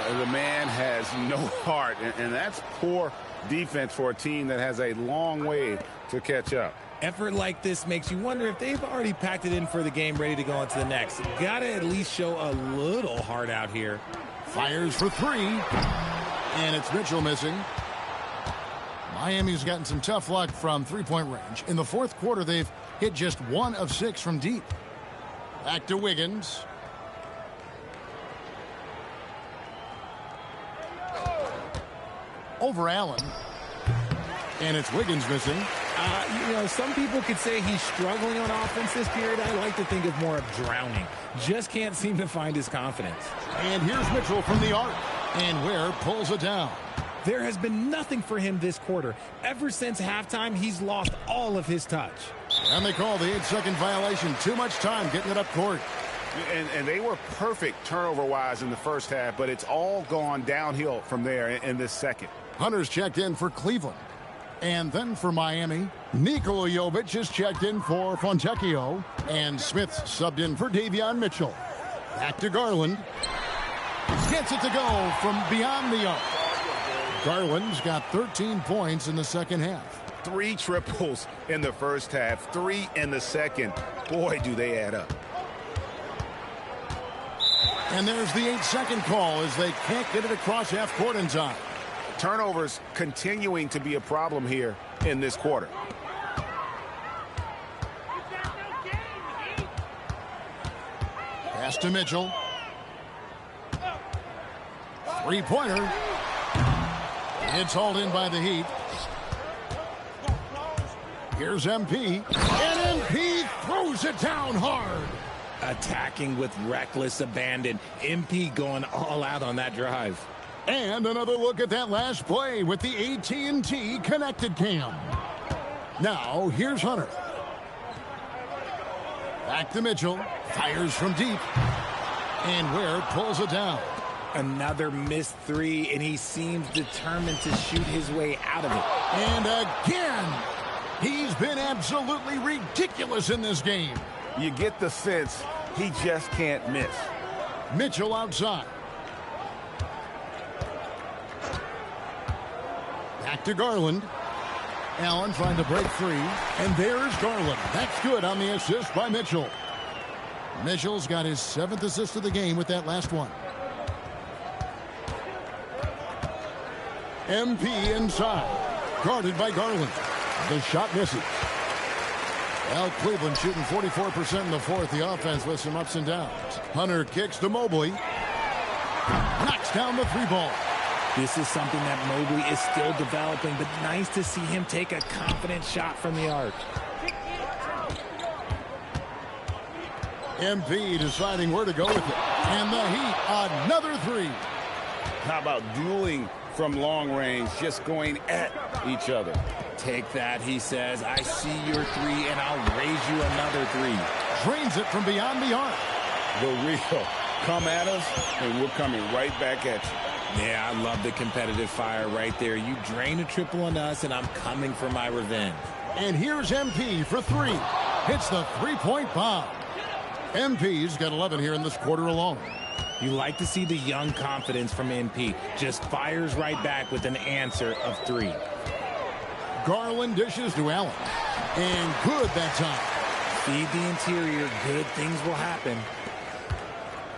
The man has no heart, and that's poor defense for a team that has a long way to catch up. Effort like this makes you wonder if they've already packed it in for the game, ready to go on to the next. Gotta at least show a little heart out here. Fires for 3. And it's Mitchell missing. Miami's gotten some tough luck from three-point range. In the fourth quarter, they've hit just 1 of 6 from deep. Back to Wiggins. Over Allen. And it's Wiggins missing. Some people could say he's struggling on offense this period. I like to think of more of drowning. Just can't seem to find his confidence. And here's Mitchell from the arc. And Ware pulls it down. There has been nothing for him this quarter. Ever since halftime, he's lost all of his touch. And they call the 8-second violation. Too much time getting it up court. And they were perfect turnover-wise in the first half, but it's all gone downhill from there in this second. Hunter's checked in for Cleveland. And then for Miami, Nikola Jovic is checked in for Fontecchio. And Smith's subbed in for Davion Mitchell. Back to Garland. Gets it to go from beyond the arc. Garland's got 13 points in the second half. 3 triples in the first half, 3 in the second. Boy, do they add up. And there's the 8-second call as they can't get it across half court in time. Turnovers continuing to be a problem here in this quarter. Pass to Mitchell. Three-pointer. It's hauled in by the Heat. Here's MP. And MP throws it down hard. Attacking with reckless abandon. MP going all out on that drive. And another look at that last play with the AT&T connected cam. Now, here's Hunter. Back to Mitchell. Fires from deep. And Ware pulls it down. Another missed 3, and he seems determined to shoot his way out of it. And again, he's been absolutely ridiculous in this game. You get the sense he just can't miss. Mitchell outside. Back to Garland. Allen trying to break free. And there's Garland. That's good on the assist by Mitchell. Mitchell's got his 7th assist of the game with that last one. MP inside. Guarded by Garland. The shot misses. Well, Cleveland shooting 44% in the fourth. The offense with some ups and downs. Hunter kicks to Mobley. Knocks down the 3-ball. This is something that Mobley is still developing, but nice to see him take a confident shot from the arc. MP deciding where to go with it. And the Heat, another 3. How about dueling from long range, just going at each other? Take that, he says. I see your 3, and I'll raise you another 3. Drains it from beyond the arc. The real. Come at us, and we're coming right back at you. Yeah, I love the competitive fire right there. You drain a triple on us, and I'm coming for my revenge. And here's MP for 3. Hits the 3-point bomb. MP's got 11 here in this quarter alone. You like to see the young confidence from MP. Just fires right back with an answer of 3. Garland dishes to Allen. And good that time. Feed the interior. Good things will happen.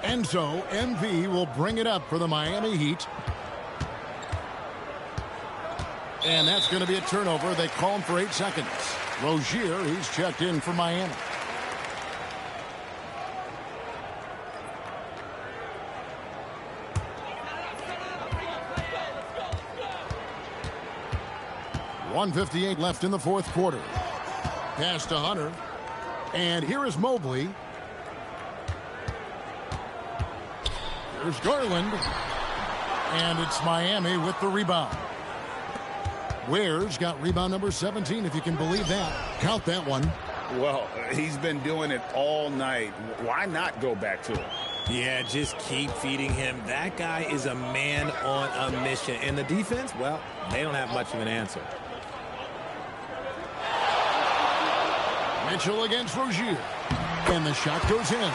And so MP will bring it up for the Miami Heat. And that's going to be a turnover. They call him for 8 seconds. Rozier, he's checked in for Miami. .158 left in the fourth quarter. Pass to Hunter. And here is Mobley. Here's Garland. And it's Miami with the rebound. Ware's got rebound number 17, if you can believe that. Count that one. Well, he's been doing it all night. Why not go back to it? Yeah, just keep feeding him. That guy is a man on a mission. And the defense, well, they don't have much of an answer. Mitchell against Rozier. And the shot goes in.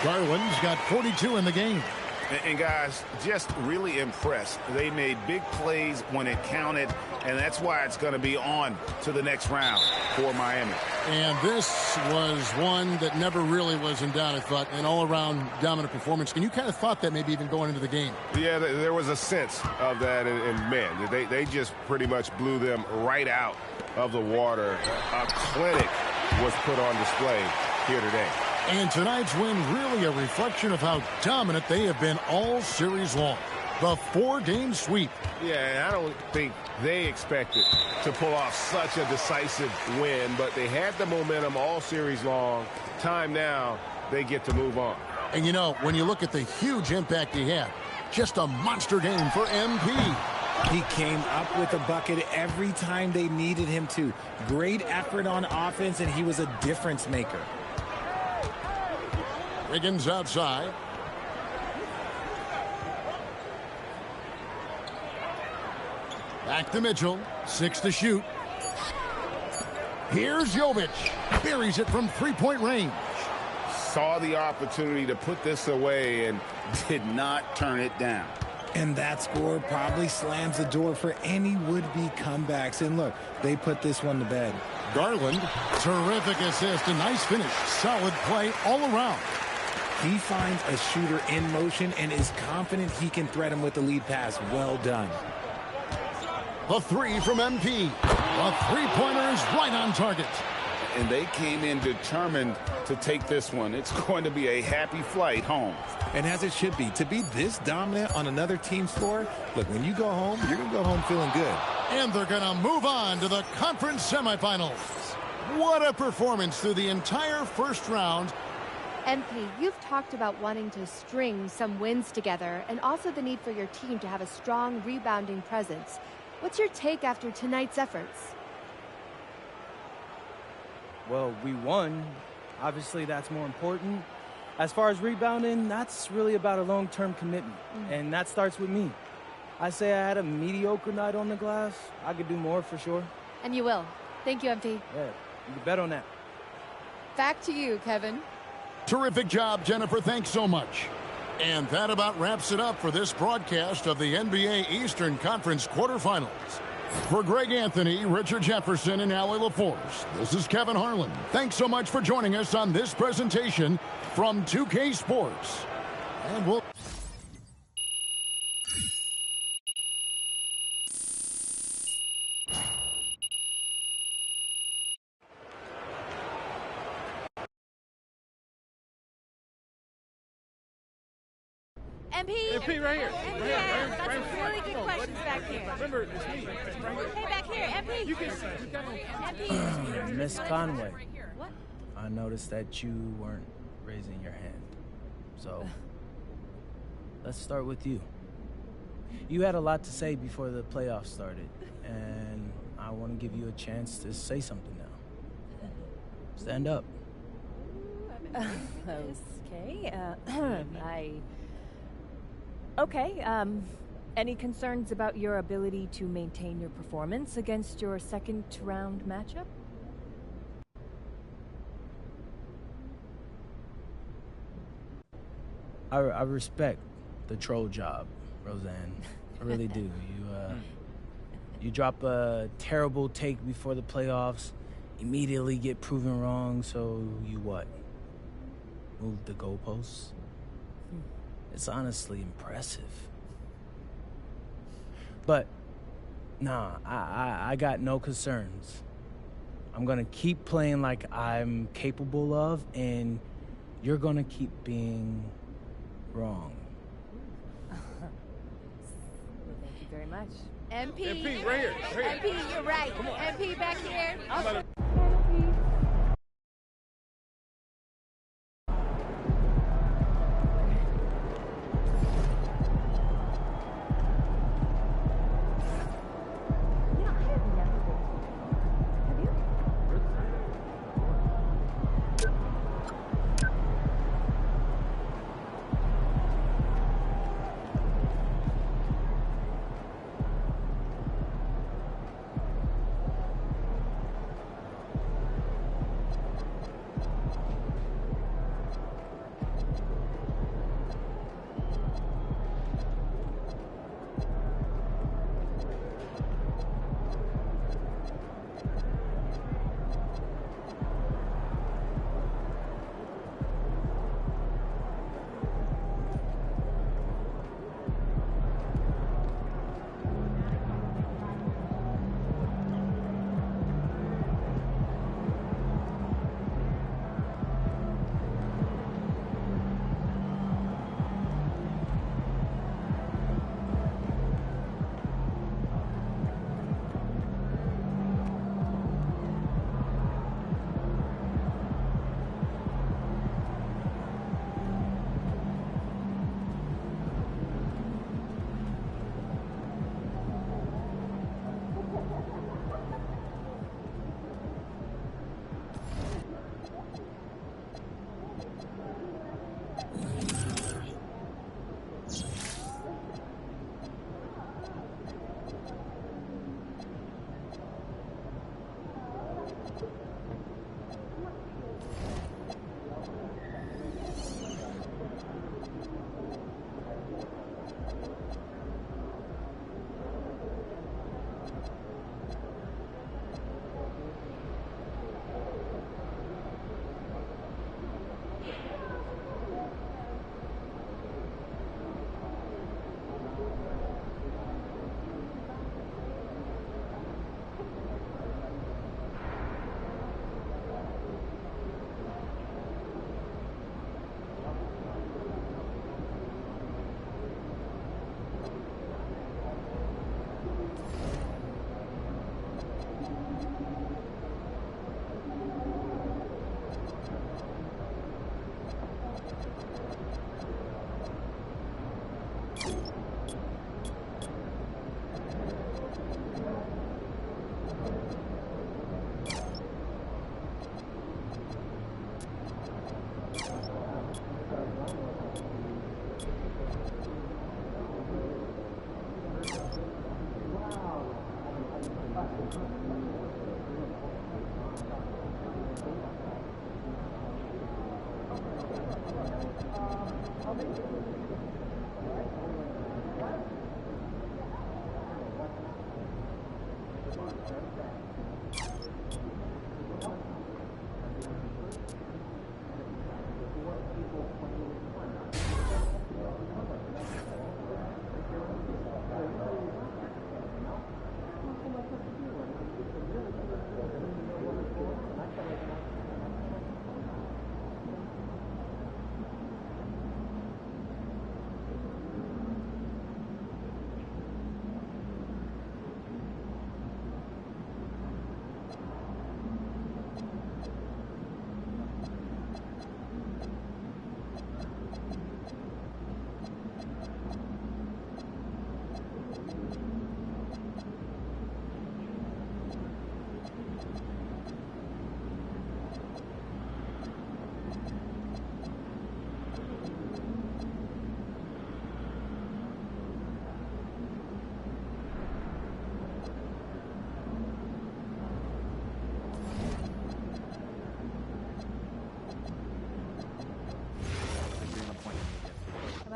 Garland's got 42 in the game. And guys, just really impressed. They made big plays when it counted, and that's why it's going to be on to the next round for Miami. And this was one that never really was in doubt, I thought, an all-around dominant performance. And you kind of thought that maybe even going into the game. Yeah, there was a sense of that, and man, they just pretty much blew them right out of the water. A clinic was put on display here today. And tonight's win really a reflection of how dominant they have been all series long. The 4-game sweep. Yeah, and I don't think they expected to pull off such a decisive win, but they had the momentum all series long. Time now, they get to move on. And you know, when you look at the huge impact he had, just a monster game for MP. He came up with a bucket every time they needed him to. Great effort on offense, and he was a difference maker. Wiggins outside. Back to Mitchell. 6 to shoot. Here's Jovic. Buries it from three-point range. Saw the opportunity to put this away and did not turn it down. And that score probably slams the door for any would-be comebacks. And look, they put this one to bed. Garland, terrific assist, a nice finish. Solid play all around. He finds a shooter in motion and is confident he can threat him with the lead pass. Well done. The 3 from MP. The three-pointer is right on target. And they came in determined to take this one. It's going to be a happy flight home. And as it should be, to be this dominant on another team's floor, look, when you go home, you're going to go home feeling good. And they're going to move on to the conference semifinals. What a performance through the entire first round. MP, you've talked about wanting to string some wins together and also the need for your team to have a strong rebounding presence. What's your take after tonight's efforts? Well, we won. Obviously, that's more important. As far as rebounding, that's really about a long-term commitment, and that starts with me. I say I had a mediocre night on the glass. I could do more for sure. And you will. Thank you, MP. Yeah, you can bet on that. Back to you, Kevin. Terrific job, Jennifer. Thanks so much. And that about wraps it up for this broadcast of the NBA Eastern Conference quarterfinals. For Greg Anthony, Richard Jefferson, and Allie LaForce, this is Kevin Harlan. Thanks so much for joining us on this presentation from 2K Sports. And we'll... MP right here. Got some really good questions back here. Remember, it's me. Hey, back here, MP. You can MP. Miss Conway. What? I noticed that you weren't raising your hand. So, let's start with you. You had a lot to say before the playoffs started, and I want to give you a chance to say something now. Stand up. Okay. Okay, any concerns about your ability to maintain your performance against your second-round matchup? I respect the troll job, Roseanne. I really do. You drop a terrible take before the playoffs, immediately get proven wrong, so you what? Move the goalposts? It's honestly impressive. But, nah, I got no concerns. I'm gonna keep playing like I'm capable of, and you're gonna keep being wrong. Thank you very much. MP, right here. MP, you're right. MP, back here.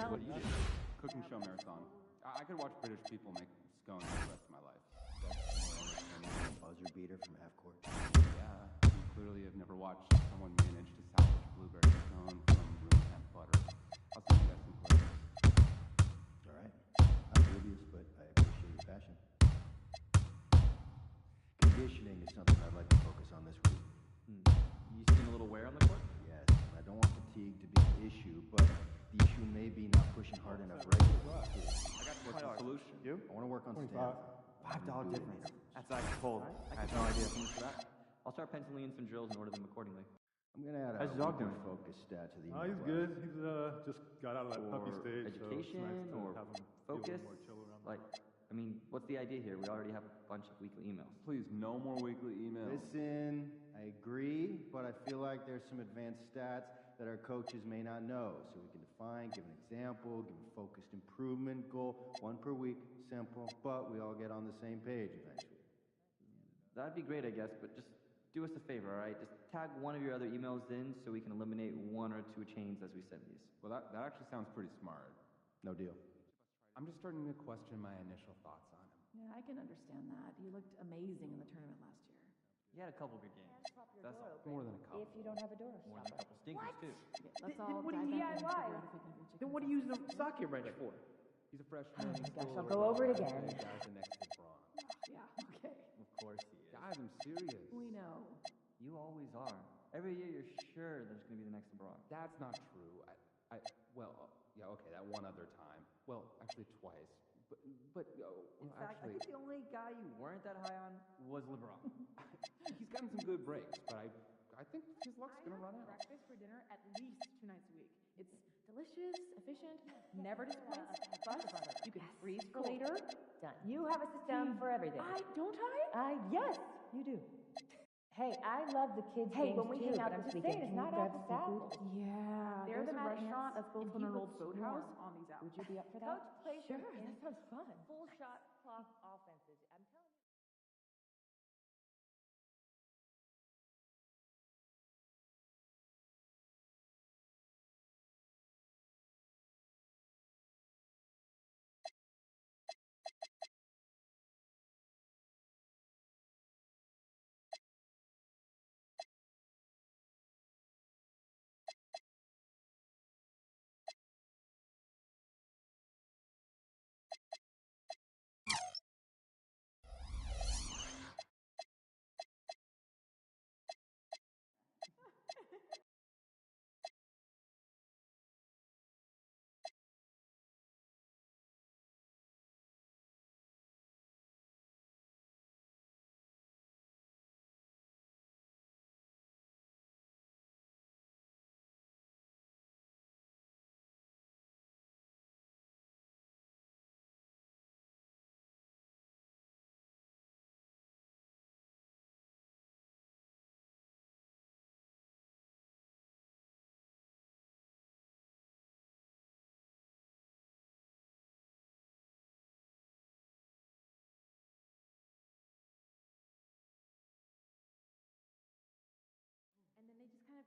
What do you do? Cooking show marathon. I could watch British people make scones for the rest of my life. Buzzer beater from half court. Yeah, you clearly have never watched someone manage to salvage blueberry scone from room temp butter. I'll send you guys some clips. All right. I'm dubious, but I appreciate your passion. Conditioning is something I'd like to focus on this week. You seen a little wear on the court? Yes, and I don't want fatigue to be an issue, but the issue may be not pushing hard enough regularly. I got what's the solution? I want to work on 25. stance. $5 difference. That's ice cold. I have no idea how much for that. I'll start penciling in some drills and order them accordingly. I'm going to add How's a your dog doing? focus stat to the He's good. He's just got out of that puppy For stage. education so it's nice to or have him focus? feel more chill around. Like, I mean, what's the idea here? We already have a bunch of weekly emails. Please, no more weekly emails. Listen, I agree, but I feel like there's some advanced stats that our coaches may not know. So we can define, give an example, give a focused improvement goal, 1 per week, simple, but we all get on the same page eventually. That'd be great, I guess, but just do us a favor, all right? Just tag one of your other emails in so we can eliminate 1 or 2 chains as we send these. Well, that actually sounds pretty smart. No deal. I'm just starting to question my initial thoughts on him. Yeah, I can understand that. You looked amazing in the tournament last year. You had a couple good games. That's all. More than a couple. If you don't have a door More than a couple stinkers, too. Okay, let's all what do dive you back in and DIY? figure out if we can do chicken Then what are you using the socket wrench for? He's a freshman. Oh my in gosh, school, I'll go over it again. The guy's the next LeBron. Yeah, okay. Of course he is. Guys, I'm serious. We know. You always are. Every year you're sure there's going to be the next LeBron. That's not true. Well, yeah, okay, that one other time. Well, actually twice. But In fact, I think the only guy you weren't that high on was LeBron. he's gotten some good breaks, but I think his luck's going to run out. Breakfast for dinner at least 2 nights a week. It's delicious, efficient, never disappoints. Plus, you can freeze for later. Done. You have a system for everything. Don't I? Yes, you do. Hey, I love the kids' games when we too, hang out but I'm this just weekend, saying, it's can not you grab apples some to apples? Yeah. There's There's a a restaurant that's built on an old swarm. boathouse on these apps. Would you be up for that? Coach plays Sure, in that sounds fun. full shot clock offenses. I'm telling you.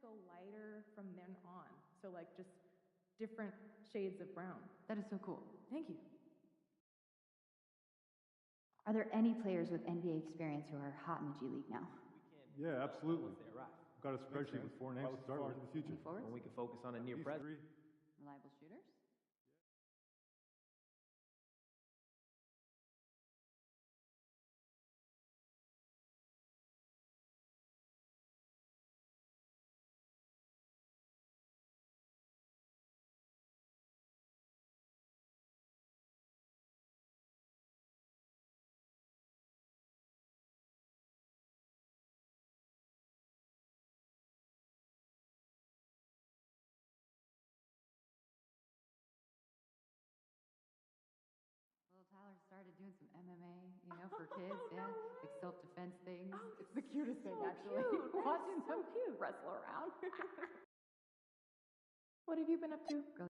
go lighter from then on. So like just different shades of brown. That is so cool. Thank you. Are there any players with NBA experience who are hot in the G League now? Yeah, absolutely. We've got a spreadsheet with 4 names to start with. The future. Forwards? When we can focus on a near present. Reliable shooters? Little Tyler started doing some MMA, you know, for kids, yeah, like self-defense things. It's the cutest thing, actually. Watching them wrestle around. What have you been up to?